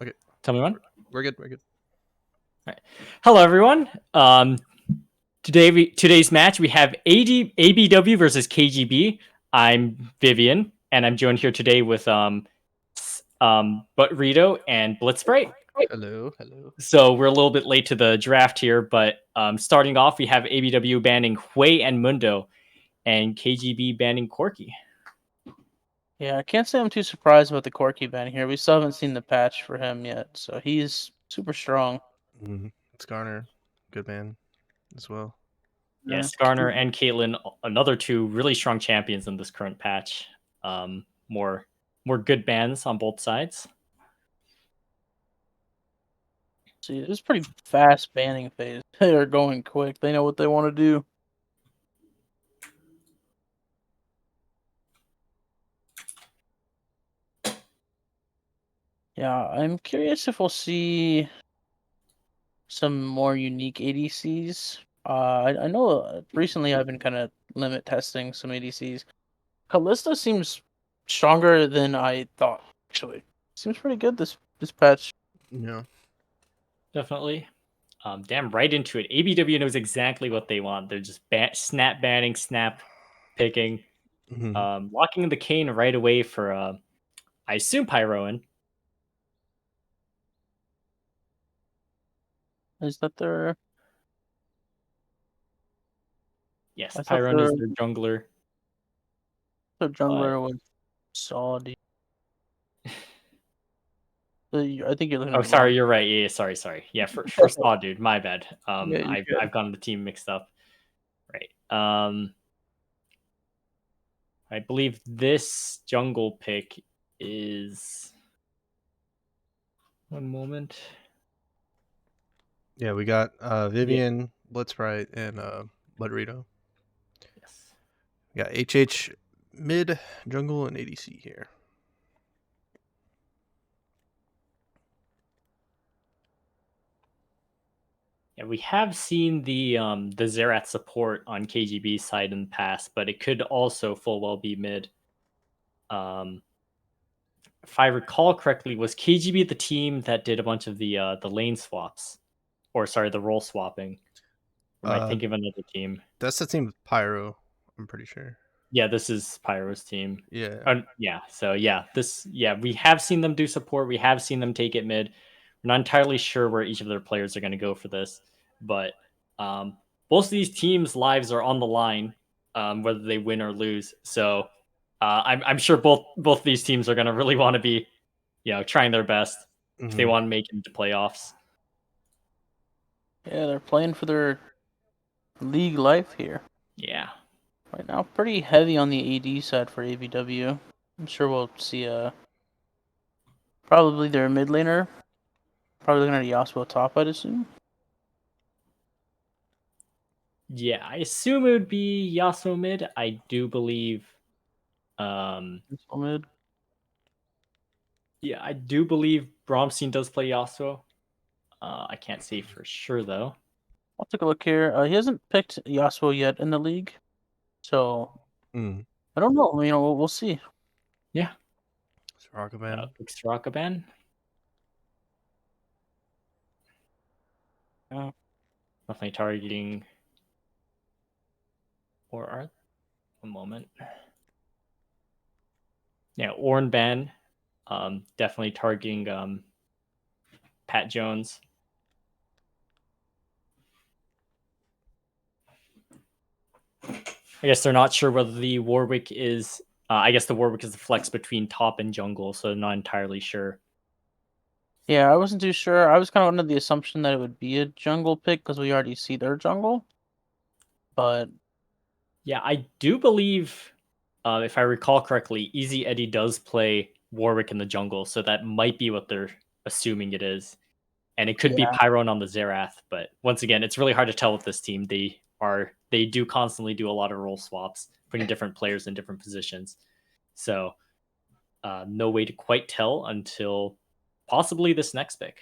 Okay. Tell me when. We're good. We're good. All right. Hello, everyone. Today's match we have ABW versus KGB. I'm Vivian, and I'm joined here today with Rito and Blitzbright. Hello. Hello. So we're a little bit late to the draft here, but starting off, we have ABW banning Hui and Mundo, and KGB banning Corky. Yeah, I can't say I'm too surprised about the Corky ban here. We still haven't seen the patch for him yet, so he's super strong. It's Garner, good man, as well. Yes, Garner and Caitlyn, another two really strong champions in this current patch. More good bans on both sides. See, it's pretty fast banning phase. They are going quick. They know what they want to do. Yeah, I'm curious if we'll see some more unique ADCs. I know recently I've been kind of limit testing some ADCs. Callista seems stronger than I thought, actually. Seems pretty good this patch. Yeah. Definitely. Damn right into it. ABW knows exactly what they want. They're just snap banning, snap picking, locking the Kane right away for, I assume, Pyroan. Is that their... Yes, Pyroan is their jungler. Their jungler was Saudi. I think you're looking at Oh, sorry, you're right. Yeah, sorry. Yeah, for Saw, dude. My bad. Yeah, I've gotten the team mixed up. Right. I believe this jungle pick is... One moment. Yeah, we got Vivian, Blitzbright, and Budrito. Yes. We got HH mid, jungle, and ADC here. Yeah, we have seen the Xerath support on KGB side in the past, but it could also full well be mid. If I recall correctly, was KGB the team that did a bunch of the lane swaps, or sorry, the role swapping? Or am I thinking of another team? That's the team with Pyro. I'm pretty sure. Yeah, this is Pyro's team. Yeah. Yeah. So we have seen them do support. We have seen them take it mid. We're not entirely sure where each of their players are going to go for this, but both of these teams' lives are on the line, whether they win or lose. So I'm sure both of these teams are going to really want to be, trying their best if they want to make it into playoffs. Yeah, they're playing for their league life here. Yeah. Right now, pretty heavy on the AD side for ABW. I'm sure we'll see probably their mid laner. Probably looking at Yasuo top, I'd assume. Yeah, I assume it would be Yasuo mid. I do believe Yasuo mid. Yeah, I do believe Bromstein does play Yasuo. I can't say for sure though. I'll take a look here. He hasn't picked Yasuo yet in the league, so I don't know. We'll see. Yeah. Sorakaban. Sorakaban. Definitely targeting. Or are... One moment. Yeah, Ornban. Definitely targeting Pat Jones. I guess they're not sure whether the Warwick is... I guess the Warwick is the flex between top and jungle, so I'm not entirely sure. Yeah, I wasn't too sure. I was kind of under the assumption that it would be a jungle pick because we already see their jungle. But yeah, I do believe, if I recall correctly, Easy Eddie does play Warwick in the jungle, so that might be what they're assuming it is. And it could be Pyron on the Xerath, but once again, it's really hard to tell with this team. They do constantly do a lot of role swaps, putting different players in different positions. So no way to quite tell until possibly this next pick.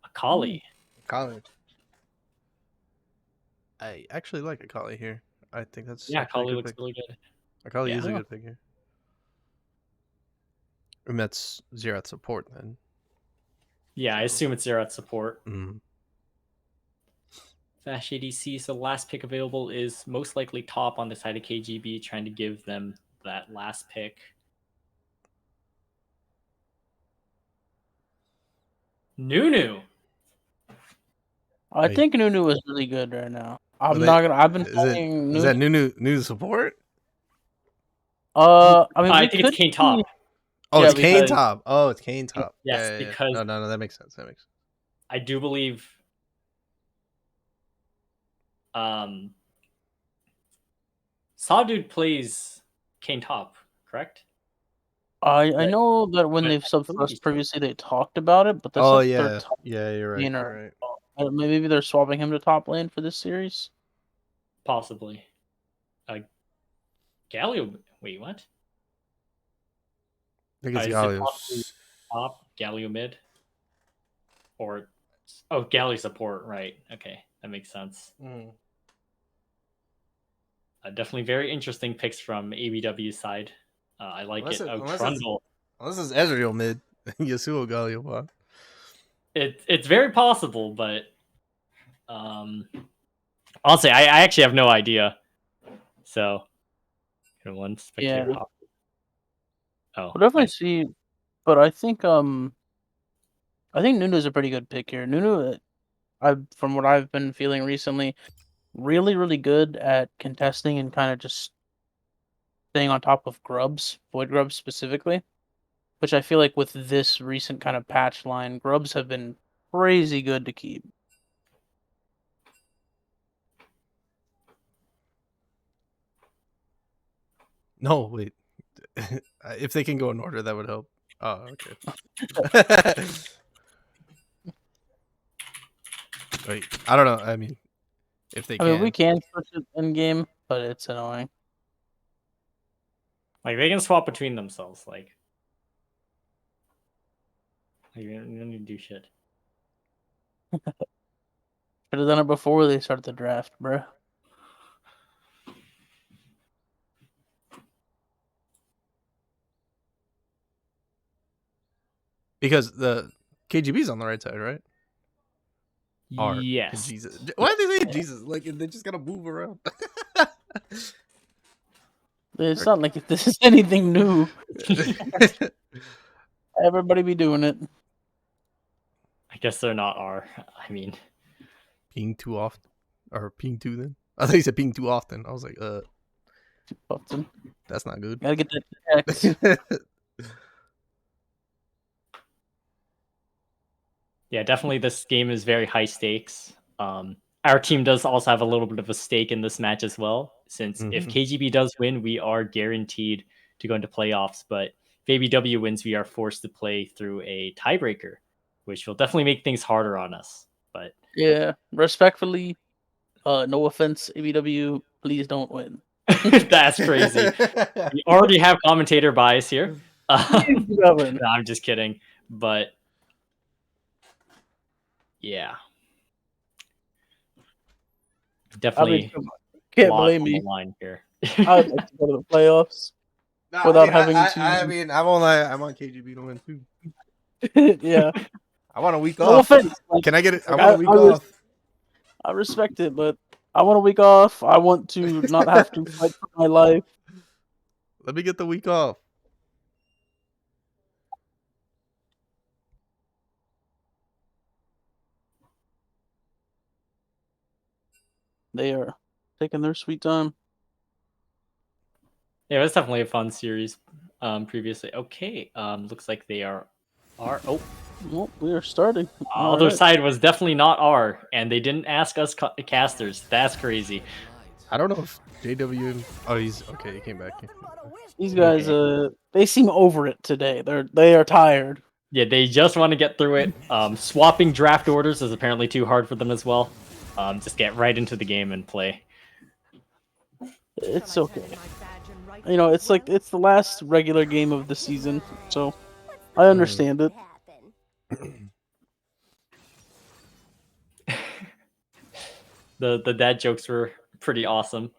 Akali. Akali. I actually like Akali here. I think that's Akali looks really good. Akali is a good pick here. And that's Xerath support then. Yeah, I assume it's Xerath support. Mm. Flash ADC, so the last pick available is most likely top on the side of KGB, trying to give them that last pick. Nunu. I Wait. think Nunu is really good right now. Are I'm they- not gonna. I've been Is it? playing Is Nunu. that new support? I mean, I we think could it's Kane see- top. Oh, Yeah, it's Kane because- top. Oh, it's Kane top. Yes, Yeah. because- No, that makes sense. That makes sense. I do believe Sawdude plays Kane top, correct? I But- know that when but they've I subbed believe for us he's- previously, they talked about it, but they Oh said yeah, they're top yeah. You're right. laner. You're right. Maybe they're swapping him to top lane for this series. Possibly. Galio. Wait, what? I think it's Is it Galio's. possibly top, Galio mid, or Galio support? Right. Okay, that makes sense. Definitely very interesting picks from ABW side. I like Unless it. it- Oh, unless Trundle. Unless it's Ezreal mid, Yasuo Galio bot. It's very possible, but honestly, I actually have no idea. So, one spectator. Yeah. Hop. Oh, We'll definitely I- see, but I think Nunu's a pretty good pick here. Nunu, from what I've been feeling recently, really really good at contesting and kind of just staying on top of grubs, void grubs specifically, which I feel like with this recent kind of patch line, grubs have been crazy good to keep. No, wait. If they can go in order, that would help. Oh, okay. Wait, I don't know. I mean, if they I can. mean, we can switch it in game, but it's annoying. like they can swap between themselves. Like you don't need to do shit. Should have done it before they start the draft, bruh. Because the KGB's on the right side, right? Or Yes. Jesus. Why do they say Jesus? Like they just gotta move around. It's not like this is anything new. Everybody be doing it. I guess they're not R. I mean, Ping too often, or ping too then. I thought you said ping too often. I was like, Often. that's not good. Gotta get that checked. yeah, definitely this game is very high stakes. Our team does also have a little bit of a stake in this match as well, since if Mhm. KGB does win, we are guaranteed to go into playoffs. But if ABW wins, we are forced to play through a tiebreaker, which will definitely make things harder on us. But Yeah, respectfully, no offense, ABW, please don't win. that's crazy. We already have commentator bias here. No, I'm just kidding. But yeah, definitely Can't lot blame on me. the line here. I'd like to go to the playoffs. Nah, Without having to- I mean, I won't lie. I want KGB to win too. Yeah, I want a week no off. offense. Like, Can I get it? I Like, want a week I was- off. I respect it, but I want a week off. I want to not have to fight for my life. Let me get the week off. They are taking their sweet time. Yeah, it was definitely a fun series. Previously, okay. Looks like they are R. Oh, Well, we are starting. other Alright. side was definitely not R, and they didn't ask us casters. That's crazy. I don't know if JW. Oh, he's okay. He came back. These guys, they seem over it today. They are tired. Yeah, they just want to get through it. Swapping draft orders is apparently too hard for them as well. Just get right into the game and play. It's okay. You know, it's like it's the last regular game of the season, so I understand it. The dad jokes were pretty awesome.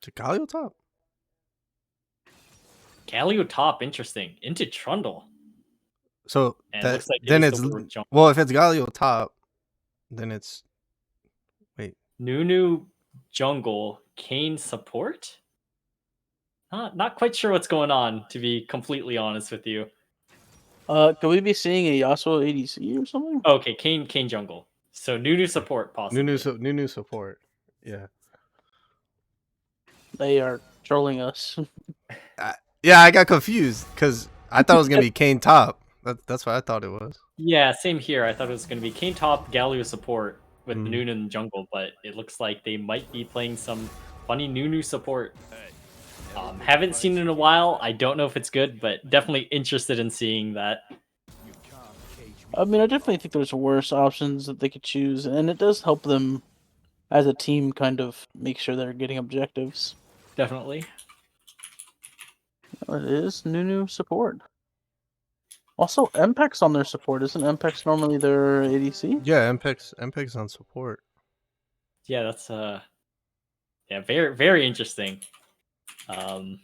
To Galio top. Galio top, interesting. Into Trundle. So And it that looks like it then is it's the Warwick jungle. well, if it's Galio top, then it's wait. Nunu jungle, Kane support? Not quite sure what's going on, to be completely honest with you. Could we be seeing a Yasuo ADC or something? Okay, Kane jungle. So Nunu support possibly. Nunu support. Yeah. They are trolling us. Yeah, I got confused because I thought it was gonna be Kane top. That's what I thought it was. Yeah, same here. I thought it was going to be Kane top, Galio support with Mm. Nunu in the jungle, but it looks like they might be playing some funny Nunu support. Haven't seen it in a while. I don't know if it's good, but definitely interested in seeing that. I mean, I definitely think there's worse options that they could choose, and it does help them as a team kind of make sure they're getting objectives. Definitely. It is Nunu support. Also, MPEX on their support. Isn't MPEX normally their ADC? Yeah, MPEG's on support. Yeah, that's yeah, very very interesting. I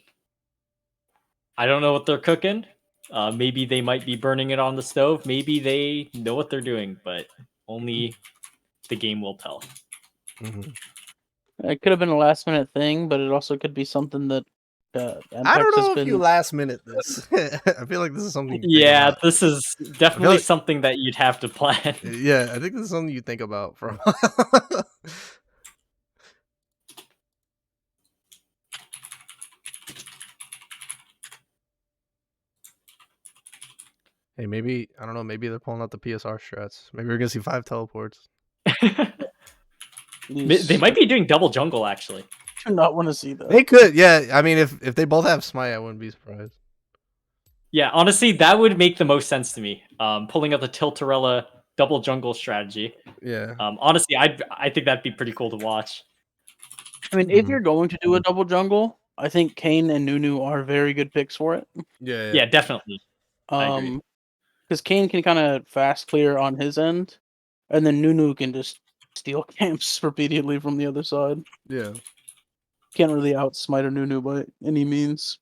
don't know what they're cooking. Maybe they might be burning it on the stove. Maybe they know what they're doing, but only the game will tell. Mm-hmm. It could have been a last minute thing, but it also could be something that MPEX I don't know has if you last minute this. I feel like this is something. You think Yeah, about. this is definitely like- something that you'd have to plan. Yeah, I think this is something you think about for a while. Hey, maybe I don't know. Maybe they're pulling out the PSR strats. Maybe we're gonna see 5 teleports. They might be doing double jungle actually. Do not want to see that. They could, yeah. I mean, if they both have smite, I wouldn't be surprised. Yeah, honestly, that would make the most sense to me. Pulling out the Tiltarella double jungle strategy. Yeah. Honestly, I think that'd be pretty cool to watch. I mean, if you're going to do a double jungle, I think Kane and Nunu are very good picks for it. Yeah, definitely. I agree. Because Kane can kind of fast clear on his end, and then Nunu can just steal camps repeatedly from the other side. Yeah. Can't really outsmite a Nunu by any means.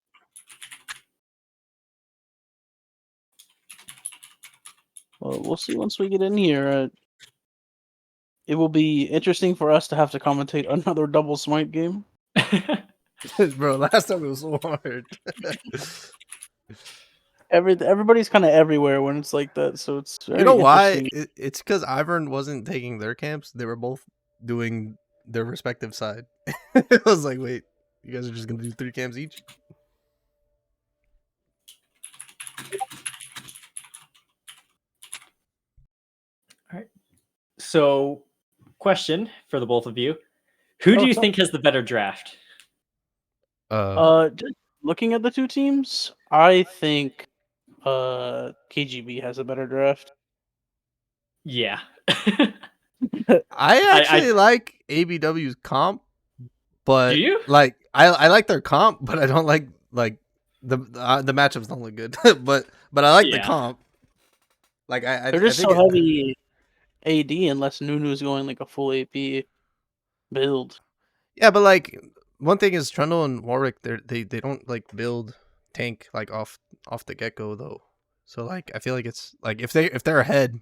Well, we'll see once we get in here. It will be interesting for us to have to commentate another double smite game. Bro, last time it was so hard. Everybody's kind of everywhere when it's like that, so it's very You know why? interesting. It's because Ivern wasn't taking their camps. They were both doing their respective side. It was like, wait, you guys are just gonna do 3 camps each? All right. So, question for the both of you: who do you think has the better draft? Just looking at the two teams, I think KGB has a better draft. Yeah. I actually like ABW's comp, but do you? like I like their comp, but I don't like the matchups don't look good. but I like the comp. Like they're just so heavy AD unless Nunu's going like a full AP build. Yeah, but like one thing is Trundle and Warwick, they don't like build tank like off the get go though. So like I feel like it's like if they're ahead,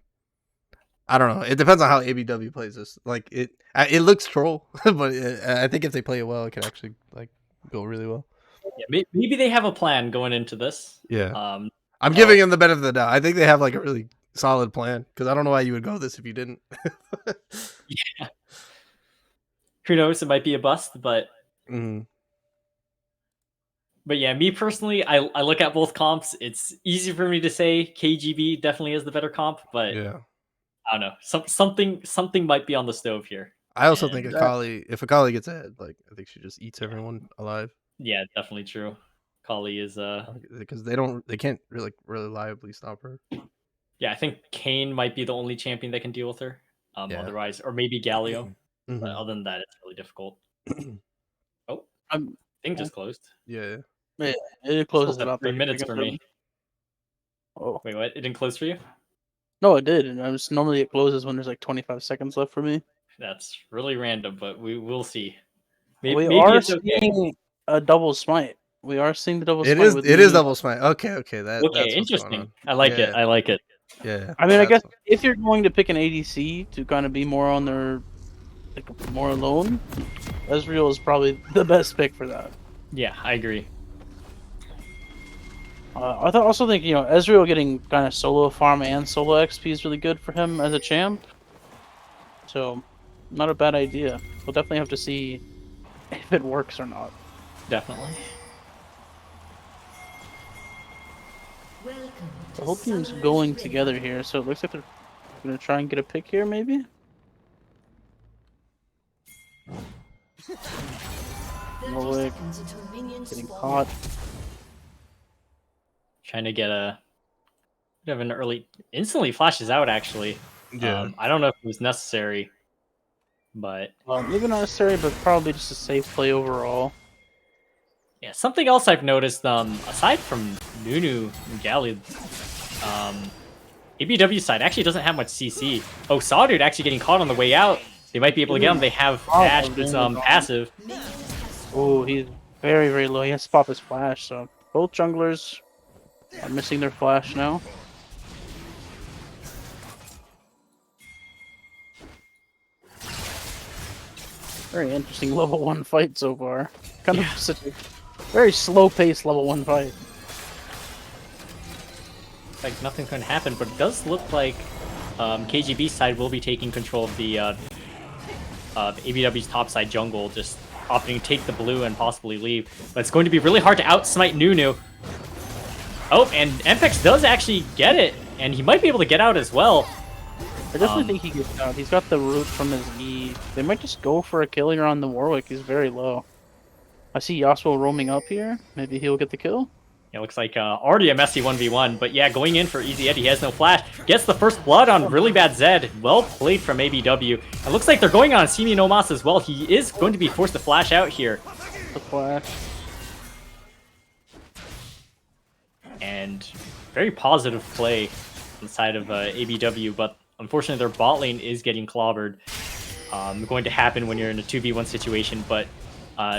I don't know. It depends on how ABW plays this. Like it looks troll, but I think if they play it well, it can actually like go really well. Yeah, maybe they have a plan going into this. Yeah. I'm giving them the benefit of the doubt. I think they have like a really solid plan because I don't know why you would go this if you didn't. Yeah. Who knows? It might be a bust, but but yeah, me personally, I look at both comps. It's easy for me to say KGB definitely is the better comp, but yeah, I don't know. Something might be on the stove here. I also think if Akali gets ahead, like I think she just eats everyone alive. Yeah, definitely true. Kali is because they can't really reliably stop her. Yeah, I think Kane might be the only champion that can deal with her. Otherwise, or maybe Galio. But other than that, it's really difficult. Oh, thing just closed. Yeah, it closes about 3 minutes for me. Oh, wait, what? It didn't close for you? No, it did. And normally it closes when there's like 25 seconds left for me. That's really random, but we will see. We are seeing a double smite. We are seeing the double It smite is. with It is Nunu. double smite. Okay. That's Okay, what's going interesting. on. I like it. Yeah. I like it. Yeah. I mean, I guess That's if you're going to pick an ADC to kind of be more on their, like, more alone, Ezreal is probably the best pick for that. Yeah, I agree. Also think, you know, Ezreal getting kind of solo farm and solo XP is really good for him as a champ. So, not a bad idea. We'll definitely have to see if it works or not. Definitely. The whole team's going together here, so it looks like they're gonna try and get a pick here, maybe? Warwick getting caught. Trying to get a bit of an early. Instantly flashes out, actually. Yeah. I don't know if it was necessary, but Maybe not necessary, but probably just a safe play overall. yeah. Something else I've noticed, aside from Nunu and Galio, ABW side actually doesn't have much CC. Oh, Sawdude actually getting caught on the way out. They might be able to get him. They have Dash as passive. Oh, he's very, very low. He has to pop his flash, so both junglers are missing their flash now. Very interesting level 1 fight so far. Kind of such a very slow-paced level 1 fight. Like nothing's going to happen, but it does look like KGB side will be taking control of the ABW's topside jungle, just opting to take the blue and possibly leave. But it's going to be really hard to outsmite Nunu. Oh, and Mpex does actually get it, and he might be able to get out as well. I definitely think he gets out. He's got the root from his E. They might just go for a kill here on the Warwick. He's very low. I see Yasuo roaming up here. Maybe he'll get the kill. It looks like already a messy 1v1, but yeah, going in for Easy Eddie. He has no flash. Gets the first blood on really bad Zed. Well played from ABW. It looks like they're going on Simi no Mas as well. He is going to be forced to flash out here. The flash. And very positive play on the side of ABW, but unfortunately their bot lane is getting clobbered. Going to happen when you're in a 2v1 situation, but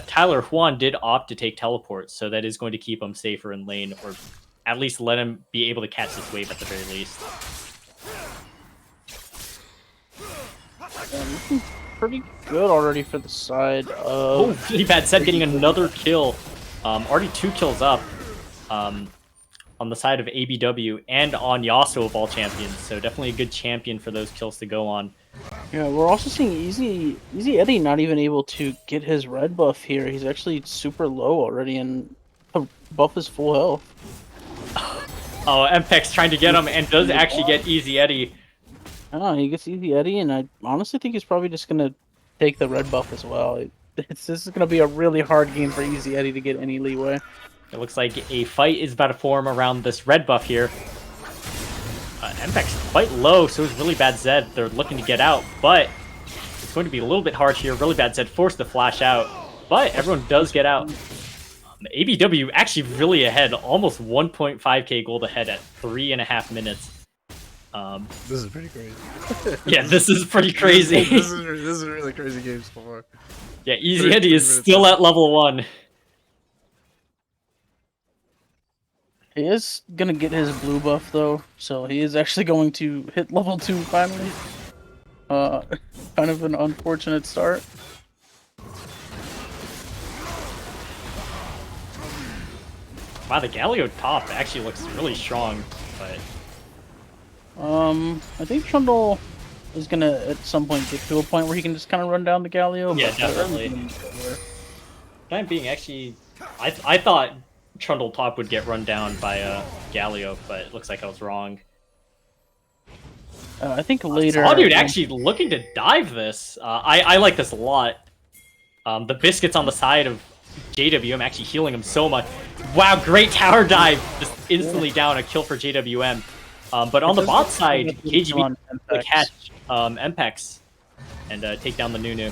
Tyler Juan did opt to take teleport, so that is going to keep him safer in lane, or at least let him be able to catch this wave at the very least. Looking pretty good already for the side of... Oh, really bad Zed getting another kill. Already 2 kills up on the side of ABW and on Yasuo of all champions, so definitely a good champion for those kills to go on. Yeah, we're also seeing Easy Eddie not even able to get his red buff here. He's actually super low already, and the buff is full health. Oh, Mpex trying to get him and does actually get Easy Eddie. Oh, he gets Easy Eddie, and I honestly think he's probably just gonna take the red buff as well. This is gonna be a really hard game for Easy Eddie to get any leeway. It looks like a fight is about to form around this red buff here. Mpex quite low, so it's really bad Zed. They're looking to get out, but it's going to be a little bit hard here. Really bad Zed forced to flash out, but everyone does get out. ABW actually really ahead, almost 1.5k gold ahead at 3.5 minutes. This is pretty crazy. Yeah, this is pretty crazy. this is a really crazy game so far. Yeah, Easy Eddie is still at level 1. He is gonna get his blue buff though, so he is actually going to hit level 2 finally. Kind of an unfortunate start. Wow, the Galio top actually looks really strong, but I think Trundle is gonna at some point get to a point where he can just kind of run down the Galio. yeah, definitely. Time being, actually, I thought Trundle top would get run down by Galio, but it looks like I was wrong. I think later. Oh, dude, actually looking to dive this. I like this a lot. The biscuits on the side of JWM actually healing him so much. Wow, great tower dive! Just instantly down, a kill for JWM. But on the bot side, KGB will catch Mpex and take down the Nunu.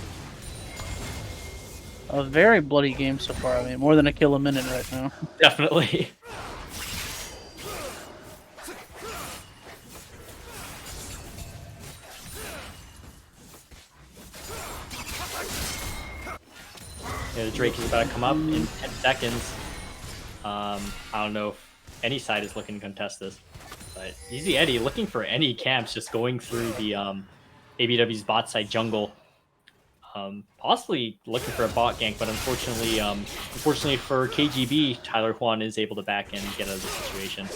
A very bloody game so far. I mean, more than a kill a minute right now. Definitely. Yeah, the Drake is about to come up in 10 seconds. I don't know if any side is looking to contest this, but Easy Eddie looking for any camps, just going through the ABW's bot side jungle. Possibly looking for a bot gank, but unfortunately for KGB, Tyler Huan is able to back in and get out of the situation.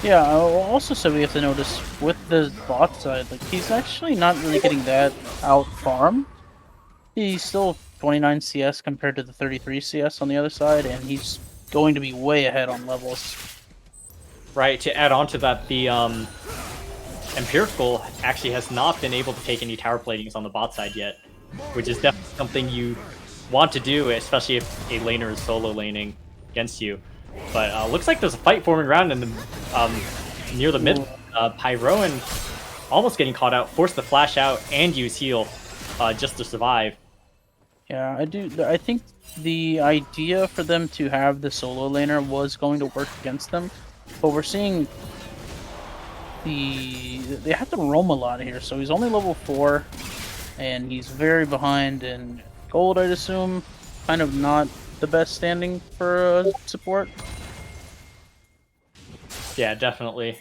Yeah, I'll also say we have to notice with the bot side, like he's actually not really getting that out farm. He's still 29 CS compared to the 33 CS on the other side, and he's going to be way ahead on levels. Right, to add on to that, the Empirical actually has not been able to take any tower platings on the bot side yet, which is definitely something you want to do, especially if a laner is solo laning against you. But looks like there's a fight forming around in the near the mid. Pyroan almost getting caught out, forced to flash out and use heal just to survive. Yeah, I think the idea for them to have the solo laner was going to work against them, but we're seeing they have to roam a lot here. So he's only level 4, and he's very behind in gold, I'd assume. Kind of not the best standing for support. Yeah, definitely.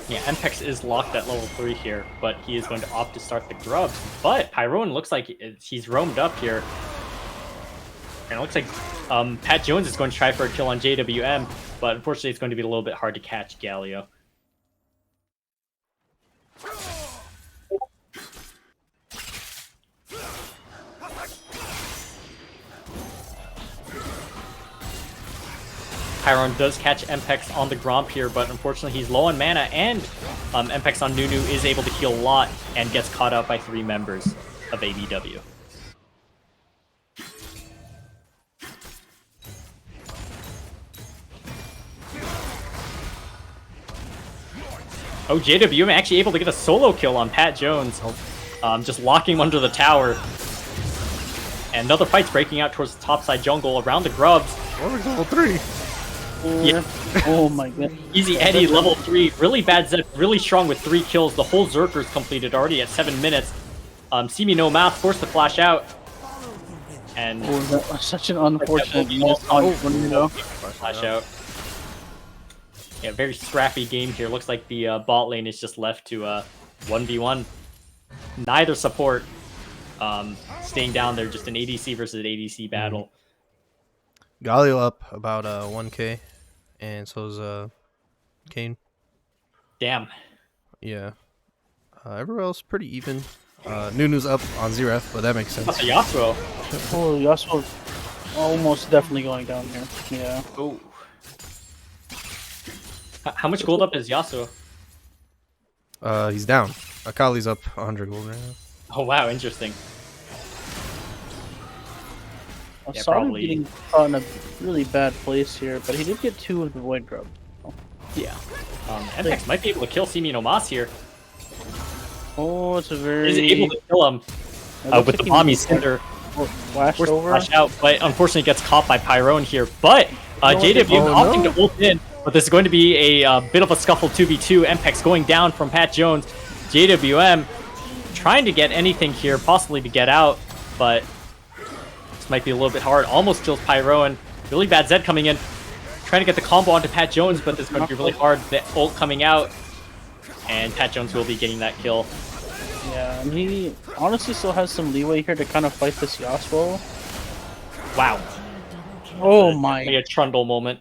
Yeah, Mpex is locked at level 3 here, but he is going to opt to start the grubs. But Pyroan looks like he's roamed up here. And it looks like Pat Jones is going to try for a kill on JWM, but unfortunately it's going to be a little bit hard to catch Galio. Pyron does catch Mpex on the Gromp here, but unfortunately he's low on mana, and Mpex on Nunu is able to heal a lot and gets caught out by 3 members of ABW. Oh, JWM actually able to get a solo kill on Pat Jones, just locking him under the tower. And another fight's breaking out towards the topside jungle around the grubs. Warwick's level 3. Yeah. Oh my god. Easy Eddie, level 3. Really bad Zed, really strong with 3 kills. The whole Zerker's completed already at 7 minutes. See Me No Mouth forced to flash out. And that was such an unfortunate miss on flash out. Yeah, very scrappy game here. Looks like the bot lane is just left to 1v1. Neither support staying down there, just an ADC versus ADC battle. Galio up about 1k, and so's Kane. Damn. Yeah. Everywhere else pretty even. Nunu's up on Zereth, but that makes sense. That's a Yasuo. Oh, Yasuo almost definitely going down here. Yeah. Oh. How much gold up is Yasuo? He's down. Akali's up 100 gold right now. Oh wow, interesting. I saw him getting caught in a really bad place here, but he did get 2 of the Void Grub. Yeah. Mpex might be able to kill Simi no Mas here. Oh, it's a very... Is able to kill him with the Pommy Cinder. Flashed over. Flash out, but unfortunately gets caught by Pyron here. But JW opting to ult in, but this is going to be a bit of a scuffle 2v2. Mpex going down from Pat Jones. JWM trying to get anything here, possibly to get out, but this might be a little bit hard. Almost kills Pyroan. Really bad Zed coming in. Trying to get the combo onto Pat Jones, but this is going to be really hard. The ult coming out, and Pat Jones will be getting that kill. Yeah, and he honestly still has some leeway here to kind of fight this Yasuo. Wow. Oh my. A Trundle moment.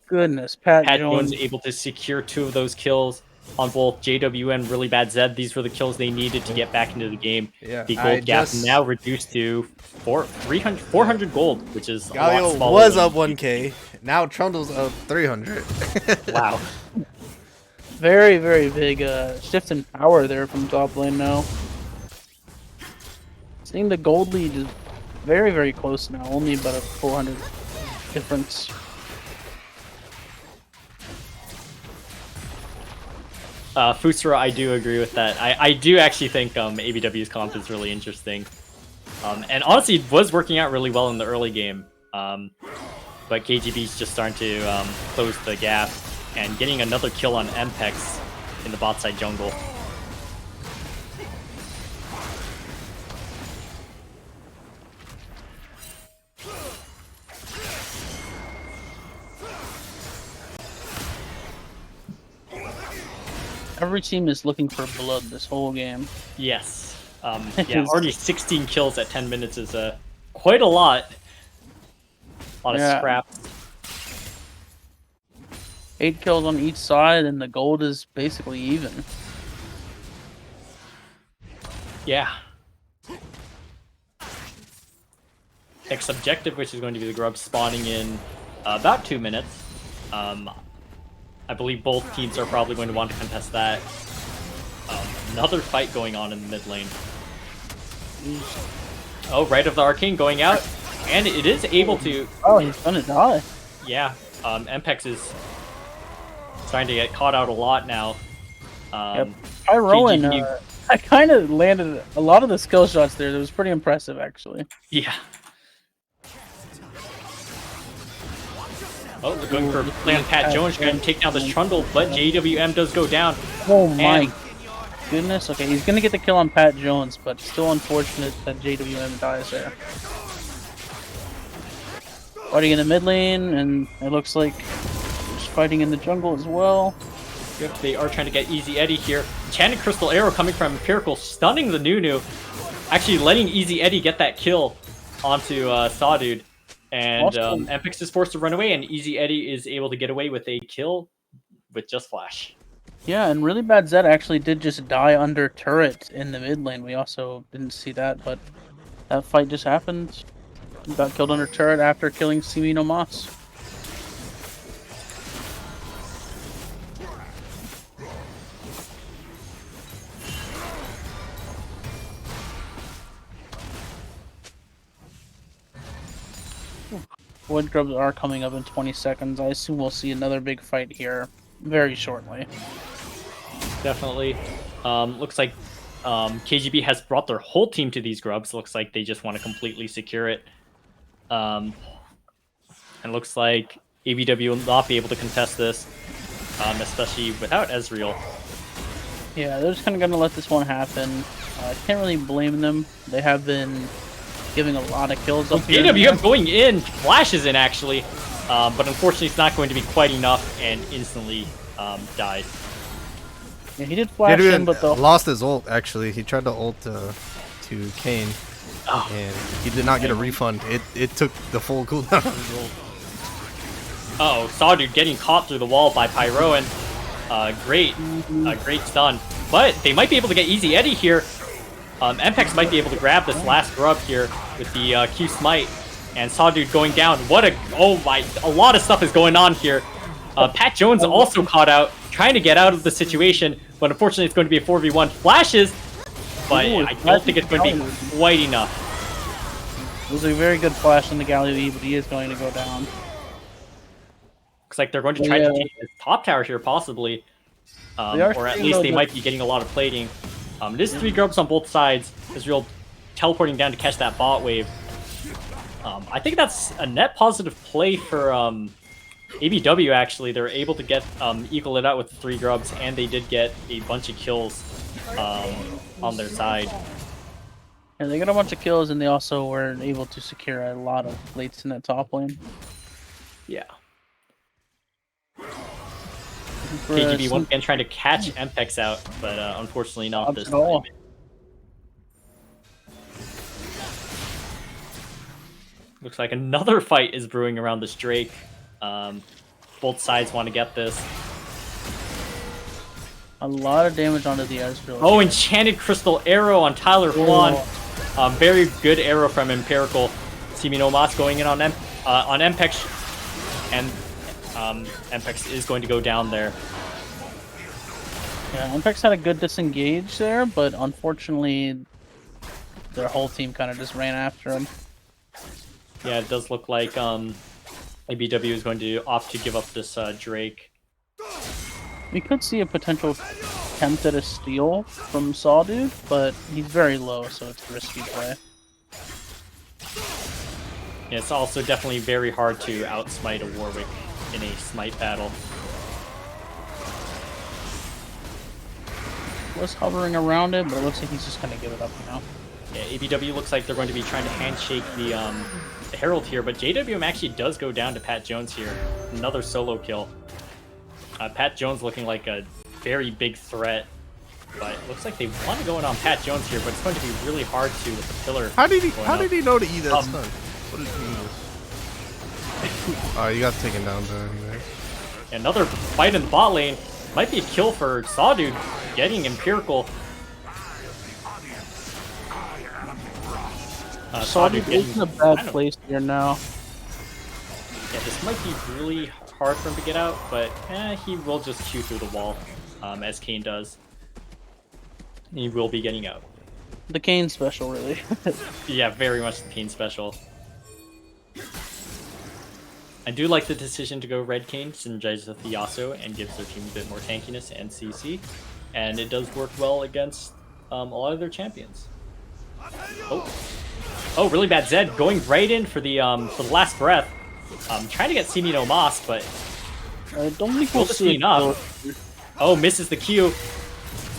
Goodness, Pat Jones able to secure 2 of those kills on both JW and really bad Zed. These were the kills they needed to get back into the game. Yeah, the gold gap now reduced to 400 gold, which is Galio was up 1k. Now Trundle's up 300. Wow. Very, very big shift in power there from top lane now. Seeing the gold lead is very, very close now. Only about a 400 difference. Fusra, I do agree with that. I do actually think ABW's comp is really interesting. And honestly, it was working out really well in the early game. But KGB's just starting to close the gap and getting another kill on Mpex in the bot side jungle. Every team is looking for blood this whole game. Yes. Yeah, already 16 kills at 10 minutes is quite a lot. A lot of scraps. 8 kills on each side, and the gold is basically even. Yeah. Next objective, which is going to be the grub spawning in about 2 minutes. I believe both teams are probably going to want to contest that. Another fight going on in the mid lane. Oh, right of the Arcane going out. And it is able to... Oh, he's gonna die. Yeah, Mpex is starting to get caught out a lot now. Pyroan, I kind of landed a lot of the skill shots there. That was pretty impressive, actually. Yeah. Oh, they're going for plan Pat Jones trying to take down this Trundle, but JWM does go down. Oh my goodness. Okay, he's gonna get the kill on Pat Jones, but still unfortunate that JWM dies there. Fighting in the mid lane, and it looks like there's fighting in the jungle as well. Yep, they are trying to get Easy Eddie here. Enchanted Crystal Arrow coming from Empirical, stunning the Nunu. Actually letting Easy Eddie get that kill onto Sawdude. And Mpex is forced to run away, and Easy Eddie is able to get away with a kill with just Flash. Yeah, and Really Bad Zed actually did just die under turret in the mid lane. We also didn't see that, but that fight just happened. He got killed under turret after killing Simino Mas. Wood grubs are coming up in 20 seconds. I assume we'll see another big fight here very shortly. Definitely. Looks like KGB has brought their whole team to these grubs. Looks like they just want to completely secure it. And looks like ABW will not be able to contest this, especially without Ezreal. Yeah, they're just kind of going to let this one happen. I can't really blame them. They have been giving a lot of kills up here. ABW going in, flashes in actually, but unfortunately it's not going to be quite enough and instantly died. Yeah, he did flash in, but lost his ult actually. He tried to ult to Kane, and he did not get a refund. It took the full cooldown of his ult. Uh-oh, Sawdude getting caught through the wall by Pyroan. Great stun. But they might be able to get Easy Eddie here. Mpex might be able to grab this last grub here with the Q Smite. And Sawdude going down. A lot of stuff is going on here. Pat Jones also caught out, trying to get out of the situation, but unfortunately it's going to be a 4v1. Flashes, but I don't think it's going to be quite enough. It was a very good flash in the Gallery, but he is going to go down. Looks like they're going to try to take this top tower here, possibly. Or at least they might be getting a lot of plating. It is 3 grubs on both sides. Israel teleporting down to catch that bot wave. I think that's a net positive play for ABW, actually. They're able to get equal it out with 3 grubs, and they did get a bunch of kills on their side. Yeah, they got a bunch of kills, and they also were able to secure a lot of plates in that top lane. Yeah. KGB once again trying to catch Mpex out, but unfortunately not this time. Looks like another fight is brewing around this Drake. Both sides want to get this. A lot of damage onto the Ezreal. Oh, Enchanted Crystal Arrow on Tyler Juan. Very good arrow from Empirical. Simino Mas going in on Mpex, and Mpex is going to go down there. Yeah, Mpex had a good disengage there, but unfortunately their whole team kind of just ran after him. Yeah, it does look like ABW is going to opt to give up this Drake. We could see a potential attempt at a steal from Sawdude, but he's very low, so it's a risky play. Yeah, it's also definitely very hard to outsmite a Warwick in a smite battle. Was hovering around it, but it looks like he's just going to give it up now. Yeah, ABW looks like they're going to be trying to handshake the Herald here, but JWM actually does go down to Pat Jones here. Another solo kill. Pat Jones looking like a very big threat. But it looks like they want to go in on Pat Jones here, but it's going to be really hard to with the pillar. How did he know to eat that stun? What did he do? Oh, you got taken down there anyway. Another fight in the bot lane. Might be a kill for Sawdude getting Empirical. Sawdude is in a bad place here now. Yeah, this might be really hard for him to get out, but he will just chew through the wall, as Kane does. He will be getting out. The Kane special, really. Yeah, very much the Kane special. I do like the decision to go Red Kane, synergizes with the Yasuo, and gives their team a bit more tankiness and CC. And it does work well against a lot of their champions. Oh, really bad Zed going right in for the last breath. Trying to get Simi no Mas, but I don't think we'll see enough. Oh, misses the Q.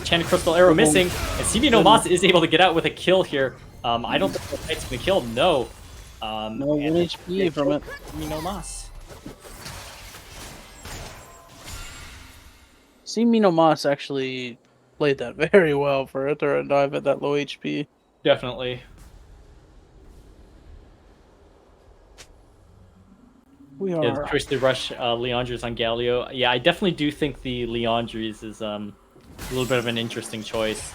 Enchanted Crystal Arrow missing, and Simi no Mas is able to get out with a kill here. I don't think the fight's gonna kill. No. No 1 HP from it. Simi no Mas. Simi no Mas actually played that very well for a turret dive at that low HP. Definitely. We are. Yeah, the choice to rush Leandres on Galio. Yeah, I definitely do think the Leandres is a little bit of an interesting choice.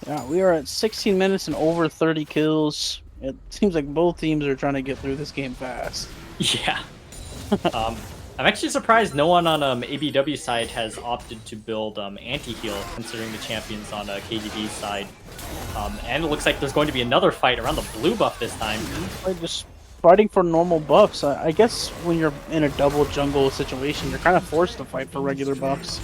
Yeah, we are at 16 minutes and over 30 kills. It seems like both teams are trying to get through this game fast. Yeah. I'm actually surprised no one on ABW side has opted to build anti-heal, considering the champions on KGB side. And it looks like there's going to be another fight around the blue buff this time. Like just fighting for normal buffs. I guess when you're in a double jungle situation, you're kind of forced to fight for regular buffs.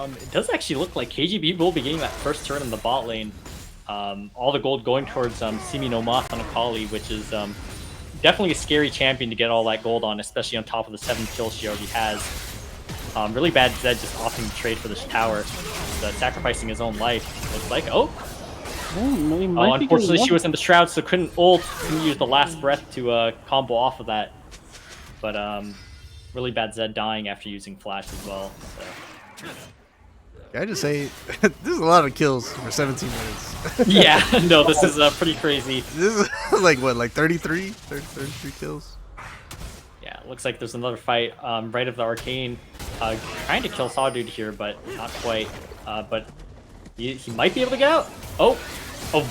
It does actually look like KGB will be getting that first turn in the bot lane. All the gold going towards Simi no Mas on Akali, which is definitely a scary champion to get all that gold on, especially on top of the 7 kills she already has. Really bad Zed just opting to trade for this tower, sacrificing his own life. Looks like, unfortunately she was in the shroud, so couldn't ult, couldn't use the last breath to combo off of that. But really bad Zed dying after using flash as well. So. Can I just say, this is a lot of kills for 17 minutes. Yeah, no, this is pretty crazy. This is like what, like 33 kills? Yeah, looks like there's another fight right of the Arcane. Trying to kill Sawdude here, but not quite. But he might be able to get out. Oh,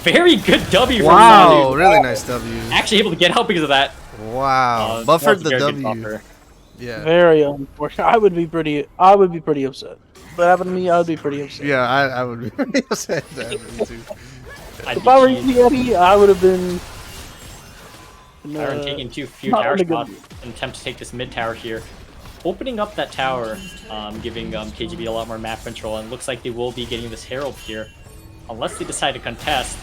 very good W from Sawdude. Wow, really nice W. Actually able to get out because of that. Wow, buffered the W. Yeah. Very unfortunate. I would be pretty upset. If that happened to me, I would be pretty upset. Yeah, I would be pretty upset if that happened to me too. If I were Eddie, I would have been. Byron taking few tower shots and attempt to take this mid tower here. Opening up that tower, giving KGB a lot more map control, and looks like they will be getting this Herald here. Unless they decide to contest.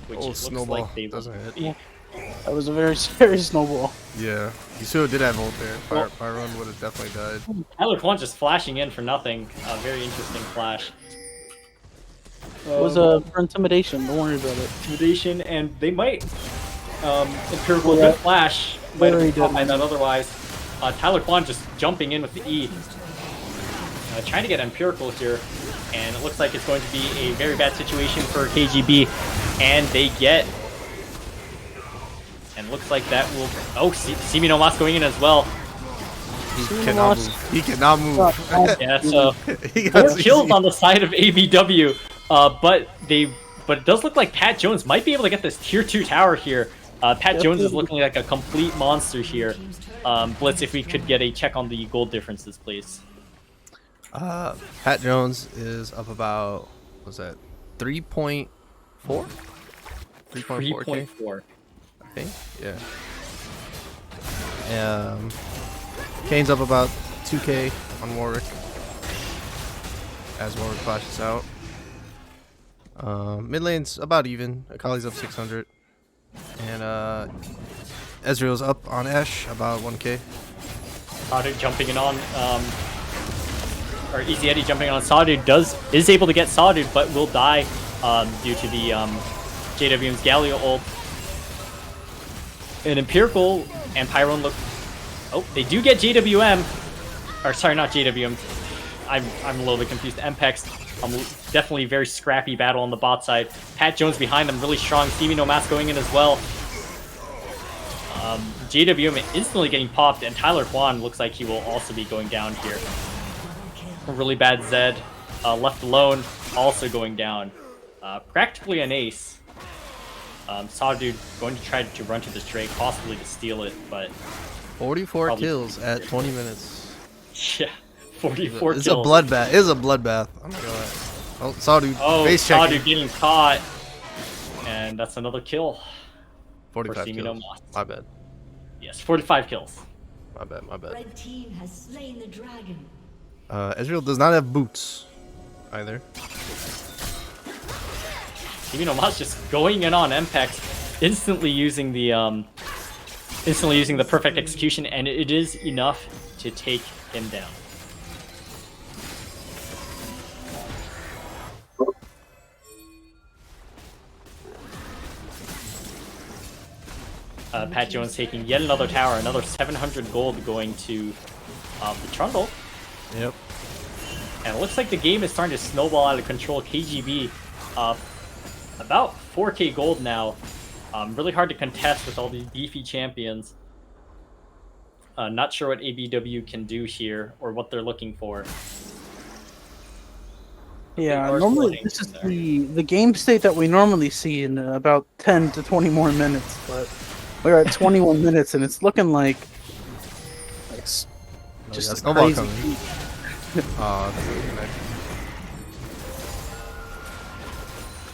Which it looks like they will be. That was a very scary snowball. Yeah, Yasuo did have ult there. Fire run would have definitely died. Tyler Quan just flashing in for nothing. Very interesting flash. It was for intimidation. Don't worry about it. Intimidation, and they might Empirical good flash. Might have been caught by that otherwise. Tyler Quan just jumping in with the E. Trying to get Empirical here. And it looks like it's going to be a very bad situation for KGB. And they get... And looks like that will... Oh, Simi no Mas going in as well. He cannot move. He cannot move. Yeah, so... 4 kills on the side of ABW. But it does look like Pat Jones might be able to get this tier 2 tower here. Pat Jones is looking like a complete monster here. Blitz, if we could get a check on the gold differences, please. Pat Jones is up about, what's that, 3.4? 3.4. I think, yeah. Kane's up about 2k on Warwick as Warwick flashes out. Mid lane's about even. Akali's up 600. And Ezreal's up on Ashe about 1k. Sawdude jumping in on, or Easy Eddie jumping on Sawdude is able to get Sawdude, but will die due to the JWM's Galio ult. And Empirical and Pyron look... Oh, they do get JWM. Or sorry, not JWM. I'm a little bit confused. MPEX. Definitely very scrappy battle on the bot side. Pat Jones behind them, really strong. Stevie No Mask going in as well. JWM instantly getting popped, and Tyler Juan looks like he will also be going down here. A really bad Zed. Left alone, also going down. Practically an ace. Sawdude going to try to run to this Drake, possibly to steal it, but... 44 kills at 20 minutes. Yeah, 44 kills. It's a bloodbath. It's a bloodbath. I'm not gonna lie. Oh, Sawdude. Face checking. Sawdude getting caught. And that's another kill. 45 kills. My bad. Yes, 45 kills. My bad, my bad. Red team has slain the dragon. Ezreal does not have boots either. Mas just going in on MPEX, instantly using the perfect execution, and it is enough to take him down. Pat Jones taking yet another tower, another 700 gold going to the Trundle. Yep. And it looks like the game is starting to snowball out of control. KGB, about 4k gold now. Really hard to contest with all these beefy champions. Not sure what ABW can do here or what they're looking for. Yeah, normally this is the game state that we normally see in about 10 to 20 more minutes, but we're at 21 minutes and it's looking like it's just crazy. I'm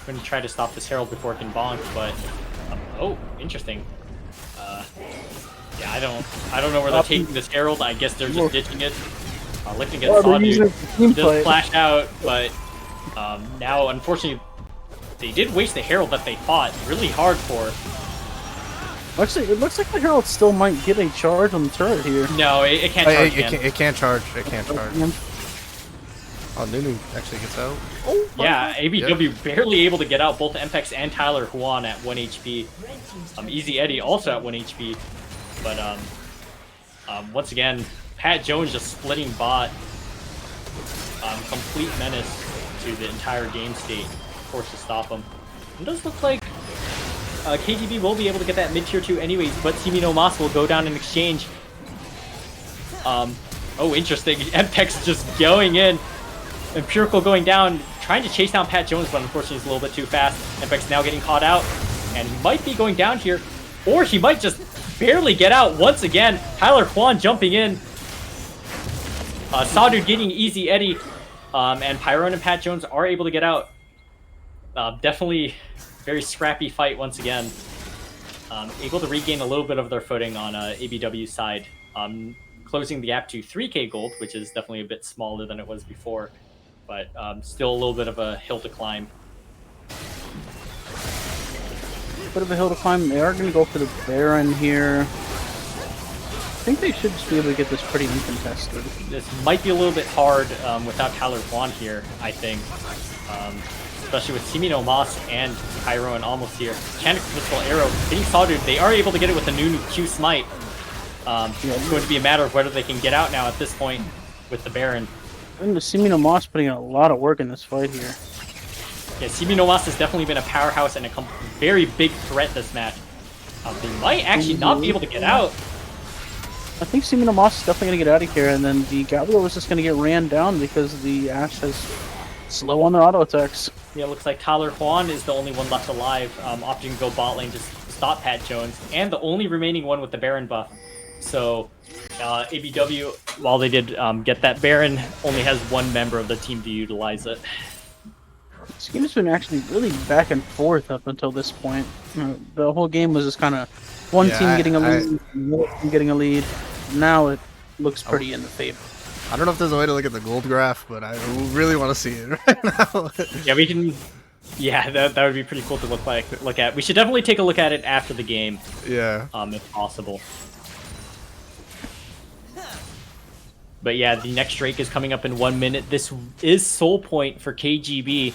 going to try to stop this Herald before it can bonk, but oh, interesting. Yeah, I don't know where they're taking this Herald. I guess they're just ditching it. Looking against Sawdude. He does flash out, but now unfortunately they did waste the Herald that they fought really hard for. Actually, it looks like the Herald still might get a charge on the turret here. No, it can't charge again. It can't charge. It can't charge. Oh, Nunu actually gets out. Oh, yeah, ABW barely able to get out both MPEX and Tyler Juan at 1 HP. Easy Eddie also at 1 HP. But once again, Pat Jones just splitting bot. Complete menace to the entire game state. Forced to stop him. It does look like KGB will be able to get that mid-tier 2 anyways, but Timino Mas will go down in exchange. Oh, interesting. MPEX just going in. Empirical going down, trying to chase down Pat Jones, but unfortunately he's a little bit too fast. MPEX now getting caught out, and he might be going down here, or he might just barely get out once again. Tyler Juan jumping in. Sawdude getting easy Eddie, and Pyron and Pat Jones are able to get out. Definitely very scrappy fight once again. Able to regain a little bit of their footing on ABW's side. Closing the gap to 3k gold, which is definitely a bit smaller than it was before. But still a little bit of a hill to climb. Bit of a hill to climb. They are going to go for the Baron here. I think they should just be able to get this pretty uncontested. This might be a little bit hard without Tyler Juan here, I think. Especially with Timino Mas and Pyro and almost here. Mechanical Crystal Arrow hitting Sawdude. They are able to get it with the new Q Smite. It's going to be a matter of whether they can get out now at this point with the Baron. And the Timino Mas putting in a lot of work in this fight here. Yeah, Timino Mas has definitely been a powerhouse and a very big threat this match. They might actually not be able to get out. I think Timino Mas is definitely going to get out of here, and then the Gabriel is just going to get ran down because the Ashe has slow on their auto attacks. Yeah, looks like Tyler Juan is the only one left alive, opting to go bot lane just to stop Pat Jones, and the only remaining one with the Baron buff. So ABW, while they did get that Baron, only has one member of the team to utilize it. This game has been actually really back and forth up until this point. The whole game was just kind of one team getting a lead, another team getting a lead. Now it looks pretty in the favor. I don't know if there's a way to look at the gold graph, but I really want to see it right now. Yeah, we can. Yeah, that would be pretty cool to look at. We should definitely take a look at it after the game. Yeah. If possible. But yeah, the next Drake is coming up in 1 minute. This is Soul Point for KGB.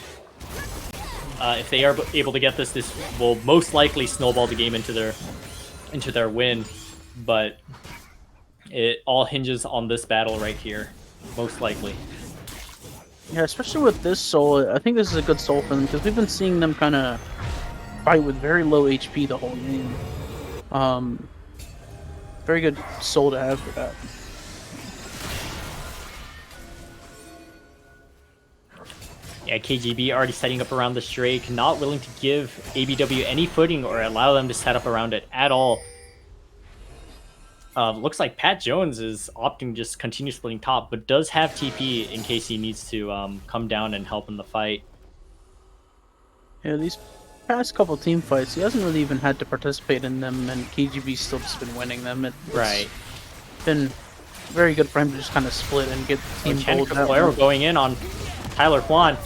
If they are able to get this, this will most likely snowball the game into their into their win, but it all hinges on this battle right here, most likely. Yeah, especially with this soul, I think this is a good soul for them because we've been seeing them kind of fight with very low HP the whole game. Very good soul to have for that. Yeah, KGB already setting up around this Drake, not willing to give ABW any footing or allow them to set up around it at all. Looks like Pat Jones is opting to just continue splitting top, but does have TP in case he needs to come down and help in the fight. Yeah, these past couple team fights, he hasn't really even had to participate in them, and KGB's still just been winning them. It's been very good for him to just kind of split and get the team gold. Capoeira going in on Tyler Juan.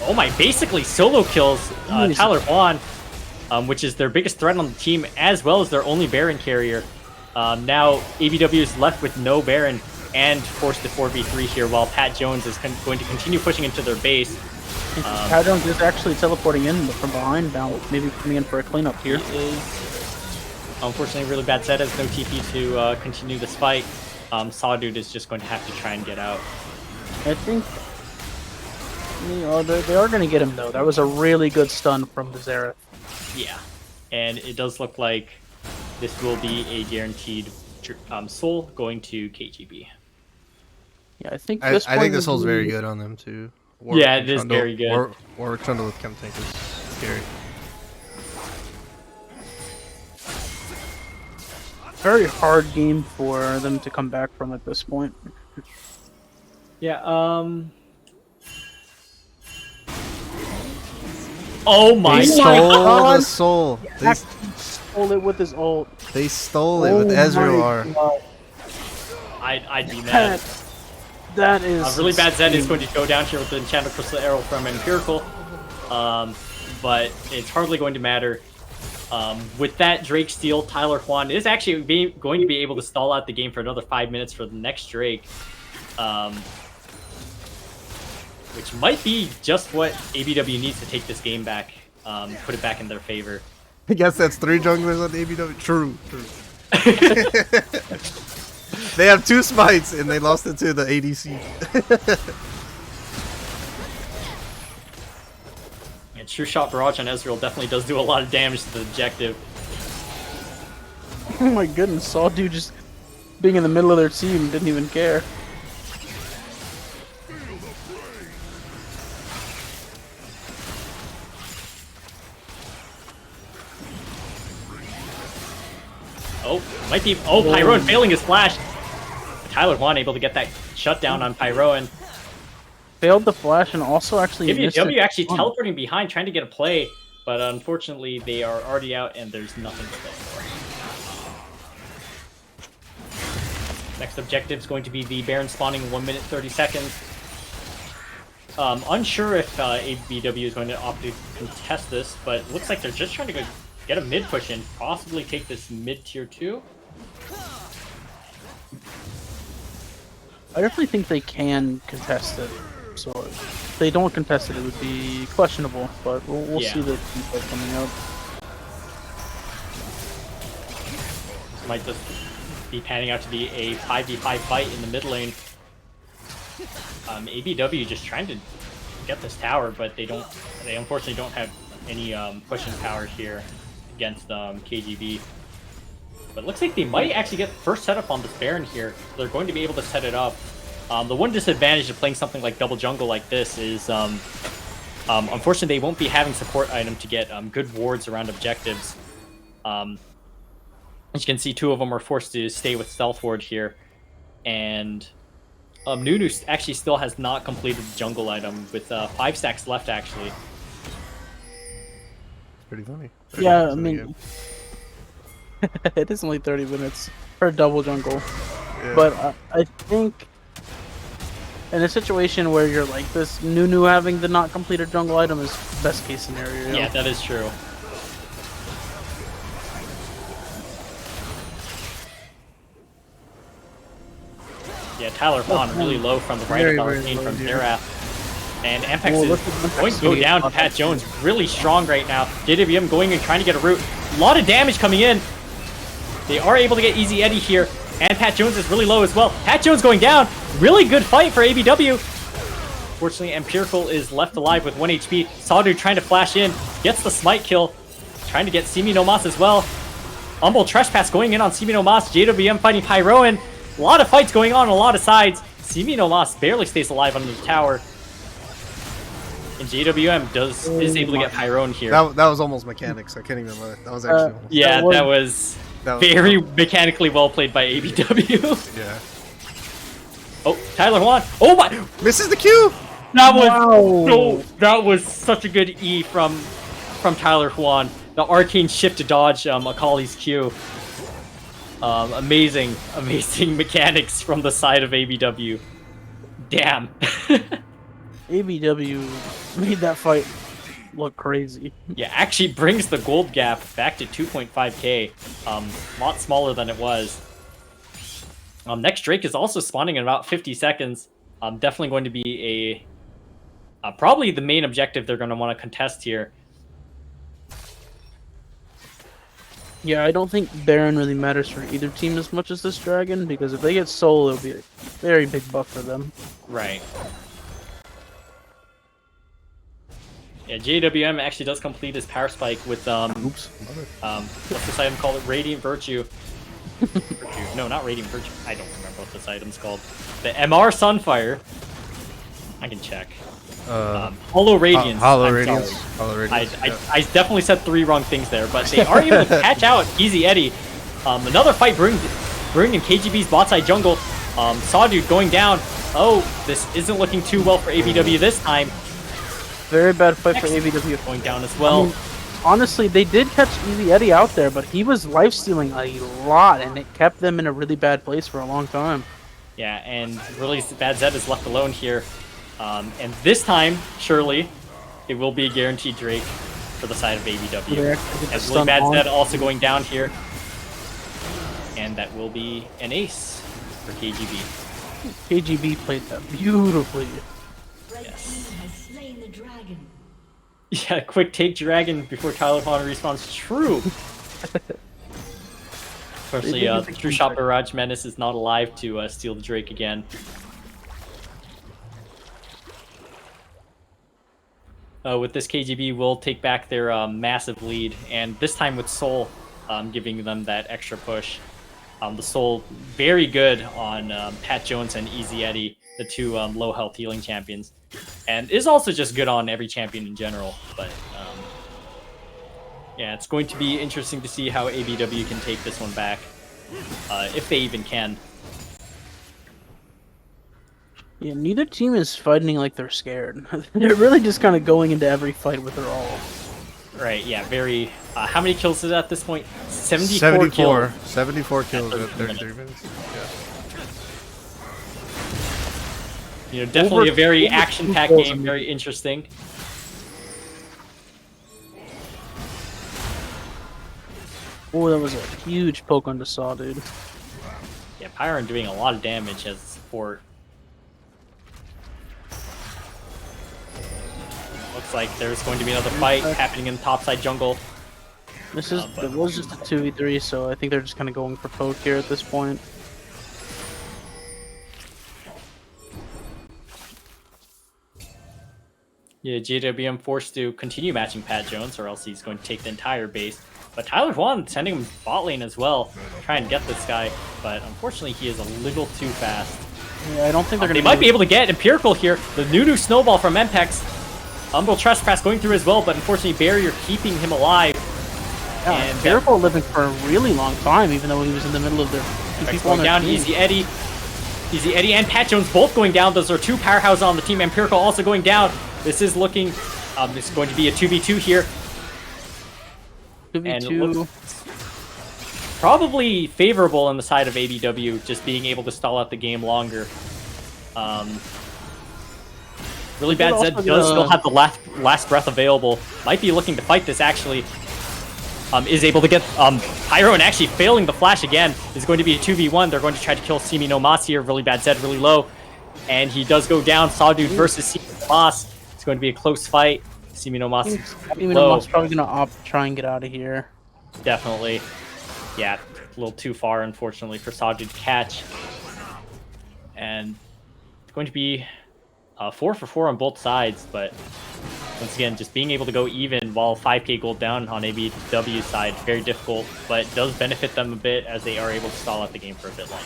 Oh my, basically solo kills Tyler Juan, which is their biggest threat on the team, as well as their only Baron carrier. Now ABW is left with no Baron and forced to 4v3 here, while Pat Jones is going to continue pushing into their base. Pat Jones is actually teleporting in from behind now, maybe coming in for a cleanup here. Unfortunately, really bad set has no TP to continue this fight. Sawdude is just going to have to try and get out. I think they are going to get him though. That was a really good stun from the Xerath. Yeah, and it does look like this will be a guaranteed soul going to KGB. Yeah, I think I think this soul's very good on them too. Yeah, it is very good. Warwick Trundle with Chem Tank is scary. Very hard game for them to come back from at this point. Yeah, oh my They stole the soul. They stole it with his ult. They stole it with Ezreal R. I'd be mad. That is a really bad Zen is going to go down here with the Enchanted Crystal Arrow from Empirical, but it's hardly going to matter. With that Drake steal, Tyler Juan is actually going to be able to stall out the game for another 5 minutes for the next Drake, which might be just what ABW needs to take this game back, put it back in their favor. I guess that's 3 junglers on ABW. True. They have 2 smites and they lost it to the ADC. And True Shot Barrage on Ezreal definitely does do a lot of damage to the objective. Oh my goodness, saw dude just being in the middle of their team, didn't even care. Oh, might be. Oh, Pyroan failing his flash. Tyler Juan able to get that shutdown on Pyroan. Failed the flash and also actually ABW actually teleporting behind, trying to get a play, but unfortunately they are already out and there's nothing to play for. Next objective is going to be the Baron spawning in 1 minute 30 seconds. Unsure if ABW is going to opt to contest this, but it looks like they're just trying to get a mid push in, possibly take this mid tier 2. I definitely think they can contest it. So if they don't contest it, it would be questionable. But we'll see the team coming out. This might just be panning out to be a 5v5 fight in the mid lane. ABW just trying to get this tower, but they unfortunately don't have any pushing power here against KGB. But it looks like they might actually get first setup on this Baron here. They're going to be able to set it up. The one disadvantage of playing something like double jungle like this is, unfortunately, they won't be having support item to get good wards around objectives. As you can see, 2 of them are forced to stay with Stealth Ward here. And Nunu actually still has not completed the jungle item with 5 stacks left, actually. Pretty funny. Yeah, I mean, it is only 30 minutes for double jungle. Yeah. But I think in a situation where you're like this, Nunu having the not completed jungle item is best case scenario. Yeah, that is true. Yeah, Tyler Juan really low from the right of Arcane from Xerath. And Ampex is going to go down to Pat Jones. Really strong right now. JWM going and trying to get a root. A lot of damage coming in. They are able to get Easy Eddie here, and Pat Jones is really low as well. Pat Jones going down. Really good fight for ABW. Fortunately, Empirical is left alive with 1 HP. Sawdude trying to flash in, gets the smite kill, trying to get Simi no Mas as well. Humble Trespass going in on Simi no Mas. JWM fighting Pyroan. A lot of fights going on a lot of sides. Simi no Mas barely stays alive under the tower. And JWM is able to get Pyroan here. That was almost mechanics. I can't even lie. That was actually. Yeah, that was very mechanically well played by ABW. Yeah. Oh, Tyler Juan. Oh my! Misses the Q. That was such a good E from Tyler Juan. The arcane shift to dodge Akali's Q. Amazing mechanics from the side of ABW. Damn. ABW made that fight look crazy. Yeah, actually brings the gold gap back to 2.5k. A lot smaller than it was. Next Drake is also spawning in about 50 seconds. Definitely going to be probably the main objective they're going to want to contest here. Yeah, I don't think Baron really matters for either team as much as this Dragon, because if they get Soul, it'll be a very big buff for them. Right. Yeah, JWM actually does complete his power spike with what's this item called? Radiant Virtue. No, not Radiant Virtue. I don't remember what this item's called. The MR Sunfire. I can check. Hollow Radiance. Hollow Radiance. Hollow Radiance. I definitely said 3 wrong things there, but they are able to catch out Easy Eddie. Another fight bringing in KGB's bot side jungle. Sawdude going down. Oh, this isn't looking too well for ABW this time. Very bad fight for ABW. Going down as well. I mean, honestly, they did catch Easy Eddie out there, but he was lifestealing a lot, and it kept them in a really bad place for a long time. Yeah, and really Bad Zed is left alone here. And this time, surely, it will be a guaranteed Drake for the side of ABW. As really Bad Zed also going down here. And that will be an ace for KGB. KGB played that beautifully. Yes. Slain the dragon. Yeah, quick take dragon before Tyler Juan respawns. True. Unfortunately, True Shot Barrage Menace is not alive to steal the Drake again. With this, KGB will take back their massive lead, and this time with Soul giving them that extra push. The Soul very good on Pat Jones and Easy Eddie, the 2 low health healing champions, and is also just good on every champion in general. But yeah, it's going to be interesting to see how ABW can take this one back, if they even can. Yeah, neither team is fighting like they're scared. They're really just kind of going into every fight with their all. Right, yeah, very... how many kills is it at this point? 74 kills. 74 kills at 33 minutes. Yeah. You know, definitely a very action-packed game, very interesting. Oh, that was a huge poke on the Saw, dude. Yeah, Pyron doing a lot of damage as support. Looks like there's going to be another fight happening in topside jungle. This is it was just a 2v3, so I think they're just kind of going for poke here at this point. Yeah, JWM forced to continue matching Pat Jones, or else he's going to take the entire base. But Tyler Juan sending him bot lane as well, try and get this guy. But unfortunately, he is a little too fast. Yeah, I don't think they're going to. They might be able to get Empirical here. The Nunu Snowball from Mpex. Umbral Trespass going through as well, but unfortunately Barrier keeping him alive. Yeah, and Empirical living for a really long time, even though he was in the middle of their people going down. Easy Eddie and Pat Jones both going down. Those are 2 powerhouses on the team. Empirical also going down. This is looking. This is going to be a 2v2 here. 2v2. Probably favorable on the side of ABW, just being able to stall out the game longer. Really Bad Zed does still have the last breath available. Might be looking to fight this, actually. Is able to get Pyro, and actually failing the flash again. Is going to be a 2v1. They're going to try to kill Simi no Mas here. Really Bad Zed really low. And he does go down. Sawdude versus Simi no Mas. It's going to be a close fight. Simi no Mas Simi no Mas probably going to opt to try and get out of here. Definitely. Yeah, a little too far, unfortunately, for Saju to catch. And it's going to be 4 for 4 on both sides, but once again, just being able to go even while 5k gold down on ABW side, very difficult, but does benefit them a bit as they are able to stall out the game for a bit longer.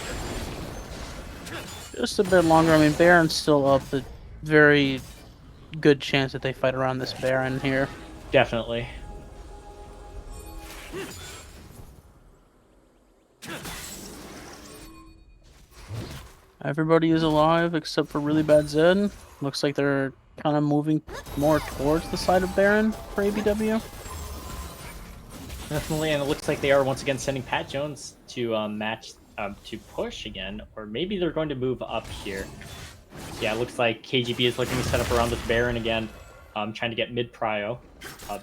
Just a bit longer. I mean, Baron's still up. The very good chance that they fight around this Baron here. Definitely. Everybody is alive except for really bad Zed. Looks like they're kind of moving more towards the side of Baron for ABW. Definitely, and it looks like they are once again sending Pat Jones to to push again, or maybe they're going to move up here. Yeah, it looks like KGB is looking to set up around this Baron again, trying to get mid prio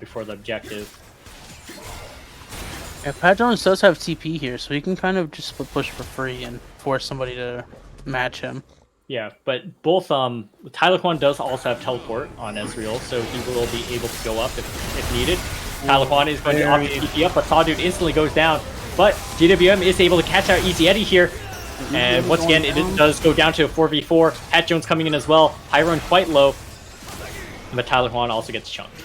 before the objective. Yeah, Pat Jones does have TP here, so he can kind of just push for free and force somebody to match him. Yeah, but both Tyler Kwan does also have teleport on Ezreal, so he will be able to go up if needed. Tyler Kwan is going to opt to TP up, but Sawdude instantly goes down. But GWM is able to catch out Easy Eddie here. And once again, it does go down to a 4v4. Pat Jones coming in as well. Pyron quite low. But Tyler Kwan also gets chunked.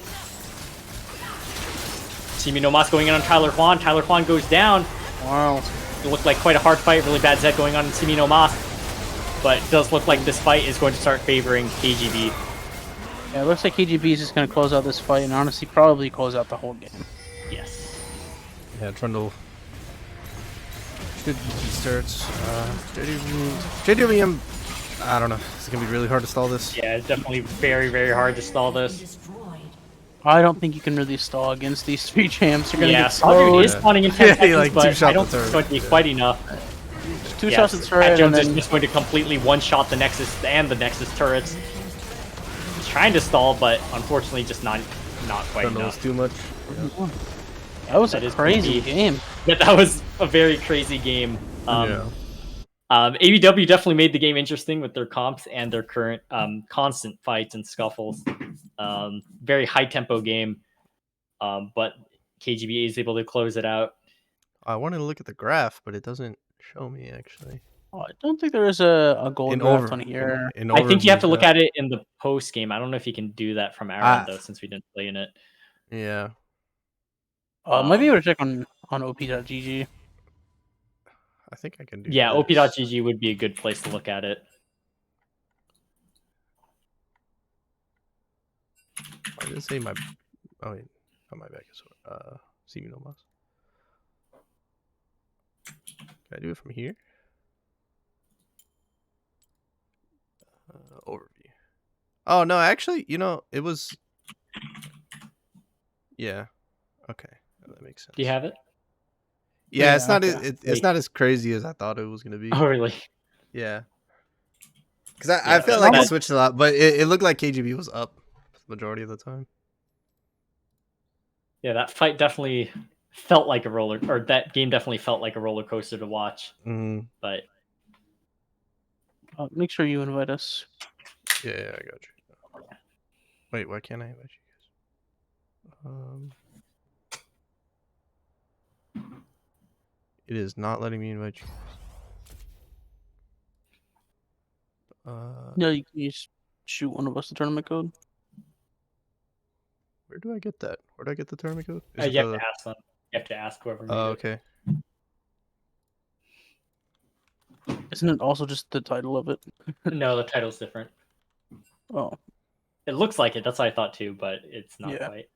Simi no Mas going in on Tyler Kwan. Tyler Kwan goes down. Wow. It looked like quite a hard fight. Really bad Zed going on in Simi no Mas. But it does look like this fight is going to start favoring KGB. Yeah, it looks like KGB is just going to close out this fight and honestly probably close out the whole game. Yes. Yeah, Trundle. Good starts. JWM, I don't know. It's going to be really hard to stall this. Yeah, it's definitely very, very hard to stall this. Destroyed. I don't think you can really stall against these three champs. You're going to Yeah, get Sawdude slowed. is spawning in 10 seconds, like, but two-shot I don't the think it's turret. going to be Yeah. quite enough. Two Yes, shots at turret Pat and Jones is then just going to completely one-shot the Nexus and the Nexus turrets. He's trying to stall, but unfortunately just not quite Trundle is enough. too much. that was That a is gonna crazy be- game. But that was a very crazy game. Yeah. ABW definitely made the game interesting with their comps and their current constant fights and scuffles. Very high-tempo game, but KGB is able to close it out. I wanted to look at the graph, but it doesn't show me actually. Oh, I don't think there is a gold In draft over- on here. I think you have to look overview, at it in the post game. I don't know if you can do that from our end though, since we didn't play in it. Yeah. Might be able to check on op.gg. I think I can do Yeah, this. op.gg would be a good place to look at it. I didn't say my. Oh wait, not my back is. See me no mas. Can I do it from here? Overview. Oh no, actually, it was. Yeah. Okay, that makes sense. Do you have it? Yeah, it's Yeah, not. okay. It's not as crazy as I thought it was gonna be. Oh, really? Yeah. Because I Yeah, felt like I that- switched a lot, but it looked like KGB was up the majority of the time. Yeah, that fight definitely felt like a roller, or that game definitely felt like a roller coaster to watch. Mm-hmm. But Make sure you invite us. Yeah, I got you. Wait, why can't I invite you guys? It is not letting me invite you. No, you can just shoot one of us the tournament code. Where do I get that? Where do I get the tournament code? Is you it have to ask them. You have to ask whoever made Oh, it. okay. Isn't it also just the title of it? No, the title's different. Oh, It looks like it. That's what I thought too, but it's not Yeah. quite.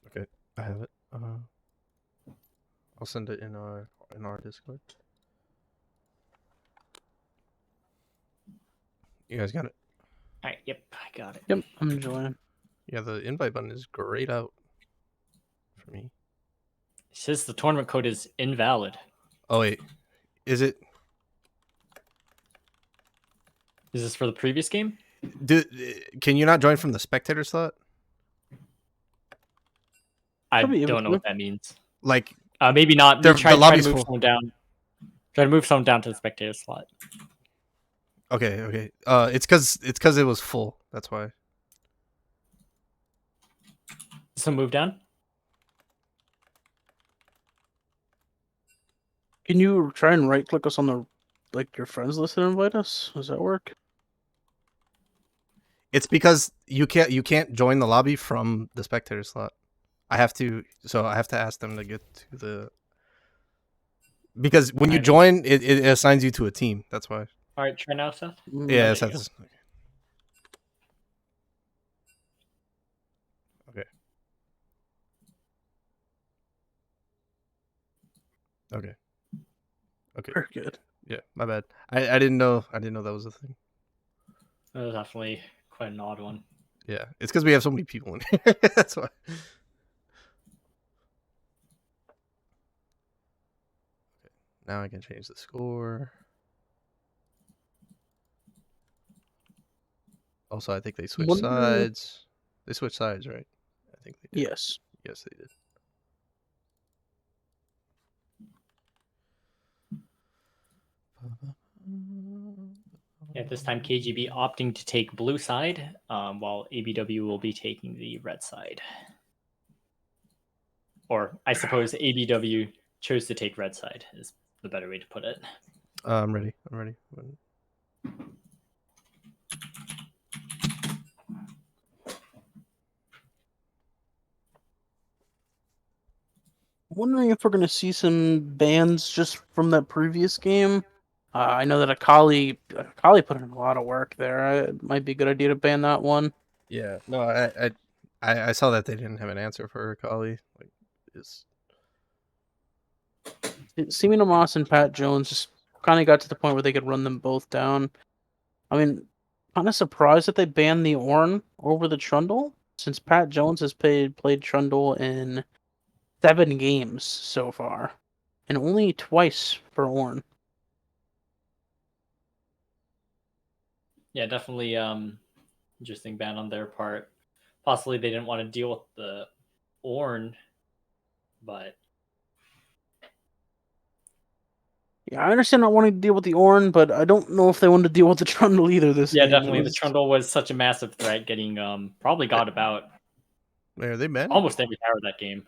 Okay, I have it. I'll send it in our Discord. You guys got it? All right. Yep, I got it. yep, I'm enjoying. Yeah, the invite button is grayed out for me. It says the tournament code is invalid. Oh wait, is it? Is this for the previous game? Can you not join from the spectator slot? I Should be able don't know to. what that means. Like Maybe not. the Try to lobby's move full. someone down. Try to move someone down to the spectator slot. Okay. It's because it was full. That's why. So move down. Can you try and right click us on the your friends list and invite us? Does that work? It's because you can't join the lobby from the spectator slot. I have to ask them to get to the, because when you join, it assigns you to a team. That's why. All right, try now, Seth. Yeah, Seth is. Okay. Very good. Yeah, my bad. I didn't know that was a thing. That was definitely quite an odd one. Yeah, it's because we have so many people in here. That's why. Okay, now I can change the score. Also, I think they switched sides. They switched sides, right? I think they did. Yes. Yes, they did. Yeah, this time KGB opting to take blue side, while ABW will be taking the red side. Or I suppose ABW chose to take red side is the better way to put it. I'm ready. Wondering if we're going to see some bans just from that previous game. I know that Akali put in a lot of work there. It might be a good idea to ban that one. Yeah. No, I saw that they didn't have an answer for Akali. Like, Seeming Amos and Pat Jones just kind of got to the point where they could run them both down. I mean, kind of surprised that they banned the Ornn over the Trundle, since Pat Jones has played Trundle in 7 games so far, and only twice for Ornn. Yeah, definitely interesting ban on their part. Possibly they didn't want to deal with the Ornn, but yeah, I understand not wanting to deal with the Ornn, but I don't know if they wanted to deal with the Trundle either this game. Definitely the Trundle was such a massive threat, getting probably got about wait, are they banned? Almost every tower that game.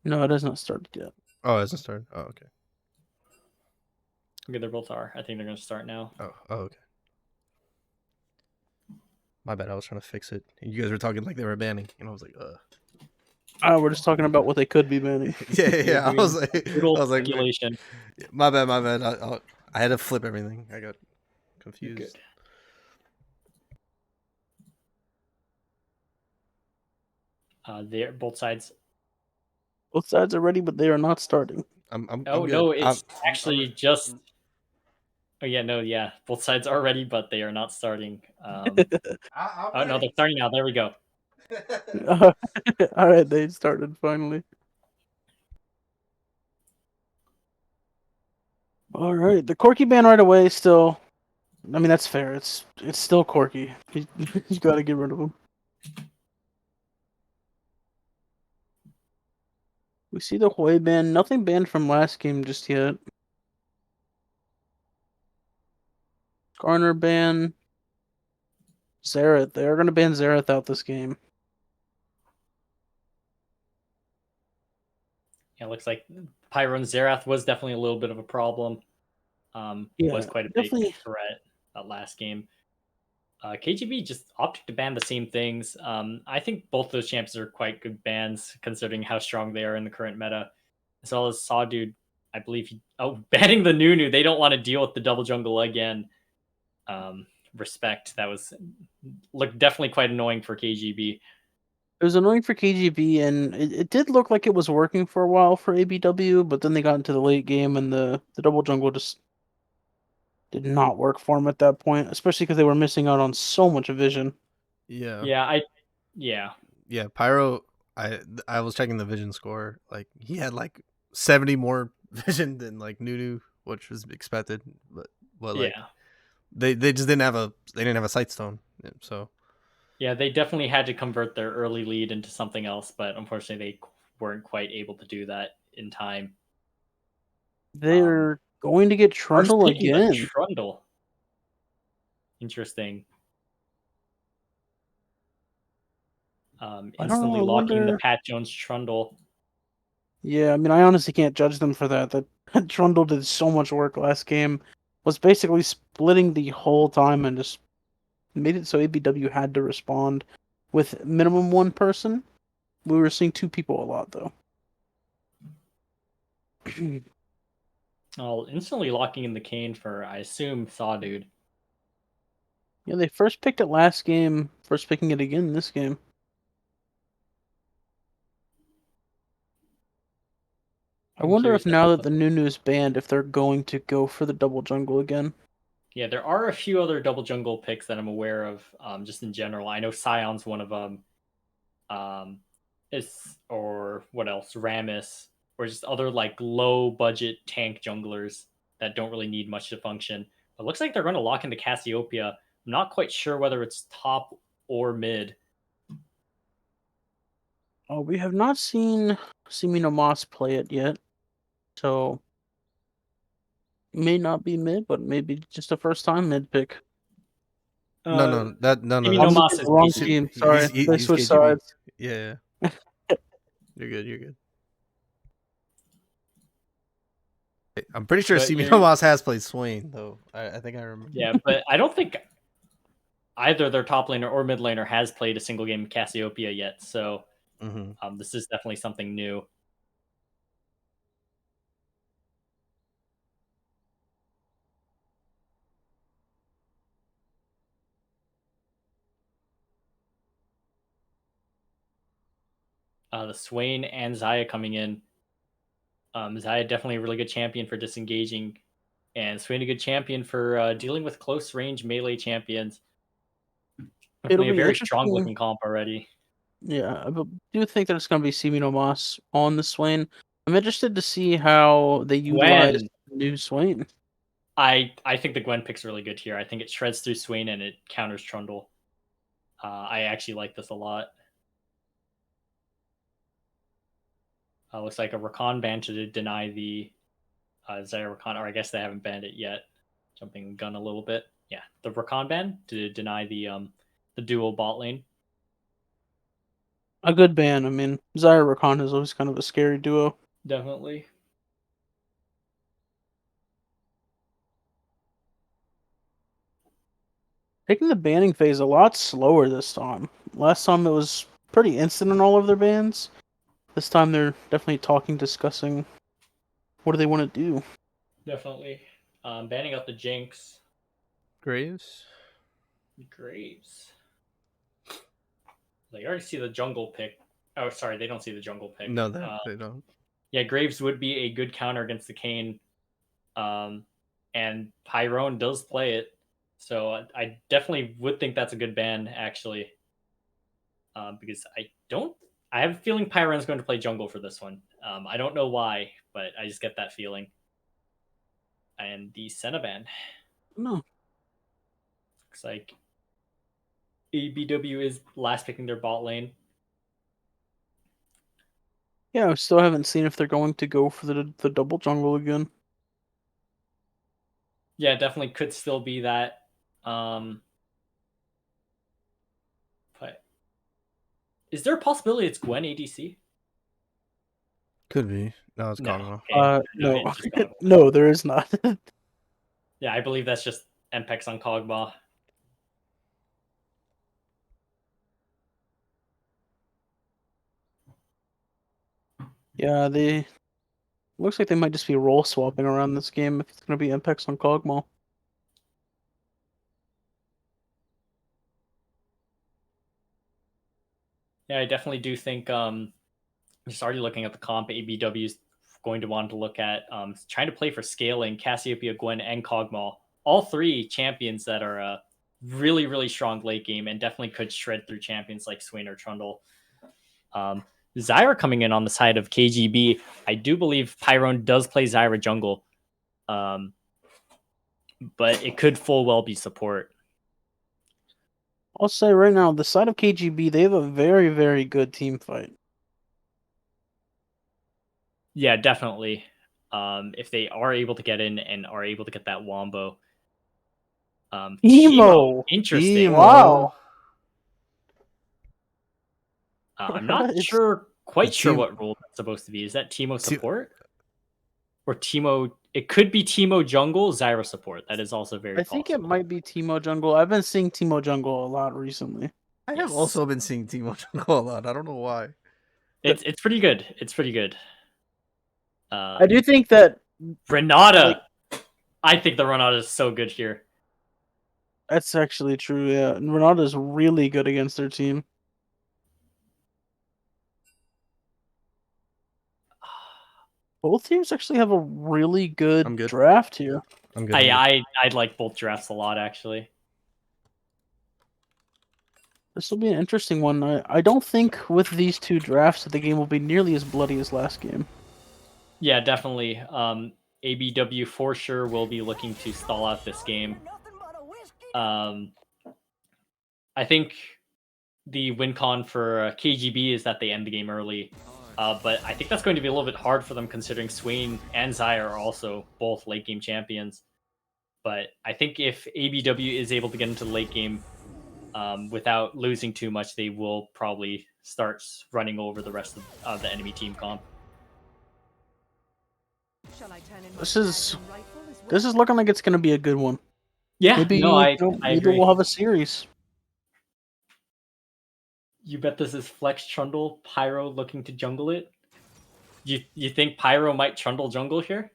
No, it has not started yet. Oh, it hasn't started. Oh, okay. Okay, they both are. I think they're going to start now. Oh, okay. My bad. I was trying to fix it. You guys were talking like they were banning, and I was like, We're just talking about what they could be banning. Yeah. I was like, speculation. My bad. I had to flip everything. I got confused. They're both sides. Both sides are ready, but they are not starting. No, it's actually just. Oh yeah, no, yeah. Both sides are ready, but they are not starting. Oh no, they're starting now. There we go. All right, they started finally. All right, the Corki ban right away. Still, I mean that's fair. It's still Corki. You got to get rid of him. We see the Hui ban. Nothing banned from last game just yet. Garner ban. Xerath. They're going to ban Xerath out this game. Yeah, it looks like Pyro and Xerath was definitely a little bit of a problem. Was quite a big threat that last game. KGB just opted to ban the same things. I think both those champs are quite good bans considering how strong they are in the current meta. As well as Sawdude, I believe banning the Nunu. They don't want to deal with the double jungle again. Respect. That looked definitely quite annoying for KGB. It was annoying for KGB, and it did look like it was working for a while for ABW, but then they got into the late game, and the double jungle just did not work for them at that point, especially because they were missing out on so much vision. Yeah. Yeah. Pyro. I was checking the vision score. Like he had like 70 more vision than like Nunu, which was expected. But They just didn't have a sight stone. So Yeah, they definitely had to convert their early lead into something else, but unfortunately they weren't quite able to do that in time. They're going to get First Trundle picking the again. Trundle. Interesting. Instantly I locking in the wonder. Pat Jones Trundle. Yeah, I mean, I honestly can't judge them for that. That Trundle did so much work last game. Was basically splitting the whole time and just made it so ABW had to respond with minimum one person. We were seeing two people a lot though. Instantly locking in the Kane for, I assume, Sawdude. Yeah, they first picked it last game, first picking it again this game. I I'm wonder curious if as now to that the Nunu is banned, if they're going to go for the double jungle again. Yeah, there are a few other double jungle picks that I'm aware of, just in general. I know Scion's one of them. Or what else? Ramus, or just other like low budget tank junglers that don't really need much to function. It looks like they're going to lock into Cassiopeia. I'm not quite sure whether it's top or mid. Oh, we have not seen Simino Moss play it yet, so may not be mid, but maybe just a first time mid pick. no, Maybe I'm No that's looking Moss at is the wrong KGB. team. Sorry, they he's switched KGB. sides. Yeah. You're good. You're good. I'm pretty sure But Simi you're- Hamas has played Swain though. I think I remember. Yeah, but I don't think either their top laner or mid laner has played a single game of Cassiopeia yet. So this is definitely something new. The Swain and Zaya coming in. Zaya definitely a really good champion for disengaging, and Swain a good champion for dealing with close range melee champions. It'll Definitely a be very strong interesting. looking comp already. Yeah, I do think that it's going to be Simino Moss on the Swain. I'm interested to see how they utilize Gwen, new Swain. I think the Gwen pick's really good here. I think it shreds through Swain and it counters Trundle. I actually like this a lot. Looks like a Rakan ban to deny the Zaya Rakan, or I guess they haven't banned it yet. Jumping the gun a little bit. Yeah, the Rakan ban to deny the dual bot lane. A good ban. I mean, Zyra Rakan is always kind of a scary duo. Definitely. Taking the banning phase a lot slower this time. Last time it was pretty instant in all of their bans. This time they're definitely talking, discussing what do they want to do. Definitely. Banning out the Jinx. Graves. Graves. They already see the jungle pick. Oh, sorry, they don't see the jungle pick. No, they don't. Yeah, Graves would be a good counter against the Kane. And Pyrone does play it. So I definitely would think that's a good ban, actually. Because I have a feeling Pyrone's going to play jungle for this one. I don't know why, but I just get that feeling. And the Senna ban. No. Looks like ABW is last picking their bot lane. Yeah, I still haven't seen if they're going to go for the double jungle again. Yeah, definitely could still be that. But is there a possibility it's Gwen ADC? Could be. No, it's No. Kog'Maw. Okay. No, it's just Kog'Maw. no, there is not. Yeah, I believe that's just MPEX on Kog'Maw. Yeah, they looks like they might just be role swapping around this game if it's going to be Impex on Kog'Maw. Yeah, I definitely do think just already looking at the comp, ABW is going to want to look at trying to play for scaling Cassiopeia, Gwen, and Kog'Maw. All three champions that are really, really strong late game and definitely could shred through champions like Swain or Trundle. Zyra coming in on the side of KGB. I do believe Pyrone does play Zyra jungle. but it could full well be support. I'll say right now, the side of KGB, they have a very, very good team fight. Yeah, definitely. If they are able to get in and are able to get that wombo. Emo! Interesting. Emo. Wow. I'm not It's- quite sure Team- what role that's supposed to be. Is that Teemo support? Or Teemo? It could be Teemo jungle, Zyra support. That is also very I think it possible. might be Teemo Jungle. I've been seeing Teemo Jungle a lot recently. I have Yes. also been seeing Teemo Jungle a lot. I don't know why. It's pretty good. It's pretty good. I do think that Renata. I think the Renata is so good here. that's actually true, yeah. And Renata's really good against their team. Both teams actually have a really I'm good good. draft here. I'm good. I'd like both drafts a lot, actually. This will be an interesting one. I don't think with these two drafts that the game will be nearly as bloody as last game. Yeah, definitely. ABW for sure will be looking to stall out this game. I think the win con for KGB is that they end the game early. But I think that's going to be a little bit hard for them considering Swain and Zyre are also both late game champions. But I think if ABW is able to get into the late game without losing too much, they will probably start running over the rest of the enemy team comp. This is looking like it's going to be a good one. Yeah, Maybe, no, I maybe agree. we'll have a series. You bet this is Flex Trundle, Pyro looking to jungle it? You think Pyro might Trundle jungle here?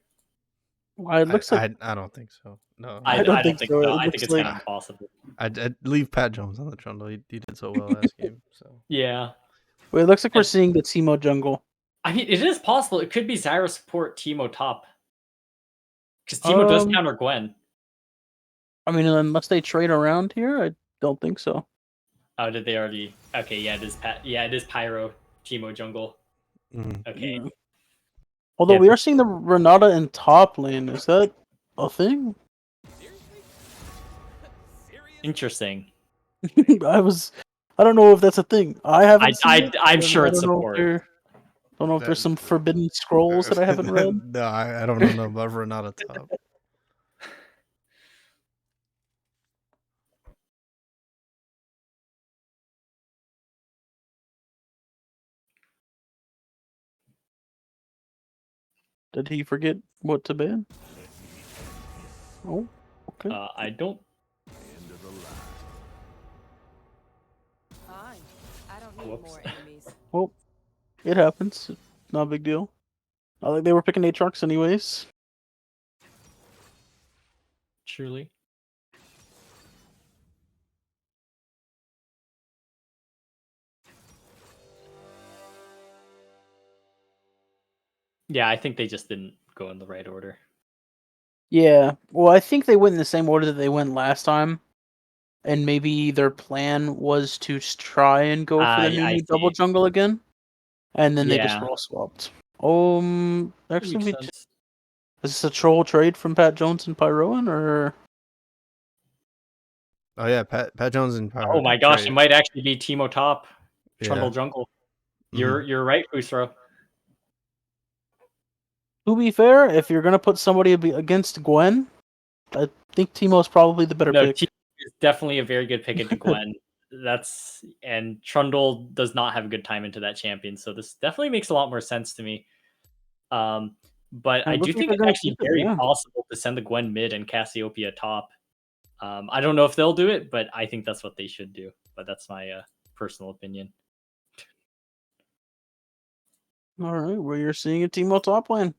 Well, it looks like I don't think so. No. I don't think so. It I think looks it's like- kind of impossible. I'd leave Pat Jones on the Trundle. He did so well last game. So Yeah. well, it looks like we're seeing the Teemo Jungle. I mean, it is possible. It could be Zyra support Teemo top. Because Teemo does counter Gwen. I mean, unless they trade around here, I don't think so. Oh, did they already? Okay, yeah, it is it is Pyro Teemo jungle. mhm. Okay. Yeah. Although Yeah. we are seeing the Renata in top lane. Is that a thing? Interesting. I don't know if that's a thing. I haven't seen it. I'm sure I it's don't know if support. don't know if there's some forbidden scrolls that I haven't read. No, I don't know about Renata top. Did he forget what to ban? Oh, okay. I don't. Fine. I don't need Whoops. more enemies. Well, it happens. Not a big deal. I think they were picking Aatrox anyways. Truly. Yeah, I think they just didn't go in the right order. Yeah. Well, I think they went in the same order that they went last time. And maybe their plan was to try and go for the I Nunu double see. jungle again. And then they just Yeah. roll swapped. Actually, Makes is sense. this a troll trade from Pat Jones and Pyroan, or Oh yeah, Pat Jones and Pyro. Oh my gosh, it trade. might actually be Teemo top, Trundle Yeah. jungle. Mhm. You're right, Fusro. to be fair, if you're gonna put somebody against Gwen, I think Teemo's probably the better No, pick. Teemo is definitely a very good pick into Gwen. And Trundle does not have a good time into that champion, so this definitely makes a lot more sense to me. But I It looks do like think they're it's gonna actually keep it, very yeah. possible to send the Gwen mid and Cassiopeia top. I don't know if they'll do it, but I think that's what they should do. But that's my personal opinion. All right, well, you're seeing a Teemo top lane.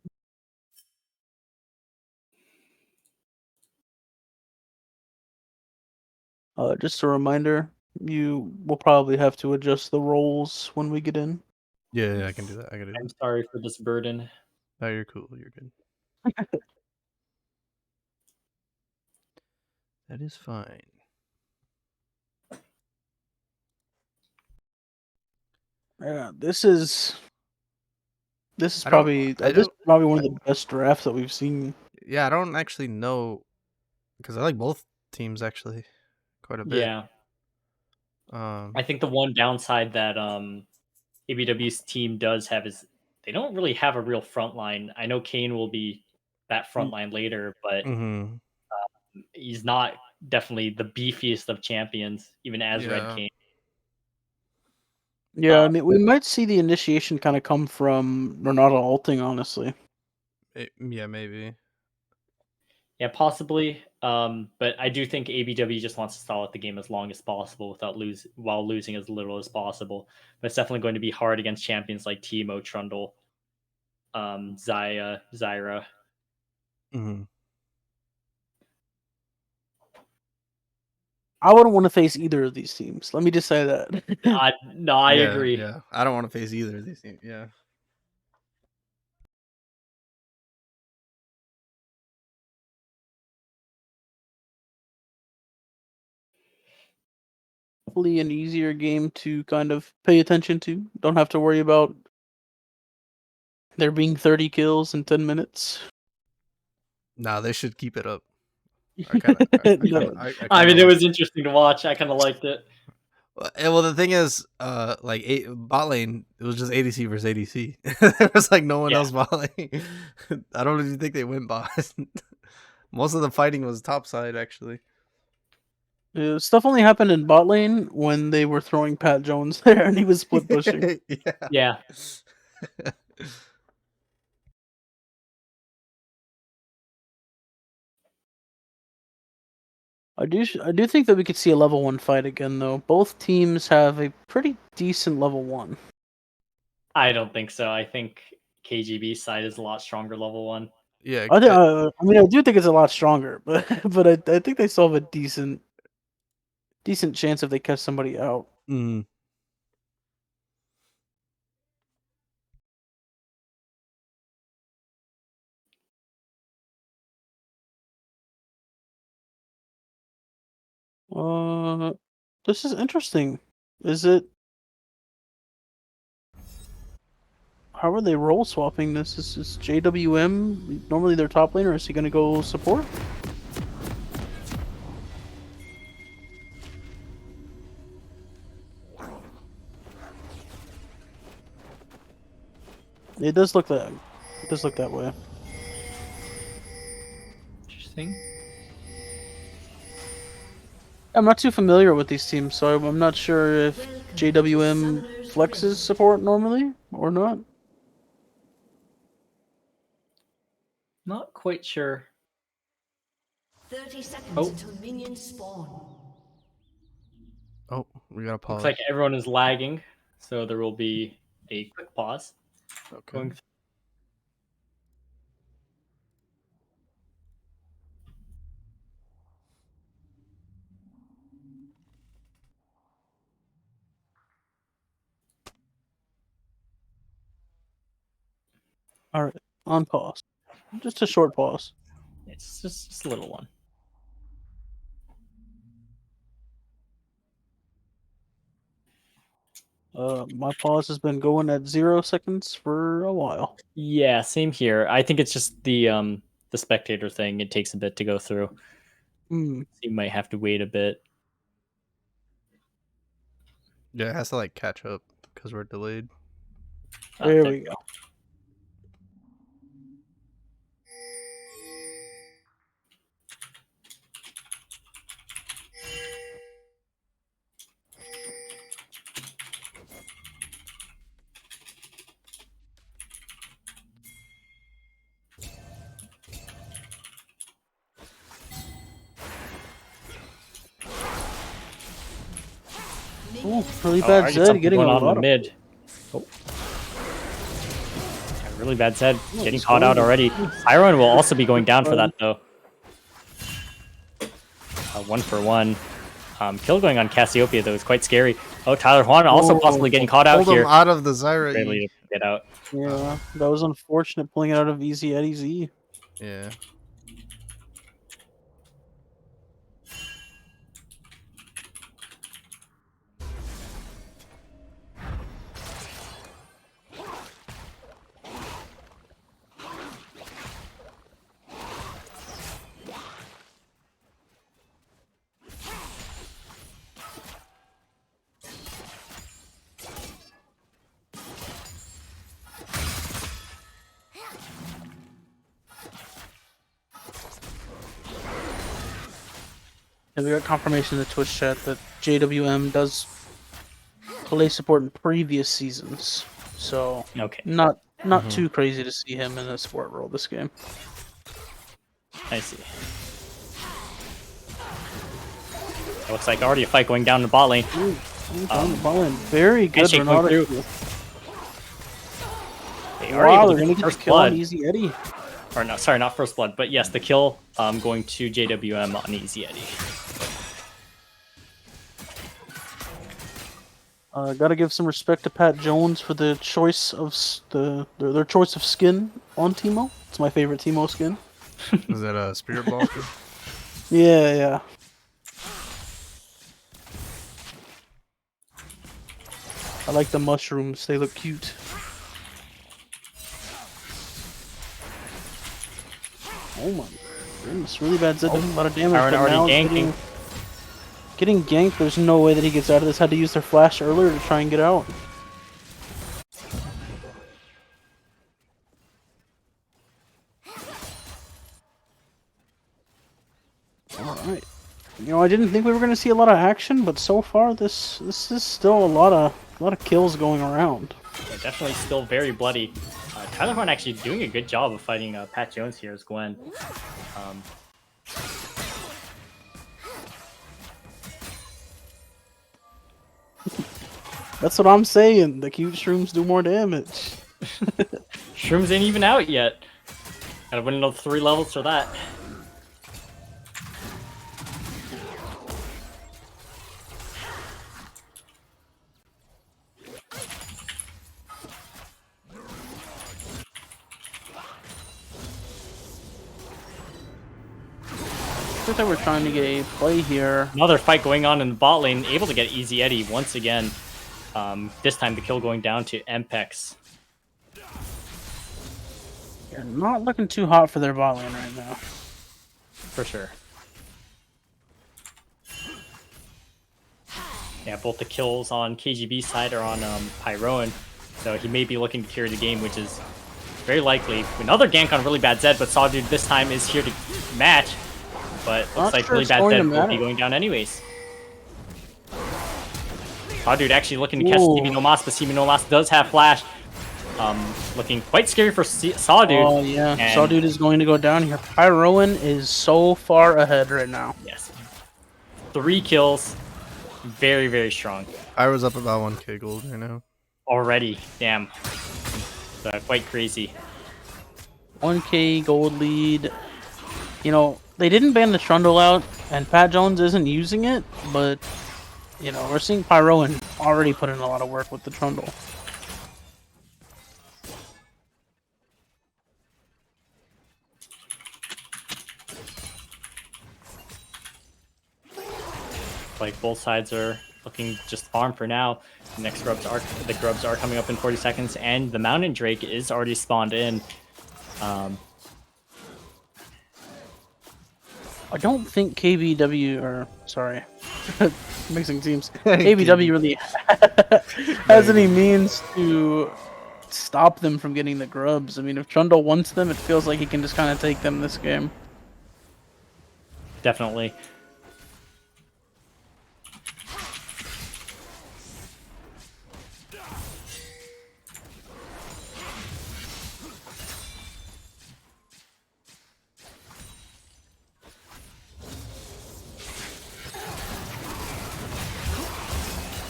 Just a reminder, you will probably have to adjust the roles when we get in. Yeah, I can do that. I can do I'm that. sorry for this burden. No, you're cool. You're good. That is fine. Yeah, this is I don't- probably I this is don't- probably one of the best drafts that we've seen. Yeah, I don't actually know because I like both teams actually quite a bit. Yeah. I think the one downside that ABW's team does have is they don't really have a real front line. I know Kane will be that front line later, but Mm-hmm. he's not definitely the beefiest of champions, even as Red Yeah. Kane. Yeah, I mean, we might see the initiation kind of come from Ronaldo ulting, honestly. Yeah, maybe. Yeah, possibly. But I do think ABW just wants to stall out the game as long as possible while losing as little as possible. But it's definitely going to be hard against champions like Timo, Trundle, Zyra. Mm-hmm. I wouldn't want to face either of these teams. Let me just say that. No, I agree. Yeah, I don't want to face either of these teams. Yeah. Hopefully, an easier game to kind of pay attention to. Don't have to worry about there being 30 kills in 10 minutes. Nah, they should keep it up. No. I mean, it was interesting to watch. I kind of liked it. Well, the thing is, like bot lane, it was just ADC versus ADC. There was like no one else bot lane. I don't even think they went bot. Most of the fighting was top side, actually. Stuff only happened in bot lane when they were throwing Pat Jones there and he was split pushing. Yeah. I do think that we could see a level 1 fight again, though. Both teams have a pretty decent level 1. I don't think so. I think KGB's side is a lot stronger level 1. Yeah. I do think it's a lot stronger, but I think they still have a decent chance if they catch somebody out. Mm. This is interesting. Is it? How are they role swapping this? Is this JWM normally their top laner? Is he going to go support? It does look that. It does look that way. Interesting. I'm not too familiar with these teams, so I'm not sure if JWM flexes support normally or not. Not quite sure. 30 seconds until minions spawn. Oh, we gotta pause. Looks like everyone is lagging, so there will be a quick pause. Okay. All right, on pause. Just a short pause. It's just a little one. My pause has been going at 0 seconds for a while. Yeah, same here. I think it's just the spectator thing. It takes a bit to go through. Hmm. You might have to wait a bit. Yeah, it has to like catch up because we're delayed. There we go. Ooh, really bad Zed getting going a on lot the of mid. Oh. Yeah, really bad Zed getting caught out already. Siren will also be going down for that though. 1-for-1. Kill going on Cassiopeia though is quite scary. Oh, Tyler Juan also possibly getting caught out here. Hold him out of the Zyra. Barely to get out. Yeah, that was unfortunate pulling it out of Easy Eddie Z. Yeah. And we got confirmation in the Twitch chat that JWM does play support in previous seasons, so Okay, not Mhm. too crazy to see him in a support role this game. I see. It looks like already a fight going down the bot lane. Very good handshake going Renata. through. They are Wow, able they're to gonna get get first the kill on blood. Easy Eddie. Or no, sorry, not first blood, but yes, the kill going to JWM on Easy Eddie. Gotta give some respect to Pat Jones for the choice of their choice of skin on Teemo. It's my favorite Teemo skin. Is that a spirit ball? Yeah. I like the mushrooms. They look cute. Oh my goodness, really bad Zed doing a lot of damage, Aaron but already now ganking. getting ganked. There's no way that he gets out of this. Had to use their flash earlier to try and get out. Alright. You know, I didn't think we were gonna see a lot of action, but so far this is still a lot of kills going around. Yeah, definitely still very bloody. Tyler Horn actually doing a good job of fighting Pat Jones here as Gwen. That's what I'm saying. The cute shrooms do more damage. Shrooms ain't even out yet. Gotta win another 3 levels for that. I think that we're trying to get a play here. Another fight going on in the bot lane, able to get Easy Eddie once again. This time the kill going down to Mpex. They're not looking too hot for their bot lane right now. For sure. Yeah, both the kills on KGB side are on Pyroan, so he may be looking to carry the game, which is very likely. Another gank on really bad Zed, but Sawdude this time is here to match. But looks Not like sure really it's bad going Zed to will be matter. going down anyways. Sawdude actually looking to catch Ooh. Stevie Nomas, but Stevie Nomas does have flash. Looking quite scary for Sawdude. Oh yeah, and- Sawdude is going to go down here. Pyroan is so far ahead right now. Yes. 3 kills. Very, very strong. I was up about 1k gold right now. Already. Damn. Quite crazy. 1k gold lead. You know, they didn't ban the Trundle out, and Pat Jones isn't using it, but, you know, we're seeing Pyroan already put in a lot of work with the Trundle. Like both sides are looking just farm for now. The next grubs are coming up in 40 seconds, and the Mountain Drake is already spawned in. I don't think KBW, or, sorry, mixing teams, KBW really has any means to stop them from getting the grubs. I mean, if Trundle wants them, it feels like he can just kind of take them this game. Definitely.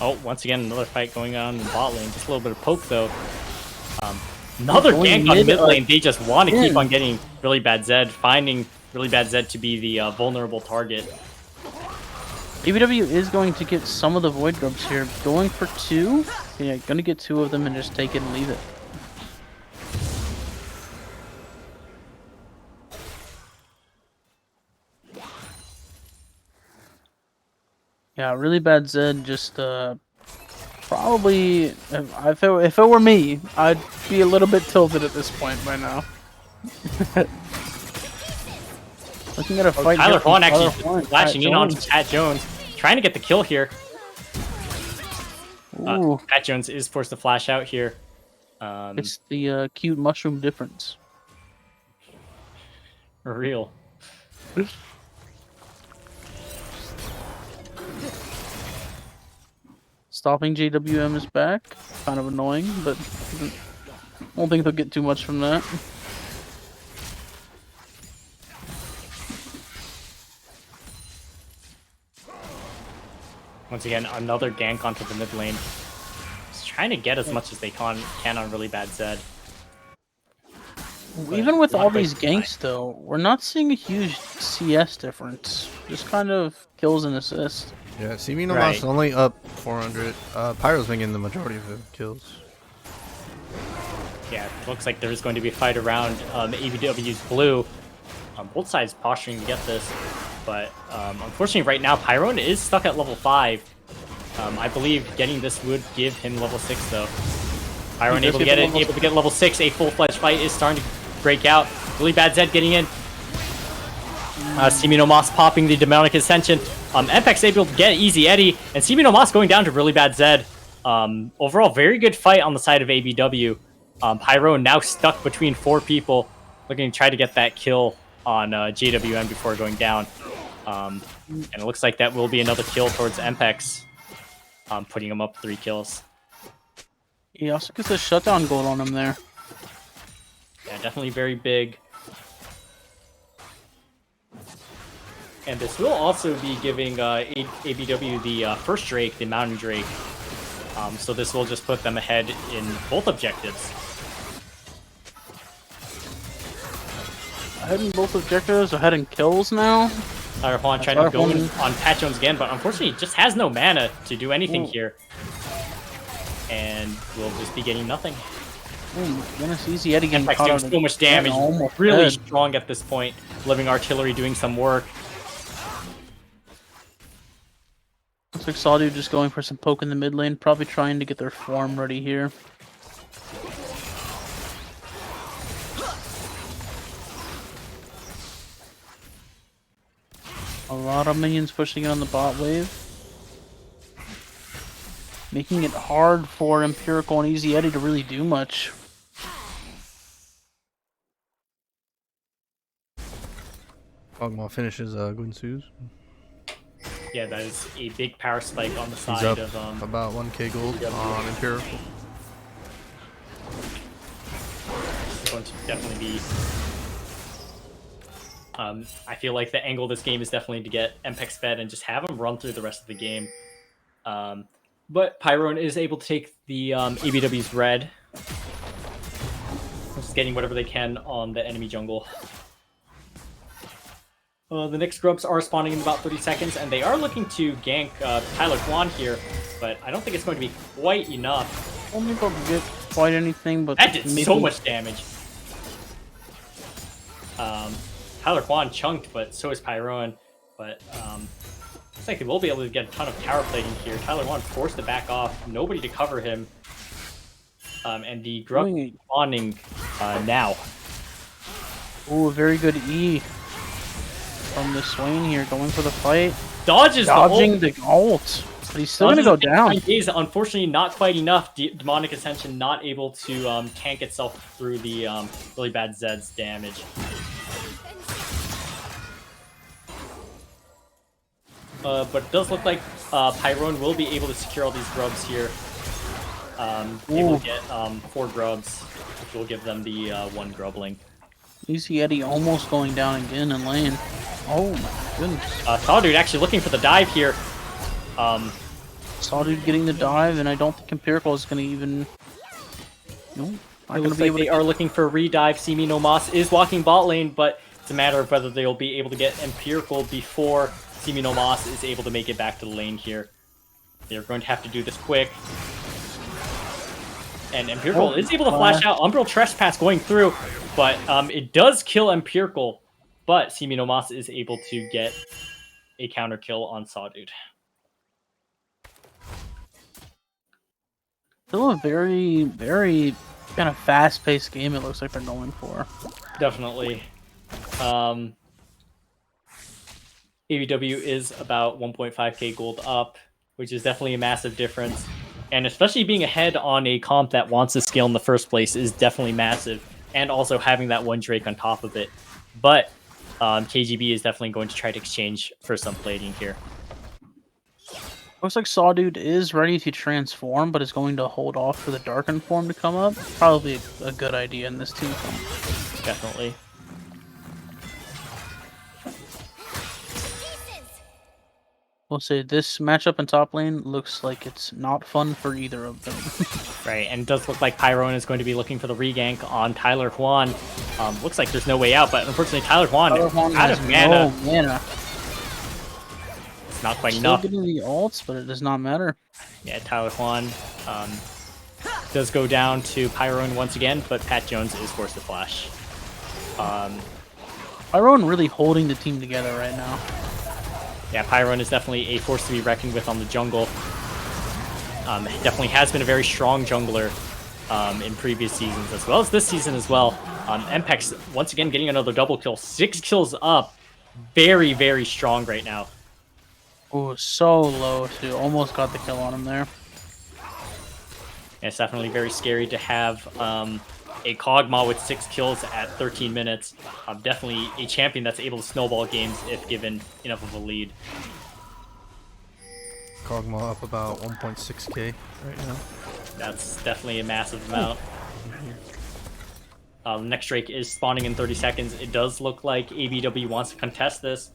Oh, once again, another fight going on in the bot lane. Just a little bit of poke, though. Another Going gank on mid, mid lane. They just want to keep in. on getting really bad Zed, finding really bad Zed to be the vulnerable target. ABW is going to get some of the Void Grubs here. Going for 2. Yeah, gonna get 2 of them and just take it and leave it. Yeah, really bad Zed. Just probably if it were me, I'd be a little bit tilted at this point by now. Looking at a fight. Tyler here from Vaughn actually Tyler Vaughn, flashing Pat in on Jones. Pat Jones, trying to get the kill here. Ooh, Pat Jones is forced to flash out here. it's the cute mushroom difference. For real. Stopping JWM is back. Kind of annoying, but I don't think they'll get too much from that. Once again, another gank onto the mid lane. Just trying to get as much as they can on really bad Zed. Even with all these wasting time. ganks, though, we're not seeing a huge CS difference. Just kind of kills and assists. Yeah, Simi no Right. Mas only up 400. Pyro's been getting the majority of the kills. Yeah, it looks like there's going to be a fight around ABW's blue. Both sides posturing to get this, but unfortunately right now Pyron is stuck at level 5. I believe getting this would give him level 6 though. Pyron able to get it, able to get level 6. A full-fledged fight is starting to break out. Really bad Zed getting in. Simi no Mas popping the demonic ascension. Mpex able to get easy Eddie, and Simi no Mas going down to really bad Zed. Overall, very good fight on the side of ABW. Pyro now stuck between 4 people, looking to try to get that kill on JWM before going down. And it looks like that will be another kill towards Mpex, putting him up 3 kills. He also gets a shutdown gold on him there. Yeah, definitely very big. And this will also be giving ABW the first Drake, the Mountain Drake. So this will just put them ahead in both objectives. Ahead in both objectives, ahead in kills now. Tyler Juan trying to go in on Pat Jones again, but unfortunately just has no mana to do anything here. And we'll just be getting nothing. Oh my goodness, easy Eddie getting Mpex caught doing on so much damage, almost really dead. strong at this point. Living Artillery doing some work. Looks like Sawdude just going for some poke in the mid lane, probably trying to get their form ready here. A lot of minions pushing in on the bot wave. Making it hard for Empirical and Easy Eddie to really do much. Ogma finishes Guinsu's. Yeah, that is a big power spike on the He's side up of about 1k gold on Empirical. going to definitely be. I feel like the angle of this game is definitely to get Mpex fed and just have him run through the rest of the game. But Pyron is able to take the ABW's red. Just getting whatever they can on the enemy jungle. The next grubs are spawning in about 30 seconds, and they are looking to gank Tyler Kwan here, but I don't think it's going to be quite enough. I don't think they'll get quite anything, but That did maybe... so much damage. Tyler Kwan chunked, but so is Pyron. But looks like they will be able to get a ton of tower plating here. Tyler Kwan forced to back off, nobody to cover him. And the grub spawning now. Ooh, a very good E from the Swain here, going for the fight. Dodging the ult, but he's still gonna go down. Is unfortunately not quite enough. Demonic Ascension not able to tank itself through the really bad Zed's damage. But it does look like Pyron will be able to secure all these grubs here. Able to get 4 grubs, which will give them the 1 grubling. Easy Eddie almost going down again in lane. Oh my goodness. Sawdude actually looking for the dive here. Sawdude getting the dive, and I don't think Empirical is going to even... No, It looks like they are looking for a redive. Simi no Mas is walking bot lane, but it's a matter of whether they'll be able to get Empirical before Simi no Mas is able to make it back to the lane here. They're going to have to do this quick. And Empirical is able to flash out. Umbral Trespass going through, but it does kill Empirical. But Simi no Mas is able to get a counter kill on Sawdude. Still a very, very kind of fast-paced game it looks like they're going for. Definitely. ABW is about 1.5k gold up, which is definitely a massive difference. And especially being ahead on a comp that wants to scale in the first place is definitely massive. And also having that 1 Drake on top of it. But KGB is definitely going to try to exchange for some plating here. Looks like Sawdude is ready to transform, but is going to hold off for the Darkened form to come up. Probably a good idea in this team fight. Definitely. We'll say this matchup in top lane looks like it's not fun for either of them. Right, and it does look like Pyron is going to be looking for the regank on Tyler Juan. Looks like there's no way out, but unfortunately Tyler Juan out of mana. No mana. It's not quite Still enough. getting the ults, but it does not matter. Yeah, Tyler Juan does go down to Pyron once again, but Pat Jones is forced to flash. Pyron really holding the team together right now. Yeah, Pyron is definitely a force to be reckoned with on the jungle. Definitely has been a very strong jungler in previous seasons, as well as this season as well. Mpex, once again, getting another double kill. 6 kills up. Very, very strong right now. Oh, so low, too. Almost got the kill on him there. And it's definitely very scary to have a Kog'Maw with 6 kills at 13 minutes. Definitely a champion that's able to snowball games if given enough of a lead. Kog'Maw up about 1.6k right now. That's definitely a massive amount. Next Drake is spawning in 30 seconds. It does look like ABW wants to contest this.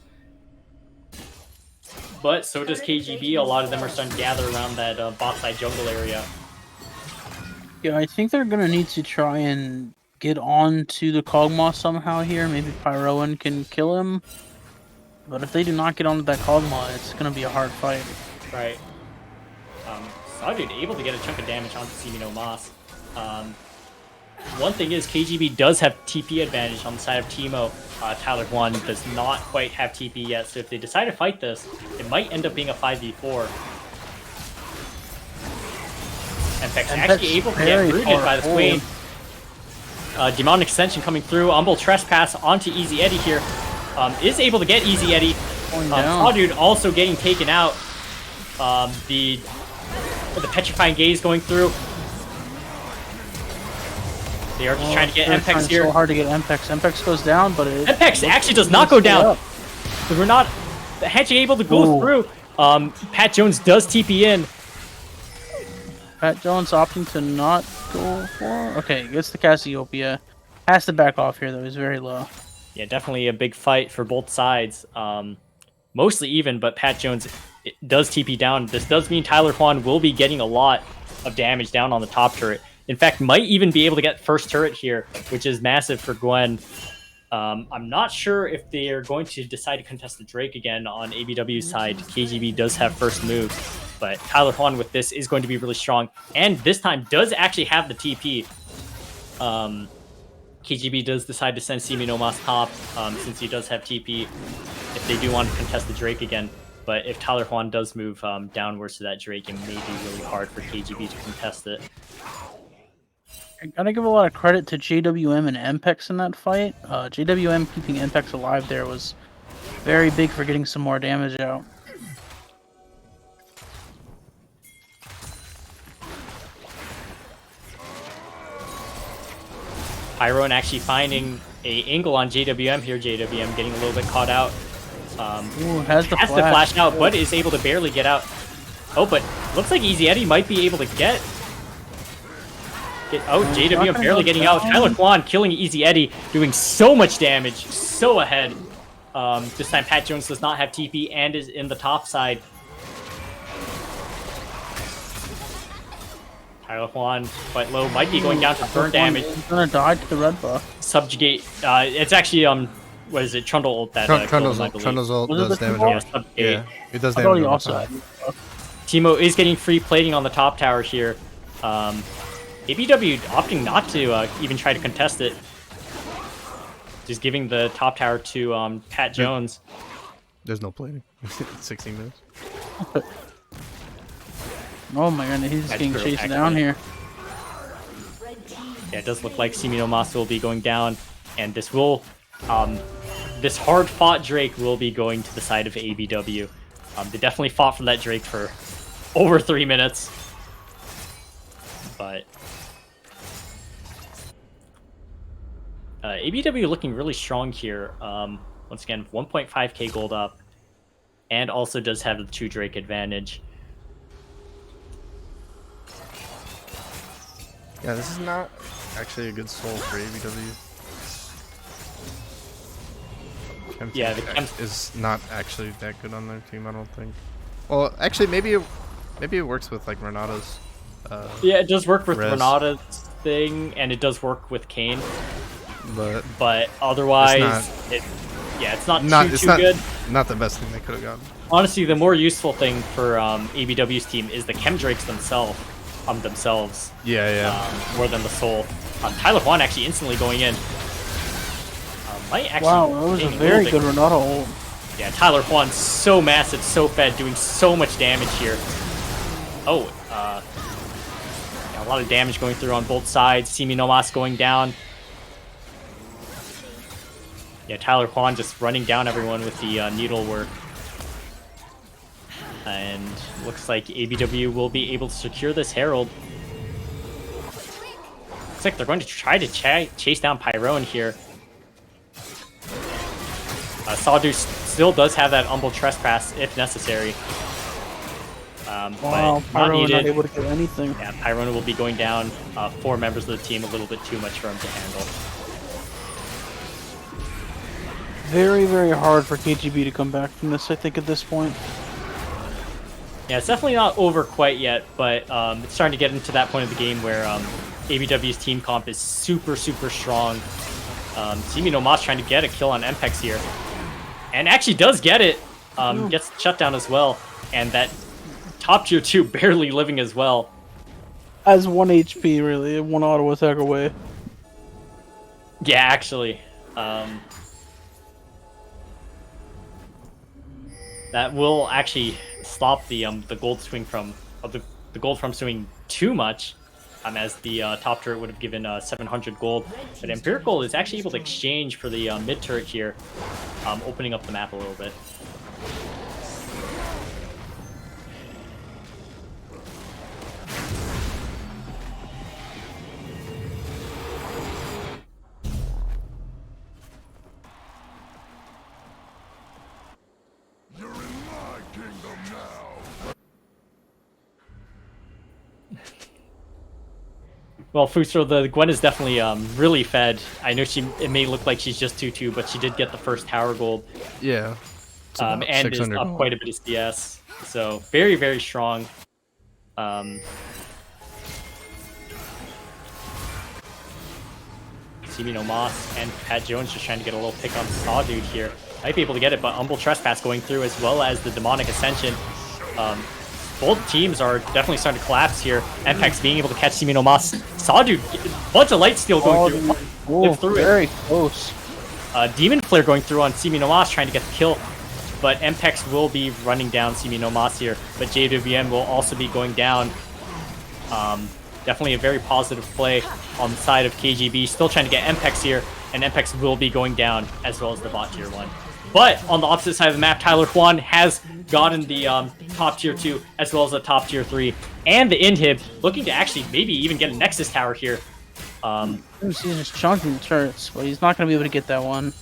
But so does KGB. A lot of them are starting to gather around that bot side jungle area. Yeah, I think they're going to need to try and get on to the Kog'Maw somehow here. Maybe Pyroan can kill him. But if they do not get onto that Kog'Maw, it's going to be a hard fight. Right. Sawdude able to get a chunk of damage onto Simino Mas. One thing is, KGB does have TP advantage on the side of Teemo. Tyler Juan does not quite have TP yet, so if they decide to fight this, it might end up being a 5v4. Mpex actually able to get rooted by the Queen. Demon Extension coming through. Umble Trespass onto Easy Eddie here. Is able to get Easy Eddie. Sawdude also getting taken out. The Petrifying Gaze going through. They are just trying to get Mpex here. So hard to get Mpex. Mpex goes down, but Mpex actually does not go down. We're not actually able to go through. Pat Jones does TP in. Pat Jones opting to not go for. Okay, gets the Cassiopeia. Has to back off here though. He's very low. Yeah, definitely a big fight for both sides. Mostly even, but Pat Jones does TP down. This does mean Tyler Juan will be getting a lot of damage down on the top turret. In fact, might even be able to get first turret here, which is massive for Gwen. I'm not sure if they are going to decide to contest the Drake again on ABW's side. KGB does have first move, but Tyler Juan with this is going to be really strong. And this time does actually have the TP. KGB does decide to send Simino Mas top since he does have TP if they do want to contest the Drake again. But if Tyler Juan does move downwards to that Drake, it may be really hard for KGB to contest it. I gotta give a lot of credit to JWM and Mpex in that fight. JWM keeping Mpex alive there was very big for getting some more damage out. Pyron actually finding a angle on JWM here. JWM getting a little bit caught out. Has the flash out, but is able to barely get out. Oh, but looks like Easy Eddie might be able to get... JWM barely getting out. Tyler Juan killing Easy Eddie, doing so much damage, so ahead. This time Pat Jones does not have TP and is in the top side. Tyler Juan quite low, might be going down to burn damage. He's gonna die to the red buff. Subjugate. It's actually what is it? Trundle ult that Trundle's ult does damage. Yeah, it does damage. Also Teemo is getting free plating on the top tower here. ABW opting not to even try to contest it. Just giving the top tower to Pat Jones. There's no plating. 16 minutes. Oh my god, he's getting chased down here. Yeah, it does look like Simino Mas will be going down, and this will, this hard-fought Drake will be going to the side of ABW. They definitely fought for that Drake for over 3 minutes, but ABW looking really strong here. Once again, 1.5k gold up, and also does have the 2 Drake advantage. Yeah, this is not actually a good soul for ABW. Yeah, the Chem is not actually that good on their team, I don't think. Well, actually, maybe it works with like Renata's. Yeah, it does work with res. Renata's thing, and it does work with Kane. But otherwise, it's not too good. Not the best thing they could have gotten. Honestly, the more useful thing for ABW's team is the Chem Drakes themselves. More than the soul. Tyler Juan actually instantly going in. Wow, that was a very good Renata ult. Yeah, Tyler Juan so massive, so fed, doing so much damage here. Oh, yeah, a lot of damage going through on both sides. Simi Nomas going down. Yeah, Tyler Juan just running down everyone with the needlework. And looks like ABW will be able to secure this Herald. Looks like they're going to try to chase down Pyron here. Sawdu still does have that Humble Trespass if necessary. Wow, but Pyron not able to get anything. Yeah, Pyron will be going down. 4 members of the team, a little bit too much for him to handle. Very, very hard for KGB to come back from this, I think, at this point. Yeah, it's definitely not over quite yet, but it's starting to get into that point of the game where ABW's team comp is super, super strong. Simi Nomas trying to get a kill on Mpex here. And actually does get it. Gets shut down as well. And that top tier 2 barely living as well. As 1 HP, really. 1 auto attack away. Yeah, actually. That will actually stop the gold swing from the gold from swinging too much, as the top turret would have given 700 gold. But Empirical is actually able to exchange for the mid turret here, opening up the map a little bit. Well, Fusro, the Gwen is definitely really fed. I know it may look like she's just 2-2, but she did get the first tower gold. Yeah. And is up quite a bit of CS. So very, very strong. Simi Nomas and Pat Jones just trying to get a little pick on Sawdude here. Might be able to get it, but Humble Trespass going through as well as the Demonic Ascension. Both teams are definitely starting to collapse here. Mpex being able to catch Simi Nomas. Sawdude, bunch of light steal going through. Very close. Demon Flare going through on Simi Nomas trying to get the kill. But Mpex will be running down Simi Nomas here. But JWM will also be going down. Definitely a very positive play on the side of KGB. Still trying to get Mpex here. And Mpex will be going down as well as the bot tier 1. But on the opposite side of the map, Tyler Juan has gotten the top tier 2 as well as the top tier 3. And the inhib looking to actually maybe even get a Nexus tower here. He's just chunking turrets, but he's not going to be able to get that one.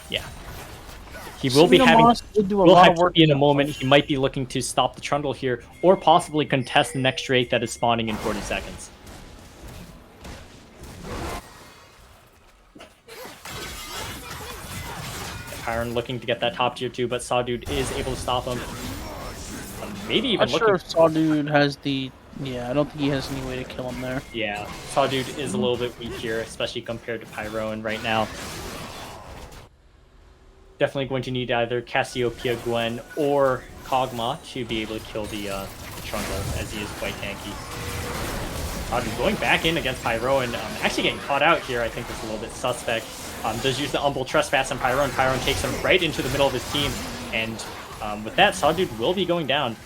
Yeah. He will be having in a moment. He might be looking to stop the Trundle here or possibly contest the next Drake that is spawning in 40 seconds. Pyron looking to get that top tier 2, but Sawdude is able to stop him. Maybe even I'm not sure if Sawdude has the... Yeah, I don't think he has any way to kill him there. Yeah, Sawdude is a little bit weak here, especially compared to Pyron right now. Definitely going to need either Cassiopeia Gwen or Kog'Maw to be able to kill the Trundle, as he is quite tanky. Sawdude going back in against Pyron, actually getting caught out here I think is a little bit suspect. Does use the Humble Trespass on Pyron. Pyron takes him right into the middle of his team. And with that, Sawdude will be going down.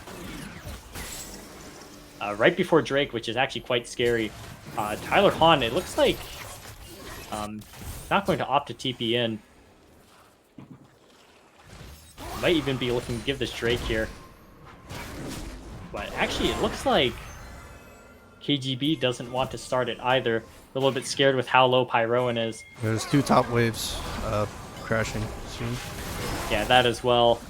Right before Drake, which is actually quite scary. Tyler Hahn, it looks like not going to opt to TP in. Might even be looking to give this Drake here. But actually, it looks like KGB doesn't want to start it either. A little bit scared with how low Pyroan is. There's 2 top waves crashing soon. Yeah, that as well.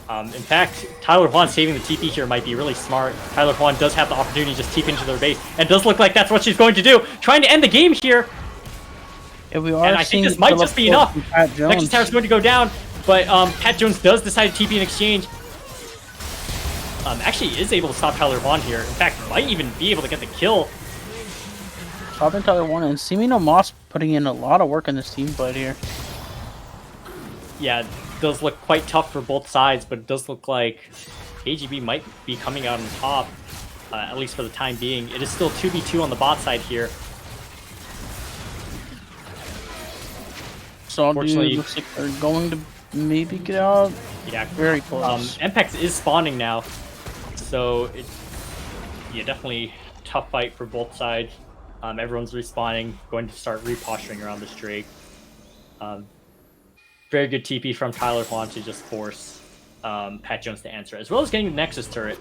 In fact, Tyler Juan saving the TP here might be really smart. Tyler Juan does have the opportunity to just TP into their base, and does look like that's what she's going to do. Trying to end the game here. Yeah, we are. And I think this might just be enough. Nexus Tower is going to go down, but Pat Jones does decide to TP in exchange. Actually is able to stop Tyler Juan here. In fact, might even be able to get the kill. Stopping Tyler Juan and Simino Moss putting in a lot of work in this team fight here. Yeah, it does look quite tough for both sides, but it does look like KGB might be coming out on top, at least for the time being. It is still 2v2 on the bot side here. So unfortunately, looks like they're going to maybe get out. Yeah, very close. MPEX is spawning now, so yeah, definitely tough fight for both sides. Everyone's respawning, going to start reposturing around this Drake. Very good TP from Tyler Juan to just force Pat Jones to answer, as well as getting the Nexus turret.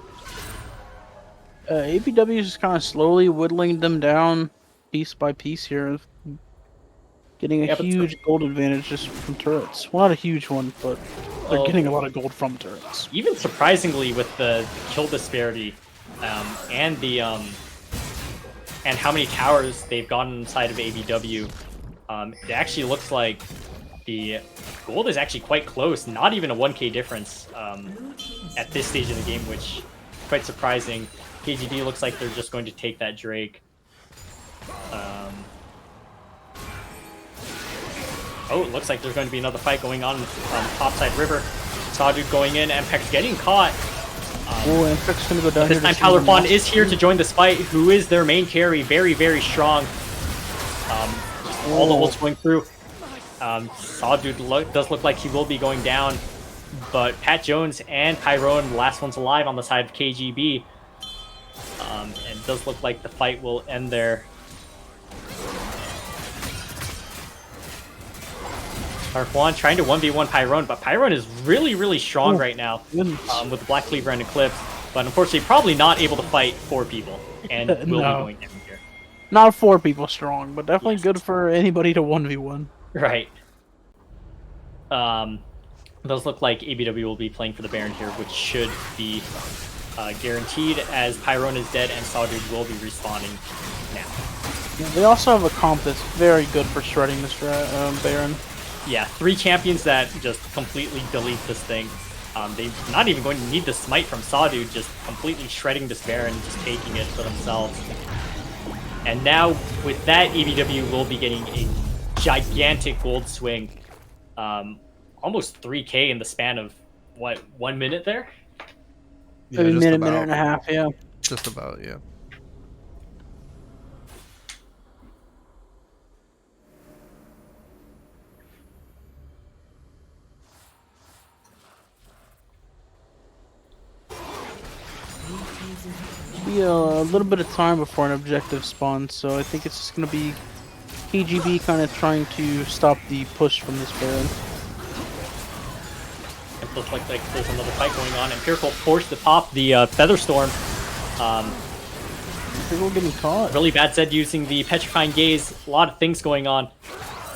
ABW is just kind of slowly whittling them down piece by piece here. Getting a huge gold advantage just from turrets. Well, not a huge one, but they're getting a lot of gold from turrets. Even surprisingly, with the kill disparity and the and how many towers they've gotten inside of ABW, it actually looks like the gold is actually quite close. Not even a 1k difference at this stage of the game, which is quite surprising. KGB looks like they're just going to take that Drake. Oh, it looks like there's going to be another fight going on topside river. Sawdude going in, MPEX getting caught. Oh, MPEX gonna go down this time Tyler Juan is here to join this fight, who is their main carry. Very, very strong. All the ults going through. Sawdude does look like he will be going down, but Pat Jones and Tyrone, the last ones alive on the side of KGB. And it does look like the fight will end there. Juan trying to 1v1 Pyrone, but Pyrone is really, really strong right now with Black Cleaver and Eclipse, but unfortunately probably not able to fight 4 people, and will be going down here. Not 4 people strong, but definitely good for anybody to 1v1. Right. Those look like ABW will be playing for the Baron here, which should be guaranteed, as Pyrone is dead and Sawdude will be respawning now. Yeah, they also have a comp that's very good for shredding this Baron. Yeah, 3 champions that just completely delete this thing. They're not even going to need the smite from Sawdude, just completely shredding this Baron and just taking it for themselves. And now, with that, ABW will be getting a gigantic gold swing. Almost 3k in the span of, what, 1 minute there? Yeah, a minute and a half, yeah. Just about, yeah. Be a little bit of time before an objective spawns, so I think it's just going to be KGB kind of trying to stop the push from this Baron. It looks like there's another fight going on. Empirical forced to pop the Featherstorm. Empirical getting caught. Really bad Zed using the Petrifying Gaze. A lot of things going on.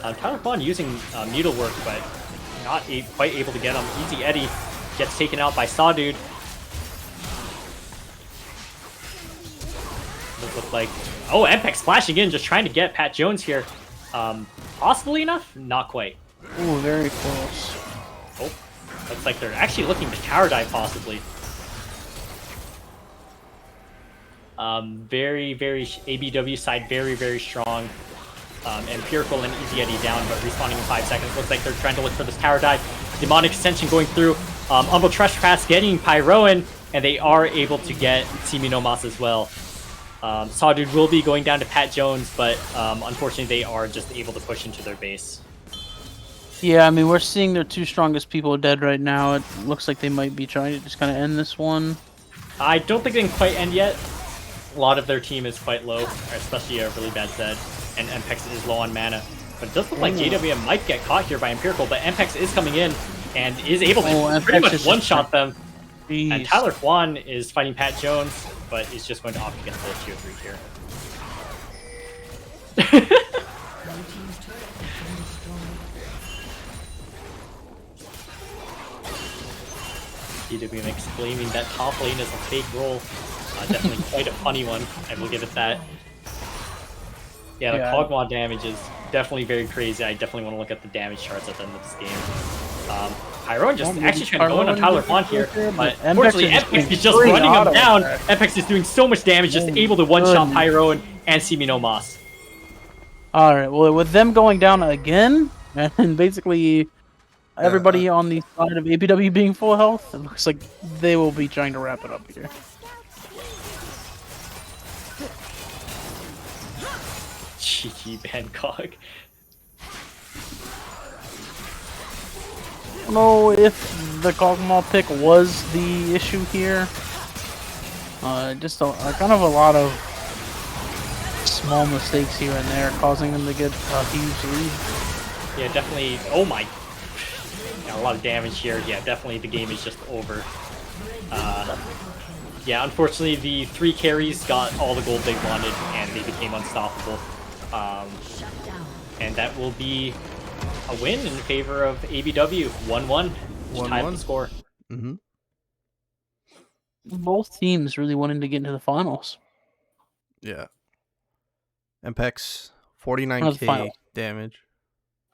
Tyler Juan using Needlework, but not quite able to get him. Easy Eddie gets taken out by Sawdude. Look like, oh, MPEX splashing in, just trying to get Pat Jones here. Possibly enough? Not quite. Oh, very close. Oh, looks like they're actually looking to tower dive, possibly. Very, very ABW side, very, very strong. Empirical and Easy Eddie down, but respawning in 5 seconds. Looks like they're trying to look for this tower dive. Demonic Ascension going through. Umbral Trespass getting Pyroan, and they are able to get Siminomas as well. Sawdude will be going down to Pat Jones, but unfortunately they are just able to push into their base. Yeah, I mean, we're seeing their 2 strongest people dead right now. It looks like they might be trying to just kind of end this one. I don't think they can quite end yet. A lot of their team is quite low, especially a really bad Zed, and MPEX is low on mana. But it does look like JWM might get caught here by Empirical, but MPEX is coming in and is able to pretty much one-shot them. Jeez. And Tyler Juan is fighting Pat Jones, but is just going to opt to get the tier 3 here. TWMX claiming that top lane is a fake role. Definitely quite a funny one, I will give it that. Yeah, the Kog'Maw damage is definitely very crazy. I definitely want to look at the damage charts at the end of this game. Pyron just actually trying to go in on Tyler Font here, but unfortunately Mpex is just running him down. Mpex is doing so much damage, just able to one-shot Pyron and See Me No Mas. Alright, well, with them going down again, and basically everybody on the side of ABW being full health, it looks like they will be trying to wrap it up here. GG Bangkok. I don't know if the Kog'Maw pick was the issue here. Just kind of a lot of small mistakes here and there, causing them to get a huge lead. Yeah, definitely. Oh my! Yeah, a lot of damage here. Yeah, definitely the game is just over. Yeah, unfortunately, the 3 carries got all the gold they wanted, and they became unstoppable. And that will be a win in favor of ABW. 1-1. Tied the score. Mm-hmm. Both teams really wanting to get into the finals. Yeah. Mpex, 49k damage.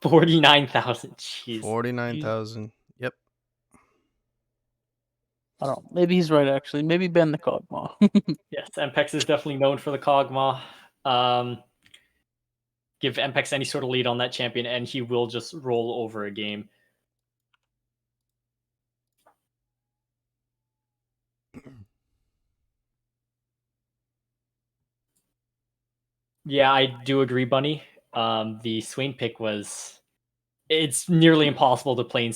49,000. Jeez. 49,000. Yep. I don't know. Maybe he's right, actually. Maybe Ben the Kog'Maw. Yes, Mpex is definitely known for the Kog'Maw. Give Mpex any sort of lead on that champion, and he will just roll over a game. Yeah, I do agree, Bunny. The Swain pick was... It's nearly impossible to play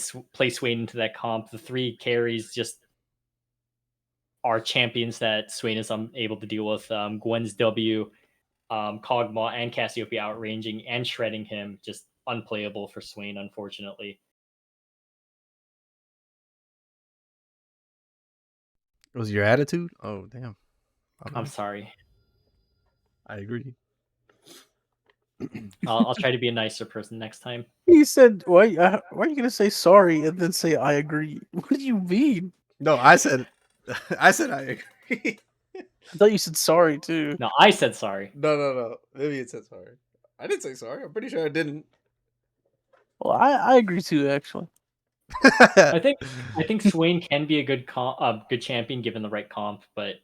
Swain into that comp. The 3 carries just are champions that Swain is unable to deal with. Gwen's W, Kog'Maw, and Cassiopeia outranging and shredding him. Just unplayable for Swain, unfortunately. Was your attitude? Oh, damn. I'm sorry. I agree. I'll try to be a nicer person next time. He said, why are you going to say sorry and then say I agree? What do you mean? No, I said I agree. I thought you said sorry, too. No, I said sorry. No. Maybe it said sorry. I didn't say sorry. I'm pretty sure I didn't. Well, I agree, too, actually. I think Swain can be a good good champion given the right comp, but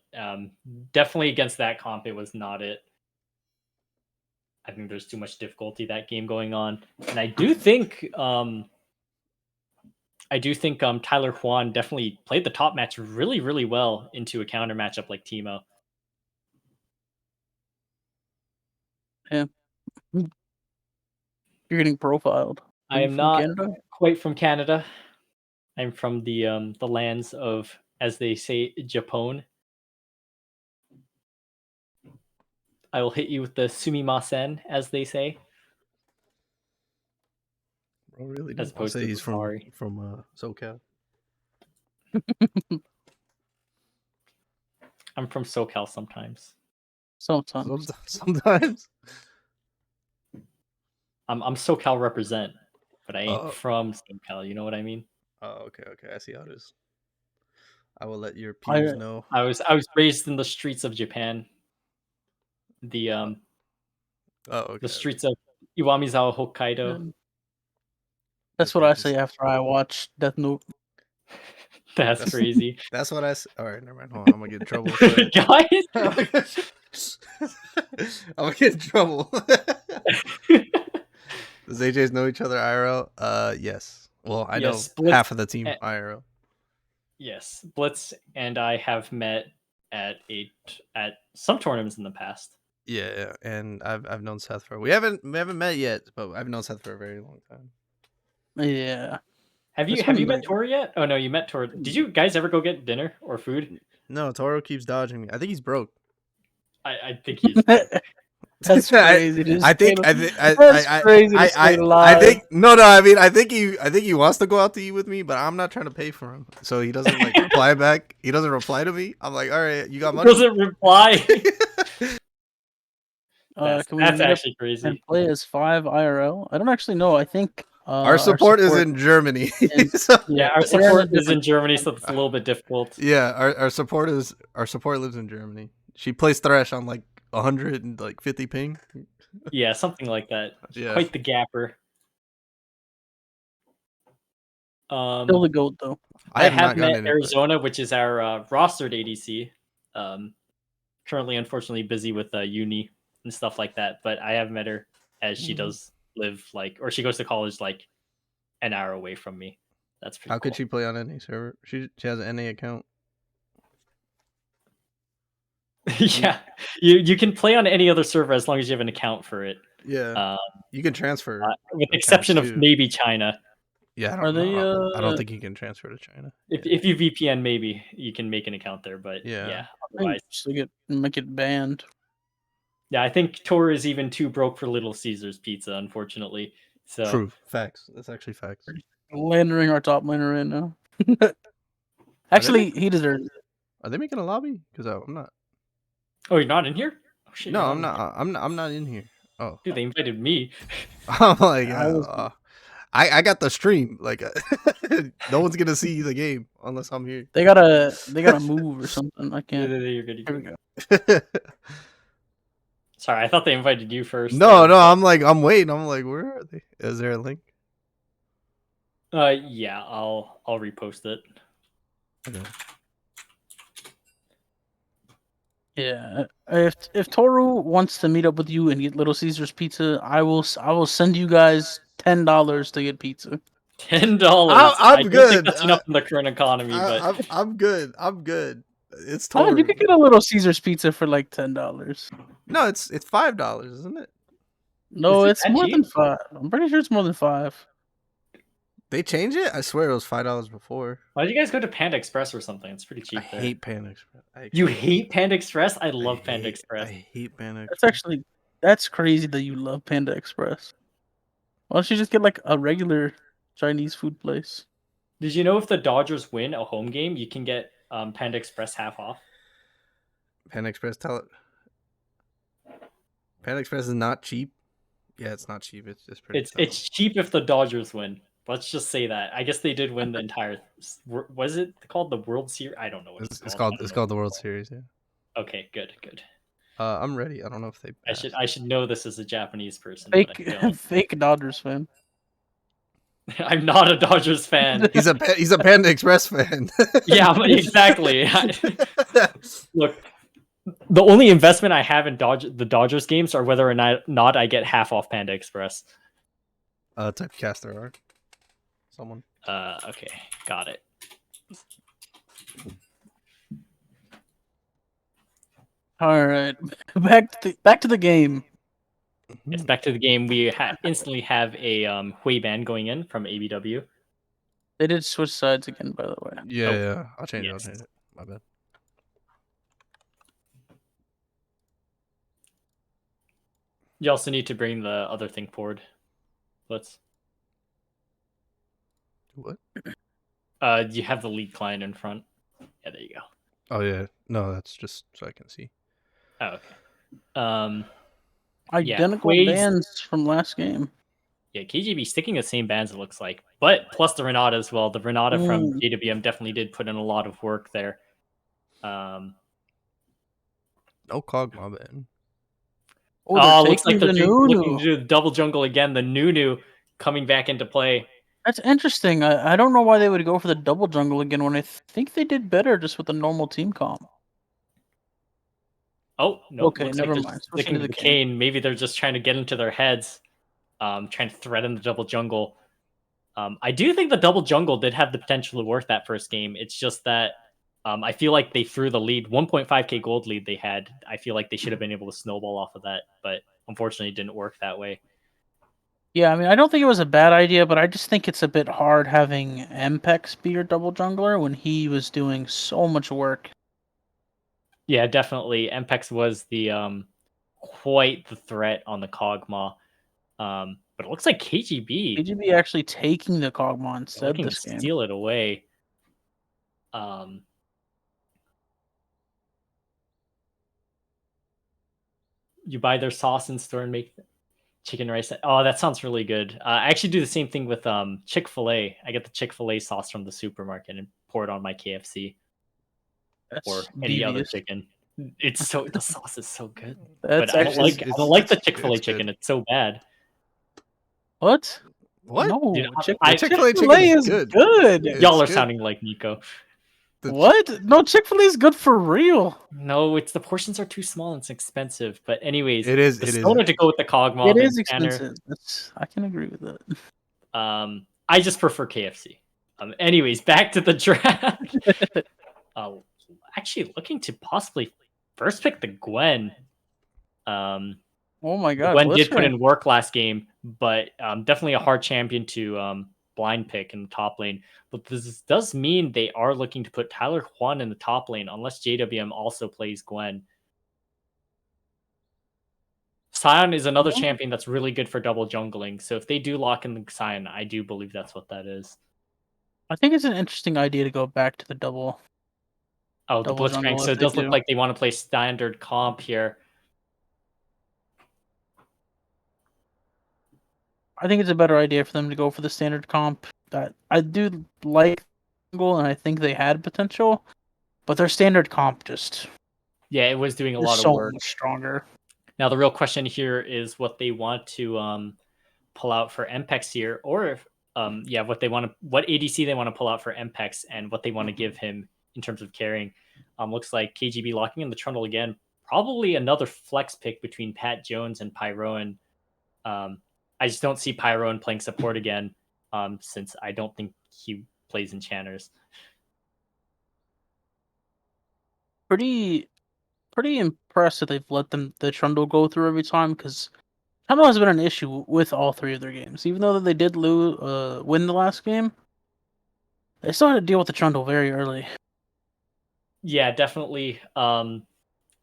definitely against that comp, it was not it. I think there's too much difficulty that game going on, and I do think Tyler Juan definitely played the top match really, really well into a counter matchup like Teemo. Yeah, you're getting profiled. I am not quite from Canada. I'm from the lands of, as they say, Japan. I will hit you with the sumimasen, as they say. Bro, really? As opposed to he's sorry. from SoCal. I'm from SoCal sometimes. Sometimes. Sometimes. I'm SoCal represent, but I ain't from SoCal. You know what I mean? Oh, okay. I see how it is. I will let your peers know. I was raised in the streets of Japan. The the streets of Iwamizawa, Hokkaido. That's what I say after I watch Death Note. That's crazy. That's what I say. All right, never mind. Hold on, I'm gonna get in trouble. Guys, I'm gonna get in trouble. Does AJs know each other IRL? Yes. Well, I know half of the team IRL. Yes, Blitz and I have met at some tournaments in the past. Yeah, and I've known Seth for we haven't met yet, but I've known Seth for a very long time. Yeah. Have you met Tor yet? Oh no, you met Tor. Did you guys ever go get dinner or food? No, Toro keeps dodging me. I think he's broke. I think he's. That's crazy. I think no. I mean, I think he wants to go out to eat with me, but I'm not trying to pay for him, so he doesn't like reply back. He doesn't reply to me. I'm like, all right, you got money. Doesn't reply. That's actually crazy. And play as 5 IRL. I don't actually know. I think Our support is in Germany. So, Yeah, our We're in a support is in different- Germany, so it's a little bit difficult. yeah, our support lives in Germany. She plays Thresh on like 150 ping. Yeah, something like that. Yeah. Quite the gapper. Still the GOAT, though. I not have gotten met any, but- Arizona, which is our rostered ADC. Currently, unfortunately, busy with uni and stuff like that. But I have met her as she does live or she goes to college like an hour away from me. That's pretty. How cool. could she play on any server? She has an NA account. Yeah, you can play on any other server as long as you have an account for it. Yeah, you can transfer. With the accounts exception of too. maybe China. Yeah, I Are don't they? know. I don't think you can transfer to China. If you VPN, maybe you can make an account there. But Yeah. otherwise, Make it banned. yeah, I think Tor is even too broke for Little Caesars pizza, unfortunately. So True. Facts. That's actually facts. Landering our top laner right now. Actually, he deserves it. Are they making a lobby? Because I'm not. Oh, you're not in here? Oh shit! No, you're I'm in here. not. I'm not in here. Oh, Dude, they invited me. I'm like, I was- I got the stream. Like, no one's gonna see the game unless I'm here. They gotta move or something. I can't. You're good. Here we go. Sorry, I thought they invited you first. No, I'm waiting. I'm like, where are they? Is there a link? Yeah, I'll repost it. Okay. Yeah. If Toru wants to meet up with you and get Little Caesars pizza, I will send you guys $10 to get pizza. $10. I'm I don't good. think that's enough in the current economy, but I'm good. I'm good. It's Oh, Toru. you could get a Little Caesars pizza for like $10. No, it's $5, isn't it? No, Is it it's that more cheap? than 5. I'm pretty sure it's more than 5. They changed it. I swear it was $5 before. why don't you guys go to Panda Express or something? It's pretty cheap I there. hate Panda Express. You hate Panda Express? I love Panda Express. I hate Panda That's Express. that's crazy that you love Panda Express. Why don't you just get like a regular Chinese food place? Did you know if the Dodgers win a home game, you can get Panda Express half off? Panda Express, tell it. Panda Express is not cheap. Yeah, it's not cheap. It's just pretty. It's cheap if the Dodgers win. Let's just say that. I guess they did win the entire. Was it called the World Series? I don't know what It's called the World Series. Yeah. Okay, good. I'm ready. I don't know if they. I should know this as a Japanese person. But I don't. Fake Dodgers fan. I'm not a Dodgers fan. He's a Panda Express fan. Yeah, exactly. Look, the only investment I have in the Dodgers games are whether or not I get half off Panda Express. Type caster art. Someone. Okay, got it. All right, back to the game. It's back to the game. We instantly have a Hui ban going in from ABW. They did switch sides again, by the way. Yeah, Oh, yeah. I'll change it. I'll yes. change it. My bad. You also need to bring the other thing forward. Let's. What? You have the lead client in front. Yeah, there you go. Oh yeah. No, that's just so I can see. Oh, okay. Identical Hui's- bands from last game. Yeah, KGB sticking the same bands, it looks like. But plus the Renata as well. The Renata from JWM definitely did put in a lot of work there. No cog, my bad. Oh, looks like they're taking looking to do the double jungle again. The Nunu coming back into play. That's interesting. I don't know why they would go for the double jungle again when I think they did better just with the normal team comp. Oh, no. Okay, looks never like mind. they're Switching sticking to to the the Kane. Maybe they're just trying to get into their heads. Trying to threaten the double jungle. I do think the double jungle did have the potential to work that first game. It's just that I feel like they threw the lead, 1.5k gold lead they had. I feel like they should have been able to snowball off of that, but unfortunately it didn't work that way. Yeah, I mean, I don't think it was a bad idea, but I just think it's a bit hard having Mpex be your double jungler when he was doing so much work. Yeah, definitely. Mpex was the quite the threat on the Kog'Maw. But it looks like KGB KGB actually taking the Kog'Maw instead looking this to game. steal it away. You buy their sauce in store and make Chicken rice. Oh, that sounds really good. I actually do the same thing with Chick-fil-A. I get the Chick-fil-A sauce from the supermarket and pour it on my KFC or That's any other devious. chicken. It's so the sauce is so good. That's But I don't actually like I don't like the Chick-fil-A it's good. chicken. It's so bad. what? What? Dude, No, The Chick-fil-A chicken Chick-fil-A is is good. good. It's Y'all are good. sounding like Nico. What? No, Chick-fil-A is good for real. No, it's the portions are too small and it's expensive. But anyways, It is. the It is. soda to go with the cog It mob and is Tanner. expensive. I can agree with that. I just prefer KFC. Anyways, back to the draft. Actually looking to possibly first pick the Gwen. Oh my The god, Gwen did put Blitzcrank. in work last game, but definitely a hard champion to blind pick in the top lane. But this does mean they are looking to put Tyler Juan in the top lane, unless JWM also plays Gwen. Sion is another champion that's really good for double jungling. So if they do lock in the Sion, I do believe that's what that is. I think it's an interesting idea to go back to the double. Oh, the Double Blitzcrank. jungle So if it they does look do. like they want to play standard comp here. I think it's a better idea for them to go for the standard comp. That I do like jungle, and I think they had potential, but their standard comp just Yeah, it was doing a is lot of so work. much stronger. Now the real question here is what they want to pull out for MPEX here, or if what ADC they want to pull out for MPEX and what they want to give him in terms of carrying. Looks like KGB locking in the Trundle again. Probably another flex pick between Pat Jones and Pyroan. I just don't see Pyroan playing support again, since I don't think he plays enchanters. Pretty impressed that they've let the Trundle go through every time, because Trundle has been an issue with all three of their games. Even though they did win the last game, they still had to deal with the Trundle very early. Yeah, definitely.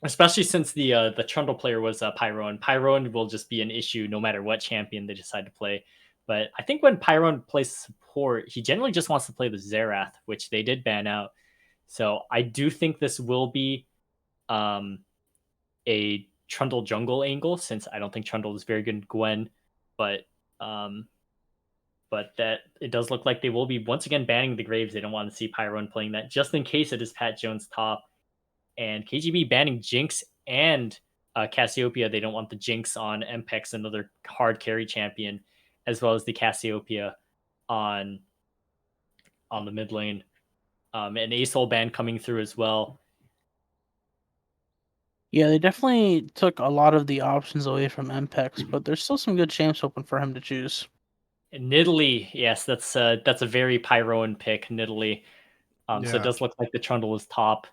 Especially since the Trundle player was Pyroan. Pyroan will just be an issue no matter what champion they decide to play. But I think when Pyroan plays support, he generally just wants to play the Xerath, which they did ban out. So I do think this will be a Trundle jungle angle, since I don't think Trundle is very good in Gwen. But that it does look like they will be once again banning the Graves. They don't want to see Pyroan playing that, just in case it is Pat Jones top. And KGB banning Jinx and Cassiopeia. They don't want the Jinx on MPEX, another hard carry champion, as well as the Cassiopeia on the mid lane. An ASOL ban coming through as well. Yeah, they definitely took a lot of the options away from MPEX, but there's still some good champs open for him to choose. And Nidalee, yes, that's a very Pyroan pick, Nidalee. So it does look like the Trundle is top.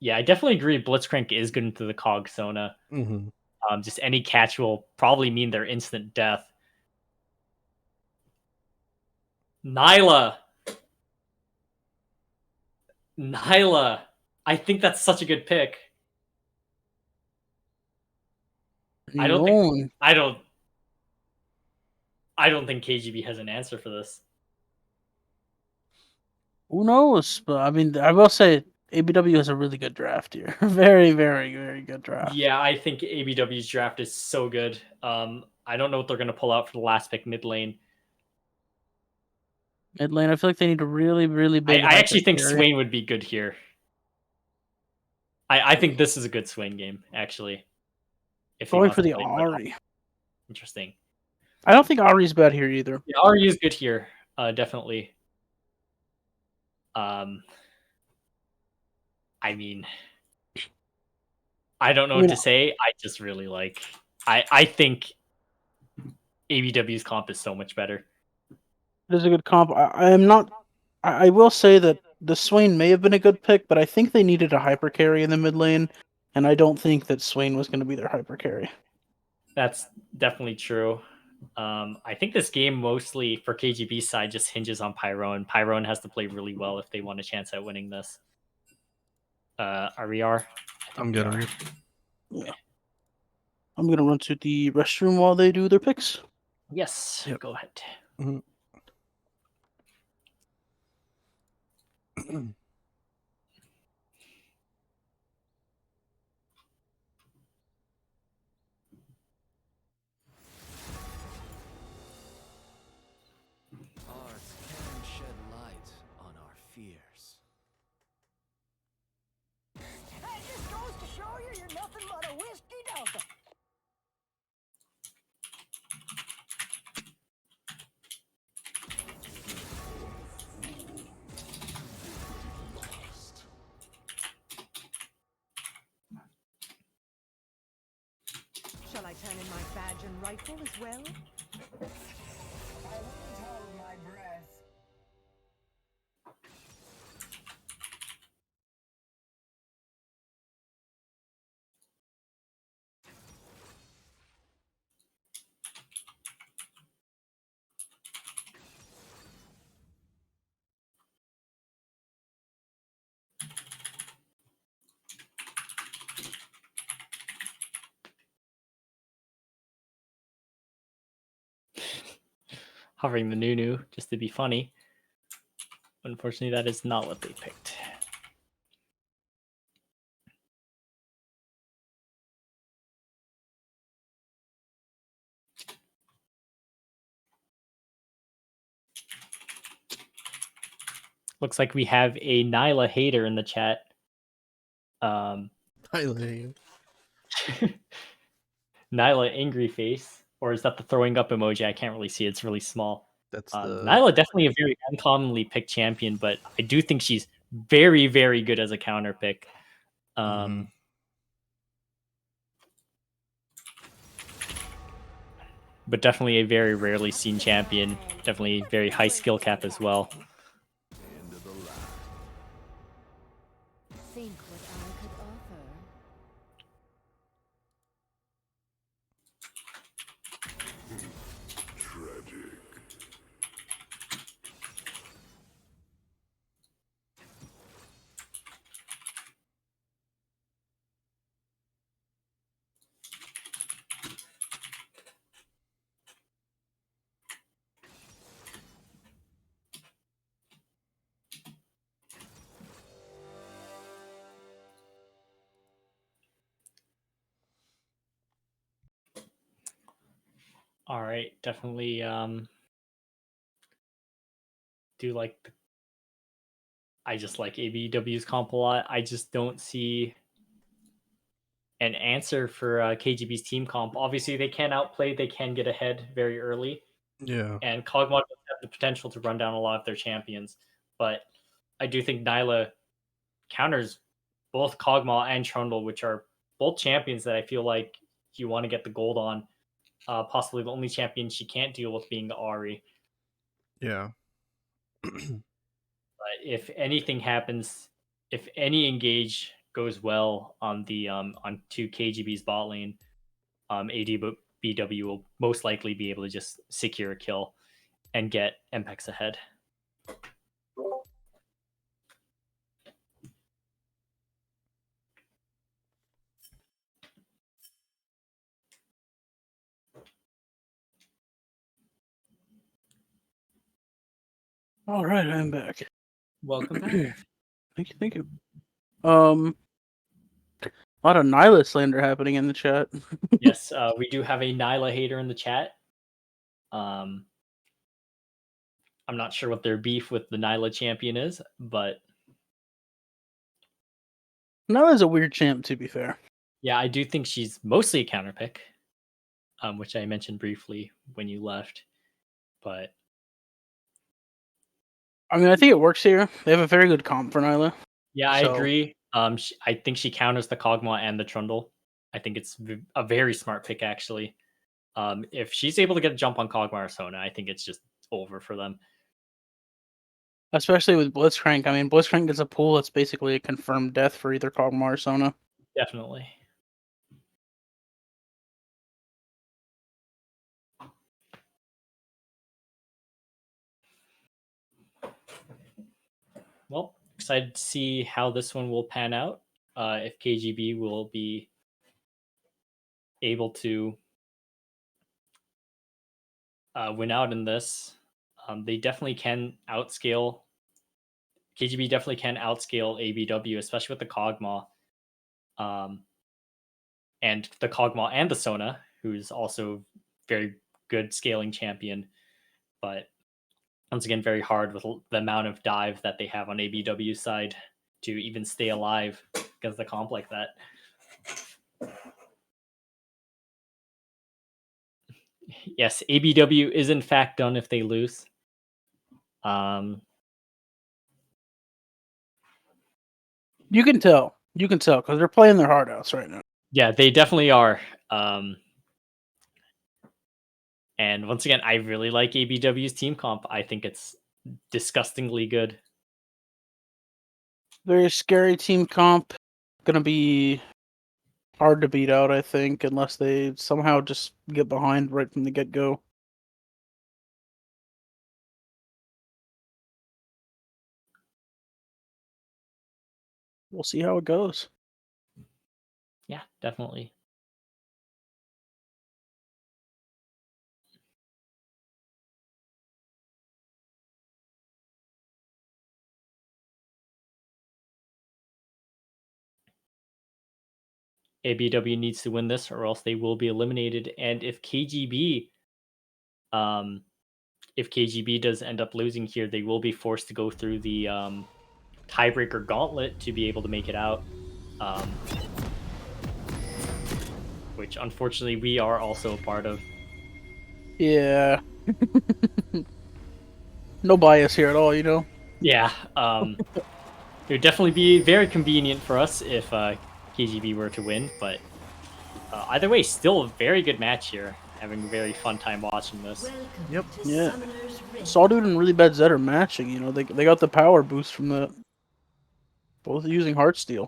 Yeah, I definitely agree. Blitzcrank is good into the Cog Sona. Mm-hmm. Just any catch will probably mean their instant death. Nyla. I think that's such a good pick. I don't think KGB has an answer for this. Who knows? But I mean, I will say ABW has a really good draft here. Very, very, very good draft. Yeah, I think ABW's draft is so good. I don't know what they're going to pull out for the last pick mid lane. Mid lane, I feel like they need a really, really big. I actually think carry. Swain would be good here. I think this is a good Swain game, actually. If Going for the Ahri. Interesting. I don't think Ahri's bad here either. Yeah, Ahri is good here, definitely. I mean, I don't know what to say. I just really like. I think ABW's comp is so much better. It is a good comp. I am not. I will say that the Swain may have been a good pick, but I think they needed a hyper carry in the mid lane, and I don't think that Swain was going to be their hyper carry. That's definitely true. I think this game mostly for KGB's side just hinges on Pyroan. Pyroan has to play really well if they want a chance at winning this. Are we are? I'm good. Yeah. I'm gonna run to the restroom while they do their picks. Yes. Yep. Go ahead. Mm-hmm. turn in my badge and rifle as well? I won't hold my breath. Hovering the Nunu just to be funny. Unfortunately, that is not what they picked. Looks like we have a Nyla hater in the chat. Nyla angry face, or is that the throwing up emoji? I can't really see. It's really small. That's the Nyla definitely a very uncommonly picked champion, but I do think she's very, very good as a counter pick. But definitely a very rarely seen champion. Definitely very high skill cap as well. Think what I could offer. All right, definitely do like I just like ABW's comp a lot. I just don't see an answer for KGB's team comp. Obviously, they can outplay, they can get ahead very early, yeah. and Kog'Maw does have the potential to run down a lot of their champions. But I do think Nyla counters both Kog'Maw and Trundle, which are both champions that I feel like you want to get the gold on. Possibly the only champion she can't deal with being the Ahri. Yeah. But if anything happens, if any engage goes well on the on 2 KGB's bot lane, ABW will most likely be able to just secure a kill and get MPEX ahead. All right, I'm back. Welcome back. Thank you. A lot of Nyla slander happening in the chat. Yes, we do have a Nyla hater in the chat. I'm not sure what their beef with the Nyla champion is, but Nyla's a weird champ, to be fair. yeah, I do think she's mostly a counter pick, which I mentioned briefly when you left. But I mean, I think it works here. They have a very good comp for Nyla. yeah, I So- agree. I think she counters the Kog'Maw and the Trundle. I think it's a very smart pick, actually. If she's able to get a jump on Kog'Maw or Sona, I think it's just over for them. Especially with Blitzcrank. I mean, Blitzcrank gets a pool that's basically a confirmed death for either Kog'Maw or Sona. Definitely. Well, excited to see how this one will pan out. If KGB will be able to win out in this, they definitely can outscale. KGB definitely can outscale ABW, especially with the Kog'Maw. And the Kog'Maw and the Sona, who's also very good scaling champion, but once again, very hard with the amount of dive that they have on ABW's side to even stay alive against the comp like that. Yes, ABW is in fact done if they lose. You can tell. You can tell because they're playing their heart outs right now. Yeah, they definitely are. And once again, I really like ABW's team comp. I think it's disgustingly good. Very scary team comp. Gonna be hard to beat out, I think, unless they somehow just get behind right from the get-go. We'll see how it goes. Yeah, definitely. ABW needs to win this or else they will be eliminated. And um, if KGB does end up losing here, they will be forced to go through the tiebreaker gauntlet to be able to make it out. Which unfortunately we are also a part of. Yeah. No bias here at all, you know? Yeah, it would definitely be very convenient for us if KGB were to win, but either way, still a very good match here. Having a very fun time watching this. Yep. Yeah. Sawdude and Really Bad Zed are matching, you know? They got the power boost from the... both using Heartsteel.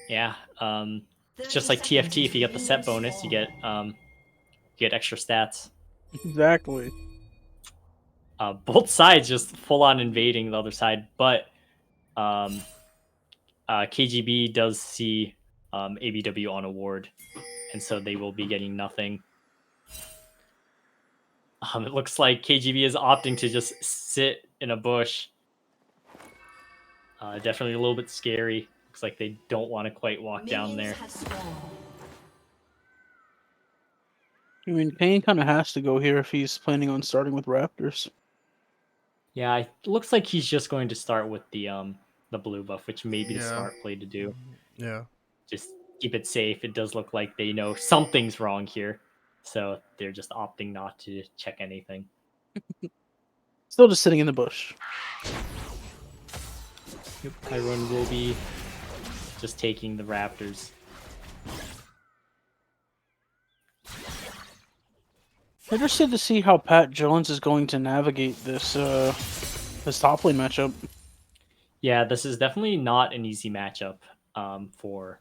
Yeah, it's just like TFT. If you get the set bonus, you get extra stats. Exactly. Both sides just full on invading the other side, but KGB does see ABW on a ward, and so they will be getting nothing. It looks like KGB is opting to just sit in a bush. Definitely a little bit scary. Looks like they don't want to quite walk down there. I mean, Kane kind of has to go here if he's planning on starting with Raptors. Yeah, it looks like he's just going to start with the blue buff, which may be the Yeah. smart play to do. Yeah. Just keep it safe. It does look like they know something's wrong here, so they're just opting not to check anything. Still just sitting in the bush. Yep. Tyrone will be just taking the Raptors. Interested to see how Pat Jones is going to navigate this this top lane matchup. Yeah, this is definitely not an easy matchup for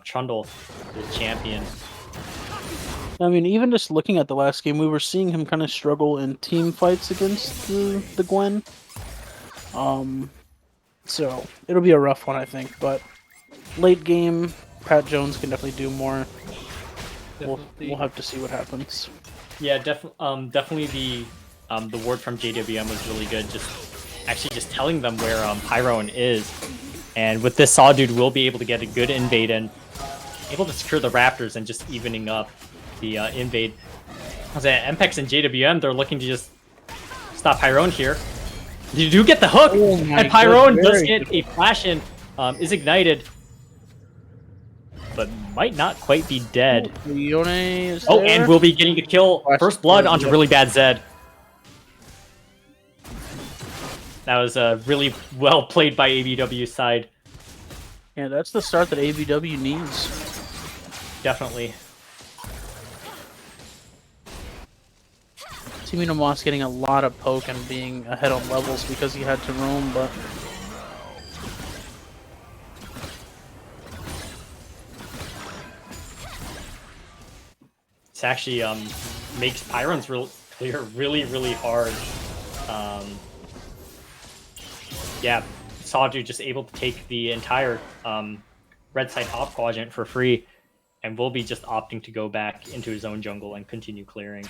Trundle, the champion. I mean, even just looking at the last game, we were seeing him kind of struggle in team fights against the Gwen. So it'll be a rough one, I think. But late game, Pat Jones can definitely do more. We'll have to see what happens. Yeah, definitely the word from JWM was really good. Just telling them where Pyron is, and with this Sawdude, we'll be able to get a good invade and able to secure the Raptors and just evening up the invade. As MPEX and JWM, they're looking to just stop Pyron here. You do get the hook, and Pyron does get a flash in, is ignited, but might not quite be dead. And we'll be getting the kill. First blood onto Really Bad Zed. That was really well played by ABW's side. Yeah, that's the start that ABW needs. Definitely. Timino Moss getting a lot of poke and being ahead on levels because he had to roam, but... It's actually makes Pyron's clear really hard. Yeah, Sawdude just able to take the entire red side top quadrant for free, and will be just opting to go back into his own jungle and continue clearing.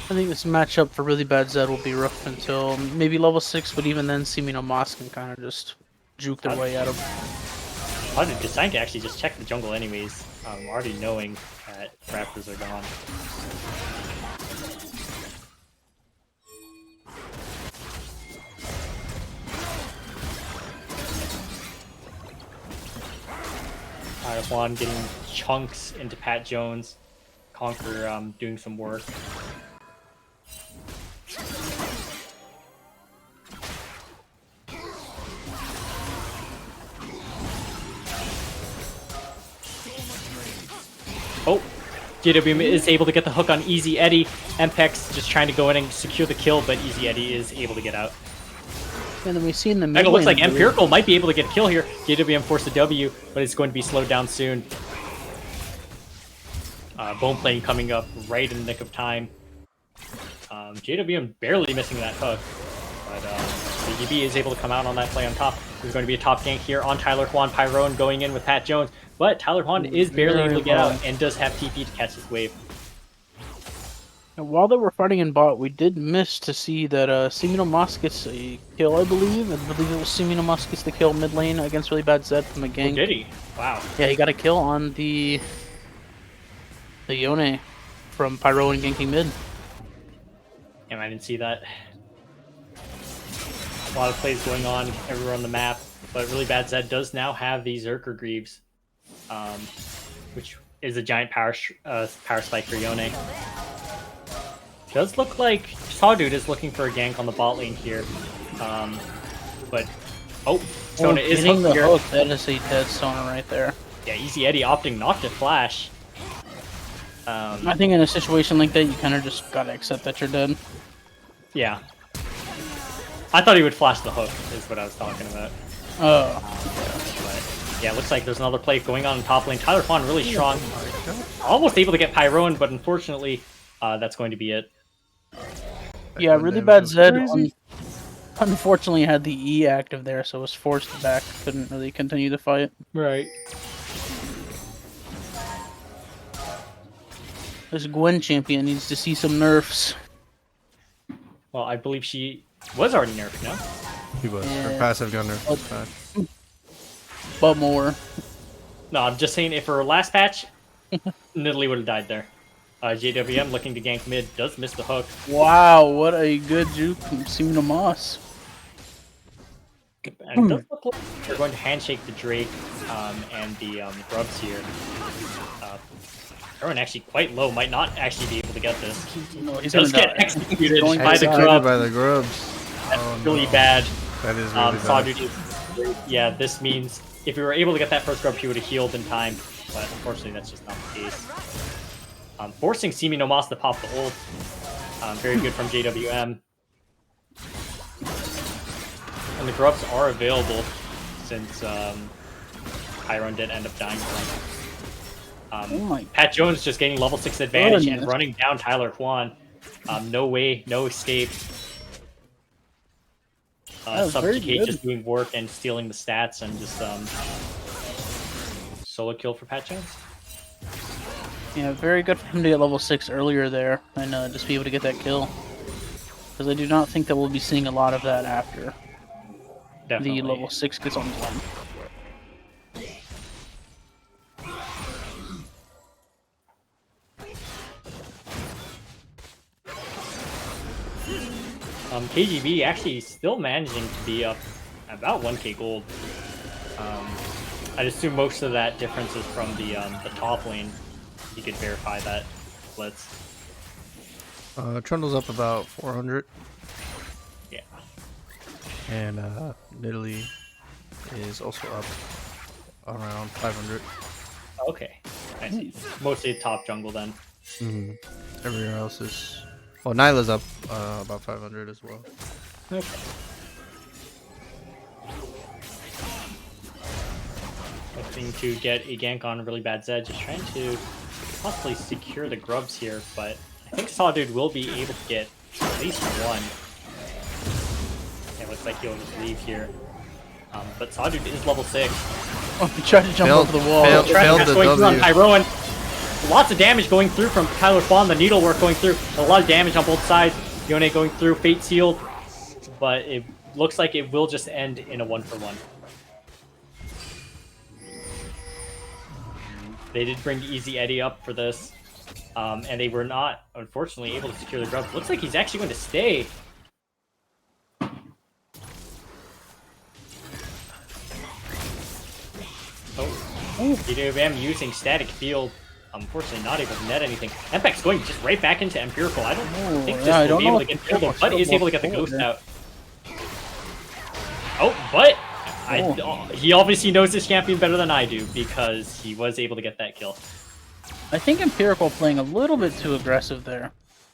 I think this matchup for Really Bad Zed will be rough until maybe level 6, but even then, Simino Moss can kind of just juke their way out of... I was deciding to actually just check the jungle anyways, already knowing that Raptors are gone. Juan getting chunks into Pat Jones. Conquer doing some work. JWM is able to get the hook on Easy Eddie. Mpex just trying to go in and secure the kill, but Easy Eddie is able to get out. And then we see in the It mid looks lane, like Empirical might be able to get a kill here. JWM forced a W, but it's going to be slowed down soon. Bone Plane coming up right in the nick of time. JWM barely missing that hook, but KGB is able to come out on that play on top. There's going to be a top gank here on Tyler Juan. Pyron going in with Pat Jones, but Tyler Juan is barely able to get out and does have TP to catch this wave. And while they were fighting in bot, we did miss to see that Simino Mas gets a kill, I believe. I believe it was Simino Mas gets the kill mid lane against Really Bad Zed from a gank. Oh, did he? Wow. Yeah, he got a kill on the Yone from Pyro and ganking mid. Damn, I didn't see that. A lot of plays going on everywhere on the map, but Really Bad Zed does now have the Zerker Greaves, which is a giant power spike for Yone. Does look like Sawdude is looking for a gank on the bot lane here, but Sona is hitting hooked the here. hook. That is a dead Sona right there. Yeah, Easy Eddie opting not to flash. I think in a situation like that, you kind of just gotta accept that you're dead. Yeah. I thought he would flash the hook, is what I was talking about. Oh. But yeah, looks like there's another play going on in top lane. Tyler Fawn really strong. Almost able to get Pyroan, but unfortunately, that's going to be it. Yeah, Really Bad Zed unfortunately had the E active there, so was forced back. Couldn't really continue the fight. Right. This Gwen champion needs to see some nerfs. Well, I believe she was already nerfed, no? He was. Her Yeah. passive gun nerf. But more. No, I'm just saying if her last patch, Nidalee would have died there. JWM looking to gank mid, does miss the hook. Wow, what a good juke from Simino Mas. And it does look like they're going to handshake the Drake and the Grubs here. Aaron actually quite low, might not actually be able to get this. No, he's Does gonna get die. executed Going by the Executed Grub. by the grubs. Oh, Really no. bad. That is really bad. Sawdude, yeah, this means if we were able to get that first grub, he would have healed in time, but unfortunately that's just not the case. Forcing Simi no Mas to pop the ult. Very good from JWM. And the grubs are available since Chiron did end up dying from Oh my. Pat Jones just getting level 6 advantage and Goodness. running down Tyler Juan. No way, no escape. That was very Subjugate good. just doing work and stealing the stats and just solo kill for Pat Jones. Yeah, very good for him to get level 6 earlier there and just be able to get that kill. Because I do not think that we'll be seeing a lot of that after Definitely. the level 6 gets on the line. KGB actually still managing to be up about 1k gold. I'd assume most of that difference is from the top lane. You could verify that blitz. Trundle's up about 400. Yeah. And Nidalee is also up around 500. Okay. I see. Mostly top jungle then. Mm-hmm. Everywhere else is... Well, Nyla's up about 500 as well. Okay. Looking to get a gank on Really Bad Zed, just trying to possibly secure the grubs here, but I think Sawdude will be able to get at least one. It looks like he'll just leave here. But Sawdude is level 6. Oh, he tried to jump Failed- over the wall. failed- Traffic failed is the going through on W. Pyroan. Lots of damage going through from Tyler Fawn, the needlework going through. A lot of damage on both sides. Yone going through, Fate Sealed. But it looks like it will just end in a 1-for-1. They did bring Easy Eddie up for this. And they were not, unfortunately, able to secure the grub. Looks like he's actually going to stay. Oh, DWM using Static Field. Unfortunately, not able to net anything. Mpex going just right back into Empirical. I don't think this yeah, I will don't be know able to if get killed, Empirical's but is still able to get the forward Ghost there. out. Oh, but he obviously knows this champion better than I do because he was able to get that kill. I think Empirical playing a little bit too aggressive there.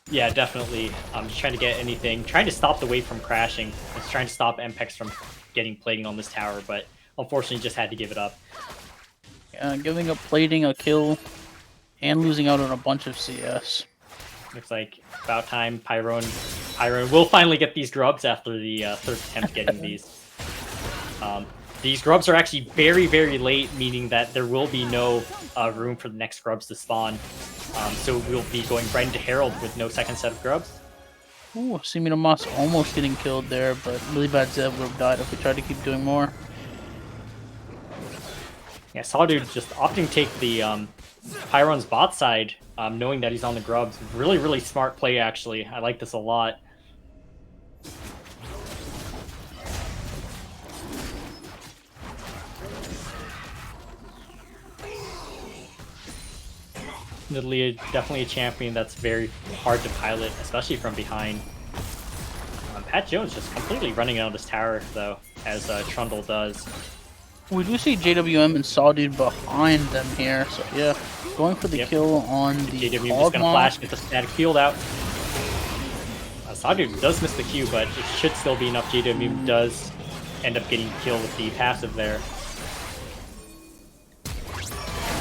Yeah, definitely. Just trying to get anything, trying to stop the wave from crashing. Just trying to stop MPEX from getting plating on this tower, but unfortunately just had to give it up. Giving up plating, a kill, and losing out on a bunch of CS. Looks like about time Pyrone will finally get these grubs after the third attempt getting these. These grubs are actually very, very late, meaning that there will be no room for the next grubs to spawn. So we'll be going right into Herald with no second set of grubs. Ooh, Simino Moss almost getting killed there, but really bad Zeb would have died if we tried to keep doing more. Yeah, Sawdude just opting to take the Pyron's bot side, knowing that he's on the grubs. Really, really smart play, actually. I like this a lot. Nidalee, definitely a champion that's very hard to pilot, especially from behind. Pat Jones just completely running out of this tower, though, as Trundle does. We do see JWM and Sawdude behind them here, so yeah, going for the kill on the JW just gonna flash, get the static field out. Sawdude does miss the Q, but it should still be enough. JW does end up getting killed with the passive there.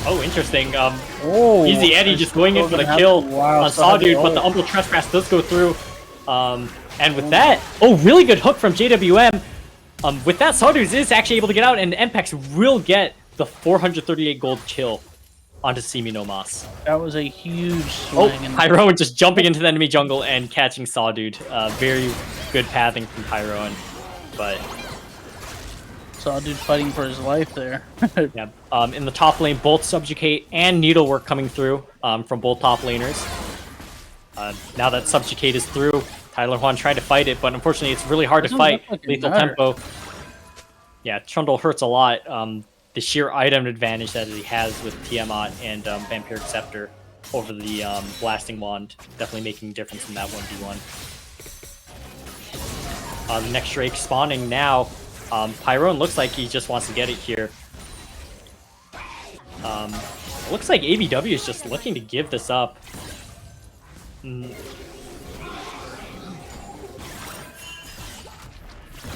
Oh, interesting. Easy Eddie just going in for the kill on Sawdude, but the Umbral Trespass does go through. And with that, really good hook from JWM. With that, Sawdude is actually able to get out, and MPEX will get the 438 gold kill onto Simino Moss. That was a huge swing. Pyroan just jumping into the enemy jungle and catching Sawdude. Very good pathing from Pyroan, but Sawdude fighting for his life there. yeah. In the top lane, both Subjugate and Needlework coming through from both top laners. Now that Subjugate is through, Tyler Juan trying to fight it, but unfortunately it's really hard to fight. Lethal tempo. Yeah, Trundle hurts a lot. The sheer item advantage that he has with Tiamat and Vampiric Scepter over the Blasting Wand, definitely making a difference in that 1v1. The next Drake spawning now. Pyron looks like he just wants to get it here. It looks like ABW is just looking to give this up.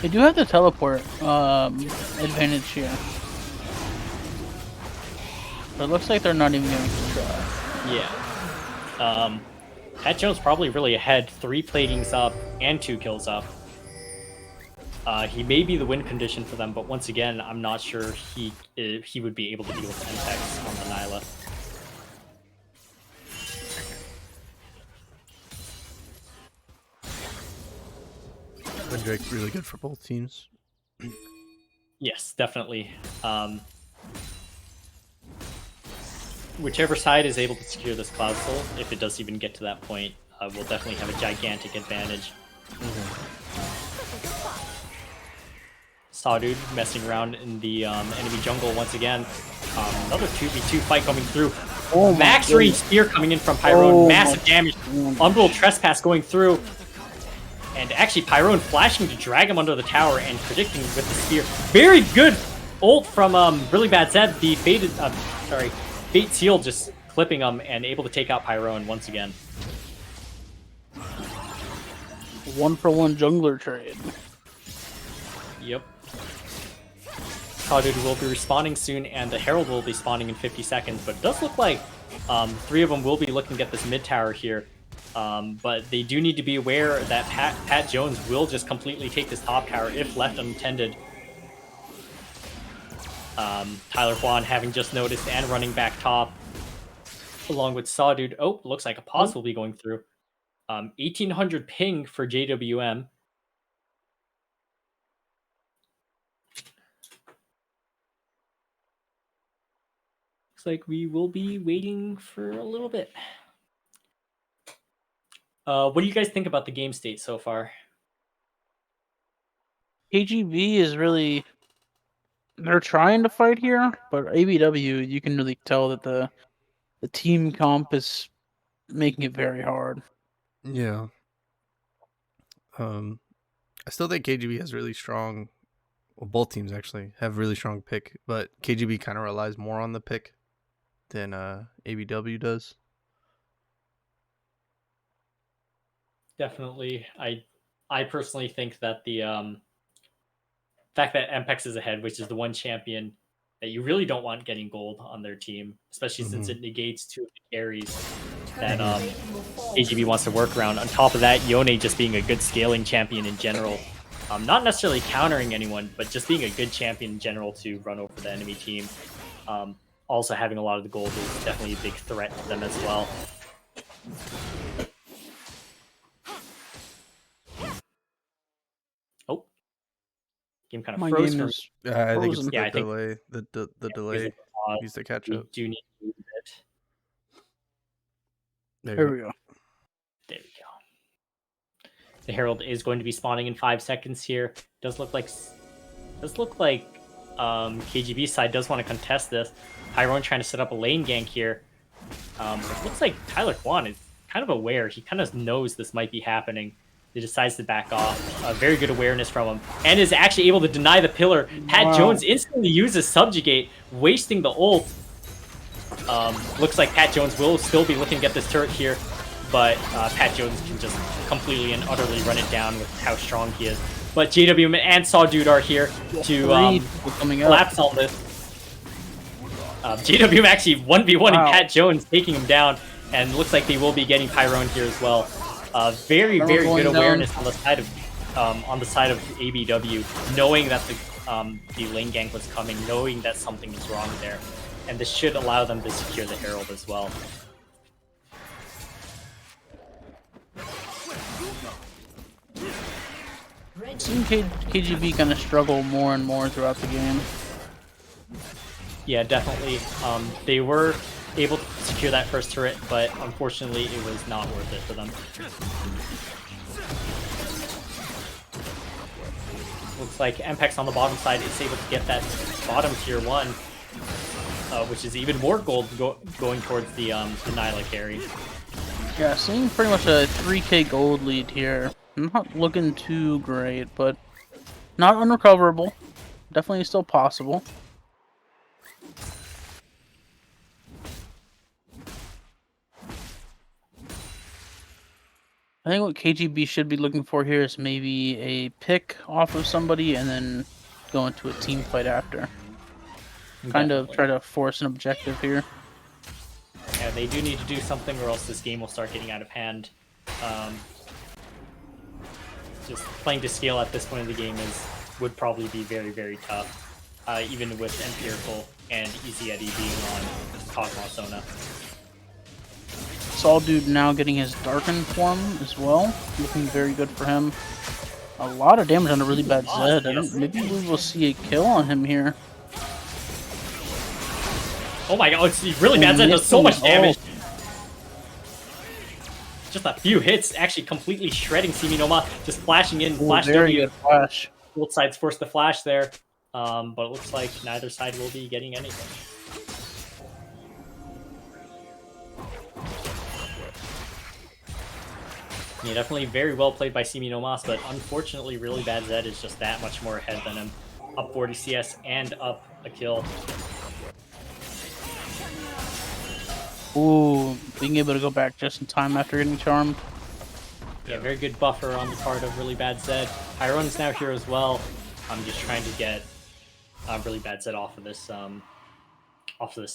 They do have the teleport advantage here. But it looks like they're not even going to try. Yeah. Pat Jones probably really ahead. 3 platings up and 2 kills up. He may be the win condition for them, but once again, I'm not sure he would be able to deal with MPEX on the Nyla. Drake's really good for both teams. Yes, definitely. Whichever side is able to secure this Cloud Soul, if it does even get to that point, will definitely have a gigantic advantage. Sawdude messing around in the enemy jungle once again. Another 2v2 fight coming through. Max range spear coming in from Pyron. Massive damage. Umbral Trespass going through. And actually Pyron flashing to drag him under the tower and predicting with the spear. Very good ult from really bad Zed. The faded, Fate Seal just clipping him and able to take out Pyron once again. 1-for-1 jungler trade. Yep. Sawdude will be respawning soon, and the Herald will be spawning in 50 seconds, but it does look like 3 of them will be looking to get this mid tower here. But they do need to be aware that Pat Jones will just completely take this top tower if left unattended. Tyler Juan having just noticed and running back top, along with Sawdude. Oh, looks like a pause will be going through. 1800 ping for JWM. Looks like we will be waiting for a little bit. What do you guys think about the game state so far? KGB is really... They're trying to fight here, but ABW, you can really tell that the team comp is making it very hard. Yeah. I still think KGB has really strong... Well, both teams actually have really strong pick, but KGB kind of relies more on the pick than ABW does. Definitely. I personally think that the fact that Mpex is ahead, which is the one champion that you really don't want getting gold on their team, especially since it negates 2 of the carries that KGB wants to work around. On top of that, Yone just being a good scaling champion in general. Not necessarily countering anyone, but just being a good champion in general to run over the enemy team. Also having a lot of the gold is definitely a big threat to them as well. Oh. Game kind of My froze game for is I think it's frozen. the Yeah, I think- delay. The delay needs to catch We up. do need to move it. There Here you we go. go. There we go. The Herald is going to be spawning in 5 seconds here. Does look like KGB side does want to contest this. Tyrone trying to set up a lane gank here. It looks like Tyler Kwan is kind of aware. He kind of knows this might be happening. He decides to back off. Very good awareness from him. And is actually able to deny the pillar. Pat Jones instantly uses Subjugate, wasting the ult. Looks like Pat Jones will still be looking to get this turret here. But Pat Jones can just completely and utterly run it down with how strong he is. But JW and Sawdude are here to collapse all this. JW actually 1v1 and Pat Jones taking him down. And looks like they will be getting Tyrone here as well. Very good awareness on the side of ABW, knowing that the lane gank was coming, knowing that something is wrong there, and this should allow them to secure the Herald as well. Seen KGB kind of struggle more and more throughout the game. Yeah, definitely. They were able to secure that first turret, but unfortunately it was not worth it for them. Looks like Mpex on the bottom side is able to get that bottom tier 1, which is even more gold going towards the Nyla carry. Yeah, seeing pretty much a 3k gold lead here. Not looking too great, but not unrecoverable. Definitely still possible. I think what KGB should be looking for here is maybe a pick off of somebody and then go into a team fight after. Kind of try to force an objective here. Yeah, they do need to do something or else this game will start getting out of hand. Just playing to scale at this point in the game would probably be very tough. Even with Empirical and Easy Eddie being on Cosmosona. Sawdude now getting his Darkened form as well. Looking very good for him. A lot of damage on a really bad Zed. Maybe we will see a kill on him here. Oh my god, it's really bad Zed does so much damage. Just a few hits actually completely shredding Seminoma. Just flashing in, flash very W. good flash. Both sides forced the flash there. But it looks like neither side will be getting anything. Yeah, definitely very well played by Simi Nomas, but unfortunately really bad Zed is just that much more ahead than him. Up 40 CS and up a kill. Ooh, being able to go back just in time after getting charmed. Yeah, very good buffer on the part of really bad Zed. Tyrone's now here as well. I'm just trying to get really bad Zed off of this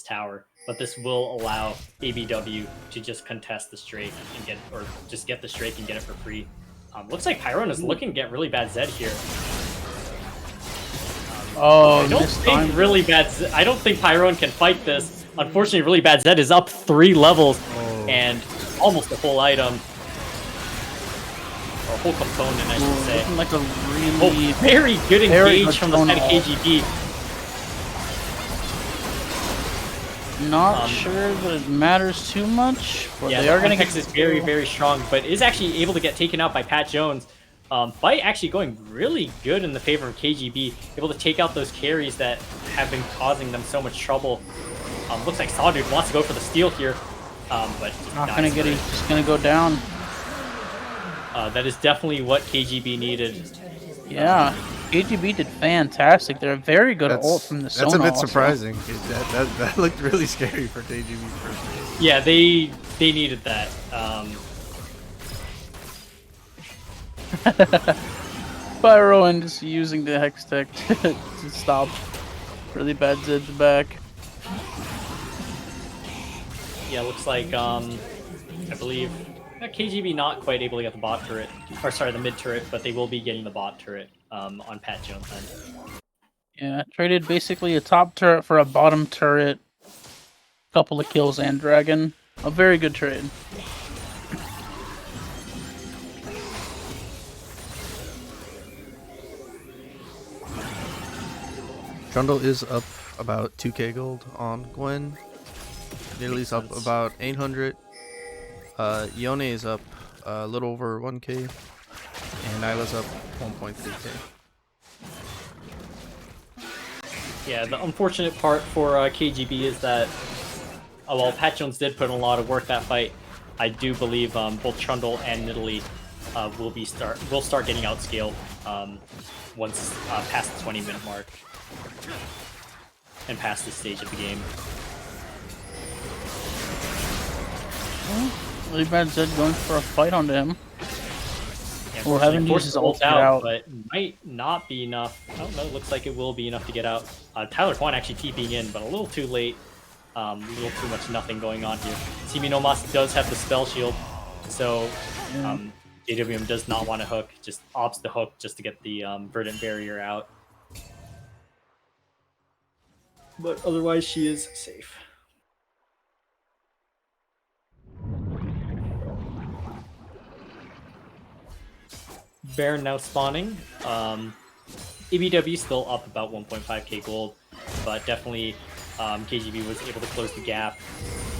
tower. But this will allow ABW to just contest the Drake and get the Drake and get it for free. Looks like Tyrone is looking to get really bad Zed here. I don't think Tyrone can fight this. Unfortunately, really bad Zed is up 3 levels and almost a full item. Or a whole component, I should say. Looking like a really very good engage from the side of KGB. Not sure that it matters too much, but yeah, they are going to get is very strong, but is actually able to get taken out by Pat Jones. Fight actually going really good in the favor of KGB, able to take out those carries that have been causing them so much trouble. Looks like Sawdude wants to go for the steal here, but not going to get it. Just going to go down. That is definitely what KGB needed. Yeah, KGB did fantastic. They're a very good ult from the That's Sona a bit also. surprising. That looked really scary for KGB first. Yeah, they needed that. Pyro and just using the Hex Tech to stop really bad Zed's back. Yeah, looks like I believe KGB not quite able to get the bot turret, or sorry, the mid turret, but they will be getting the bot turret on Pat Jones' end. Yeah, traded basically a top turret for a bottom turret, couple of kills and dragon. A very good trade. Trundle is up about 2k gold on Gwen. Nidalee's up about 800. Yone is up a little over 1k. And Nyla's up 1.3k. Yeah, the unfortunate part for KGB is that while Pat Jones did put in a lot of work that fight, I do believe both Trundle and Nidalee will start getting outscaled once past the 20-minute mark and past this stage of the game. Really bad Zed going for a fight onto him. Yeah, Well, having forced used his the ult ult to get out. but might not be enough. I don't know, looks like it will be enough to get out. Tyler Kwan actually TPing in, but a little too late. A little too much nothing going on here. Simi Nomas does have the spell shield, so AWM does not want to hook, just opts the hook just to get the verdant barrier out. But otherwise, she is safe. Baron now spawning. ABW still up about 1.5k gold, but definitely KGB was able to close the gap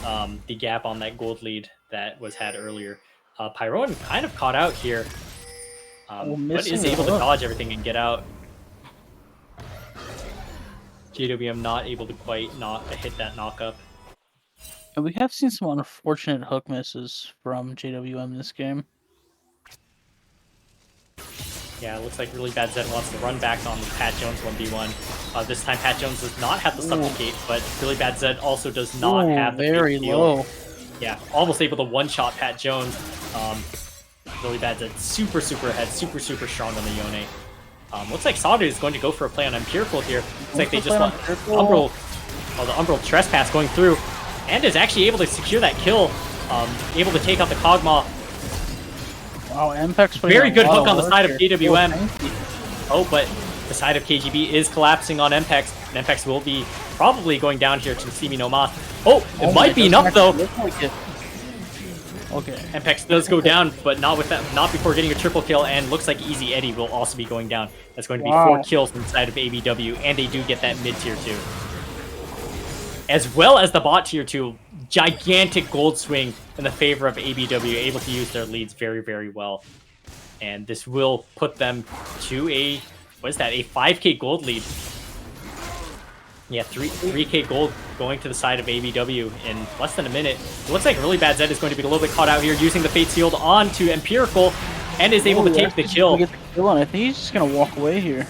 on that gold lead that was had earlier. Pyroan kind of caught out here, but is able to dodge everything and get out. JWM not able to quite hit that knockup. And we have seen some unfortunate hook misses from JWM this game. Yeah, it looks like really bad Zed wants to run back on Pat Jones 1v1. This time Pat Jones does not have the supplicate, but really bad Zed also does not have the very low. Yeah, almost able to one-shot Pat Jones. Really bad Zed, super ahead, super strong on the Yone. Looks like Saudu is going to go for a play on Empirical here. Looks like they just want the Umbral Trespass going through, and is actually able to secure that kill. Able to take out the Kog'Maw. Wow, Mpex Very good hook on the side of AWM. Oh, but the side of KGB is collapsing on Mpex. And Mpex will be probably going down here to Simi no Mas. Oh, it might be enough though. Okay. Mpex does go down, but not before getting a triple kill, and looks like Easy Eddie will also be going down. That's going to be 4 kills inside of ABW, and they do get that mid tier 2. As well as the bot tier 2. Gigantic gold swing in the favor of ABW, able to use their leads very well. And this will put them to a 5k gold lead. Yeah, 3k gold going to the side of ABW in less than a minute. It looks like really bad Zed is going to be a little bit caught out here, using the Fate Shield onto Empirical, and is able to take the kill. I think he's just gonna walk away here.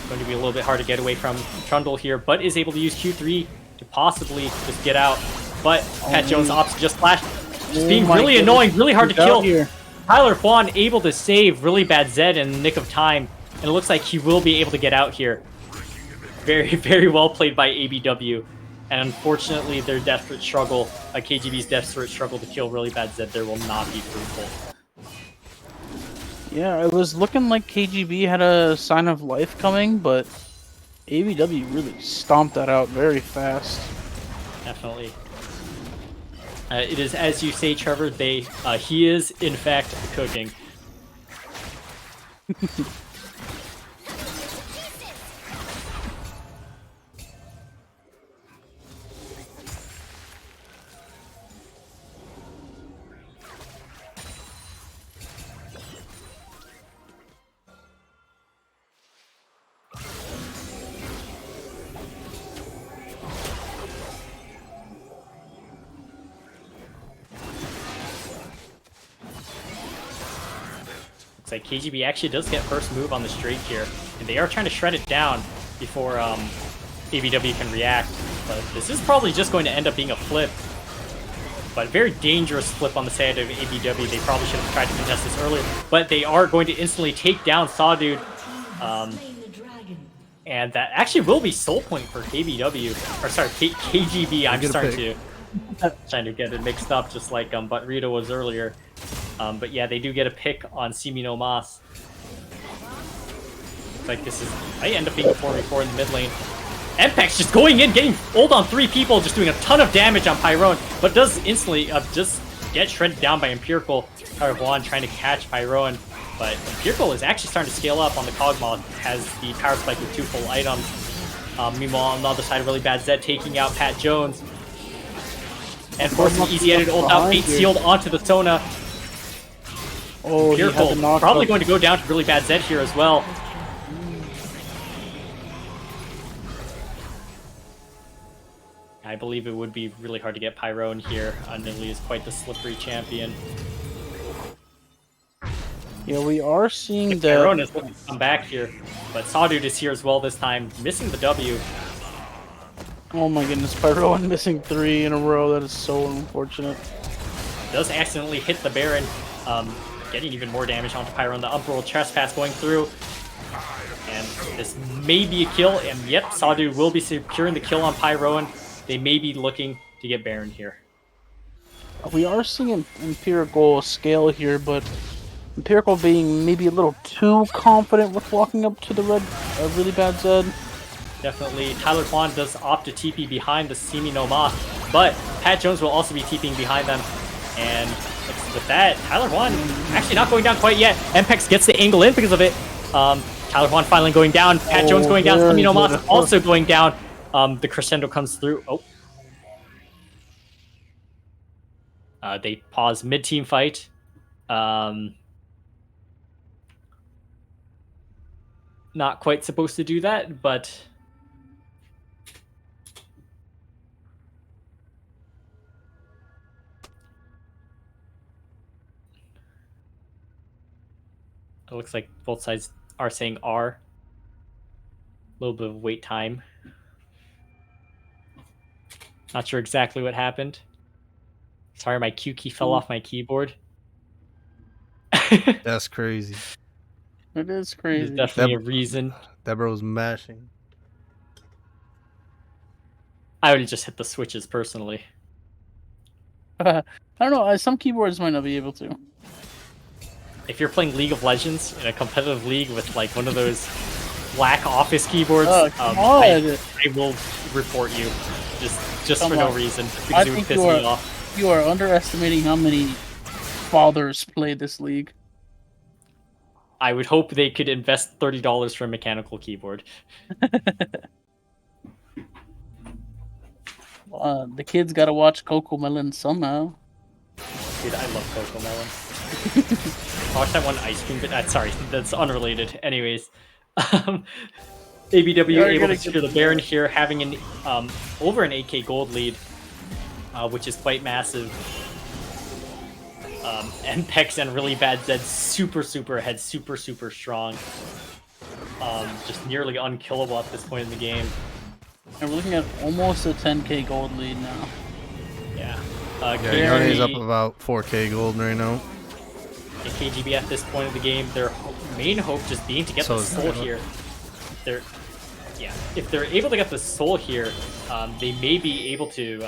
Going to be a little bit hard to get away from Trundle here, but is able to use Q3 to possibly just get out. But Pat Jones opts to just flash. Just being really annoying, really hard to kill. Here. Tyler Kwan able to save really bad Zed in the nick of time, and it looks like he will be able to get out here. Very well played by ABW. And unfortunately, their desperate struggle, KGB's desperate struggle to kill really bad Zed there will not be fruitful. Yeah, it was looking like KGB had a sign of life coming, but ABW really stomped that out very fast. Definitely. It is as you say, Trevor. He is in fact cooking. It's like KGB actually does get first move on this Drake here, and they are trying to shred it down before ABW can react. But this is probably just going to end up being a flip. But a very dangerous flip on the side of ABW. They probably should have tried to contest this earlier. But they are going to instantly take down Sawdude. And that actually will be soul point for KBW. Or sorry, KGB. I'm starting to get it mixed up just like Butrito was earlier. But yeah, they do get a pick on Simi no Mas. Looks like this is... I end up being a 4v4 in the mid lane. Mpex just going in, getting ult on 3 people, just doing a ton of damage on Pyrone, but does instantly just get shredded down by Empirical. Juan trying to catch Pyrone, but Empirical is actually starting to scale up on the Cogmaw, has the power spike with 2 full items. Meanwhile, on the other side, really bad Zed taking out Pat Jones. And forcing easy edit ult out, 8 sealed onto the Sona. Oh, Empirical probably going to go down to really bad Zed here as well. I believe it would be really hard to get Pyrone here. Nili is quite the slippery champion. Yeah, we are seeing that. Pyrone is looking to come back here, but Sawdude is here as well this time, missing the W. Oh my goodness, Pyrone missing 3 in a row. That is so unfortunate. Does accidentally hit the Baron, getting even more damage onto Pyrone. The Uproll Trespass going through. And this may be a kill, and yep, Sawdude will be securing the kill on Pyrone. They may be looking to get Baron here. We are seeing Empirical scale here, but Empirical being maybe a little too confident with walking up to the really bad Zed. Definitely. Tyler Kwan does opt to TP behind the Simi no Ma, but Pat Jones will also be TPing behind them. And with that, Tyler Kwan actually not going down quite yet. Mpex gets the angle in because of it. Tyler Kwan finally going down. Pat Jones going down. Simi no Ma also going down. The crescendo comes through. Oh. They pause mid-team fight. Not quite supposed to do that, but... It looks like both sides are saying R. A little bit of wait time. Not sure exactly what happened. Sorry, my Q key fell off my keyboard. That's crazy. It is crazy. There's definitely a reason. That bro's mashing. I would have just hit the switches personally. I don't know. Some keyboards might not be able to. If you're playing League of Legends in a competitive league with like one of those black office keyboards, I will report you just for no reason, because it would piss me off. You are underestimating how many fathers play this league. I would hope they could invest $30 for a mechanical keyboard. The kids gotta watch Coco Melon somehow. Dude, I love Coco Melon. I watched that one ice cream bit. Sorry, that's unrelated. Anyways, ABW able to secure the Baron here, having an over an 8k gold lead, which is quite massive. Mpex and really bad Zed super ahead, super strong. Just nearly unkillable at this point in the game. And we're looking at almost a 10k gold lead now. Yeah. He's up about 4k gold right now. And KGB at this point of the game, their main hope just being to get the soul here. If they're able to get the soul here, they may be able to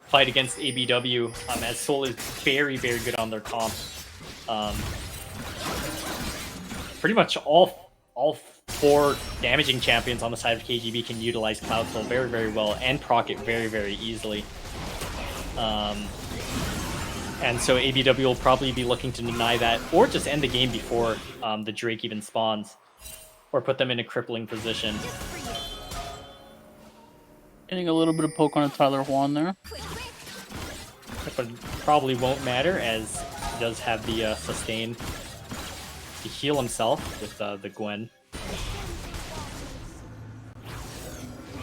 fight against ABW, as soul is very good on their comp. Pretty much all 4 damaging champions on the side of KGB can utilize Cloud Soul very well and proc it very easily. And so ABW will probably be looking to deny that, or just end the game before the Drake even spawns, or put them in a crippling position. Getting a little bit of poke on Tyler Juan there. But it probably won't matter, as he does have the sustain to heal himself with the Gwen.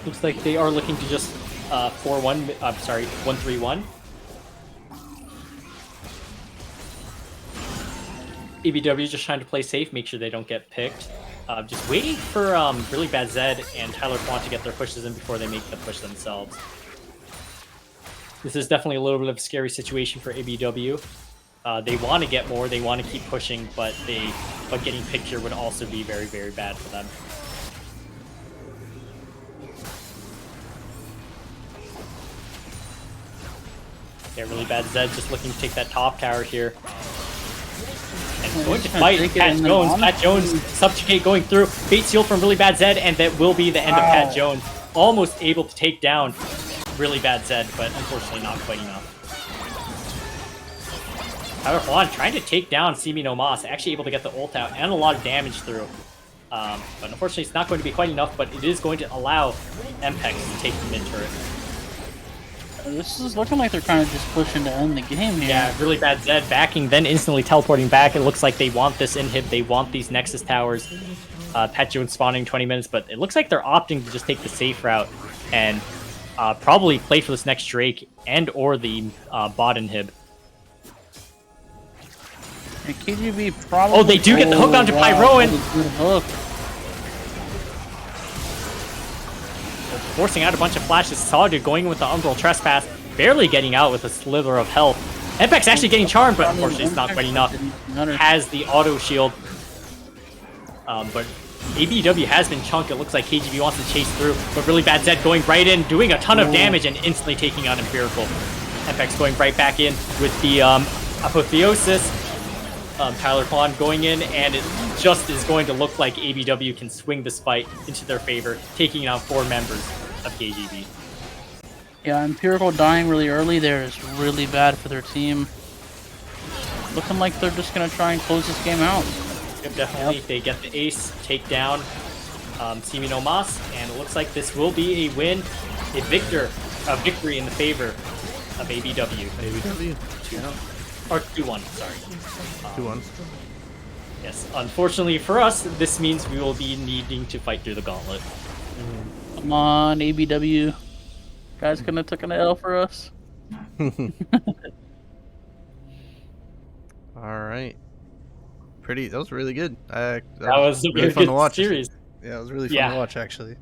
Looks like they are looking to just 1-3-1. ABW just trying to play safe, make sure they don't get picked. Just waiting for Really Bad Zed and Tyler Quan to get their pushes in before they make the push themselves. This is definitely a little bit of a scary situation for ABW. They want to get more, they want to keep pushing, but getting picked here would also be very, very bad for them. Yeah, Really Bad Zed just looking to take that top tower here. And going to fight Pat Jones. Pat Jones subjugate going through. Fate Seal from Really Bad Zed, and that will be the end of Pat Jones. Almost able to take down Really Bad Zed, but unfortunately not quite enough. Tyler Juan trying to take down Simi no Mas, actually able to get the ult out and a lot of damage through. But unfortunately it's not going to be quite enough, but it is going to allow MPEX to take the mid turret. This is looking like they're kind of just pushing to end the game here. Yeah, Really Bad Zed backing, then instantly teleporting back. It looks like they want this inhib, they want these Nexus towers. Pat Jones spawning 20 minutes, but it looks like they're opting to just take the safe route and probably play for this next Drake and or the bot inhib. And KGB probably... Oh, they do get the hook onto Pyroan! Hook. Forcing out a bunch of flashes. Sawdu going with the Umbral Trespass, barely getting out with a slither of health. MPEX actually getting charmed, but unfortunately it's not quite enough. Has the auto shield. But ABW has been chunked. It looks like KGB wants to chase through, but Really Bad Zed going right in, doing a ton of damage and instantly taking out Empirical. MPEX going right back in with the Apotheosis. Tyler Quan going in, and it just is going to look like ABW can swing this fight into their favor, taking out 4 members of KGB. Yeah, Empirical dying really early there is really bad for their team. Looking like they're just going to try and close this game out. Yep, definitely. They get the ace, take down Simi no Mas, and it looks like this will be a win, a victory in the favor of ABW. ABW. Or 2-1, sorry. 2-1. Yes, unfortunately for us, this means we will be needing to fight through the gauntlet. Come on, ABW. Guys gonna take an L for us. Alright. That was really good. That was a really really fun to good watch. series. Yeah, it was really fun to watch, actually.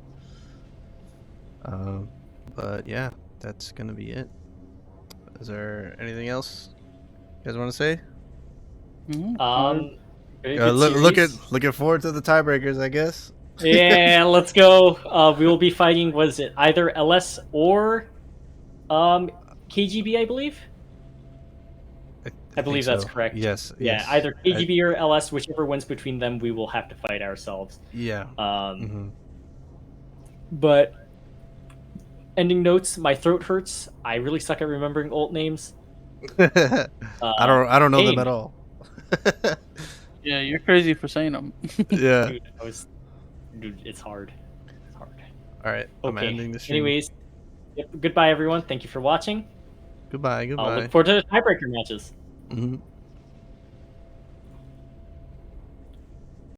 But yeah, that's gonna be it. Is there anything else you guys want to say? Looking forward to the tiebreakers, I guess. Yeah, let's go. We will be fighting, was it either LS or KGB, I believe? I believe that's correct. Yes. Yeah, yes. either KGB or LS, whichever wins between them, we will have to fight ourselves. Yeah. But ending notes, my throat hurts. I really suck at remembering ult names. I don't know them at all. Yeah, you're crazy for saying them. Yeah. Dude, it's hard. It's hard. All right. I'm ending the stream. Anyways, goodbye everyone. Thank you for watching. Goodbye. I'll look forward to the tiebreaker matches. Mm-hmm.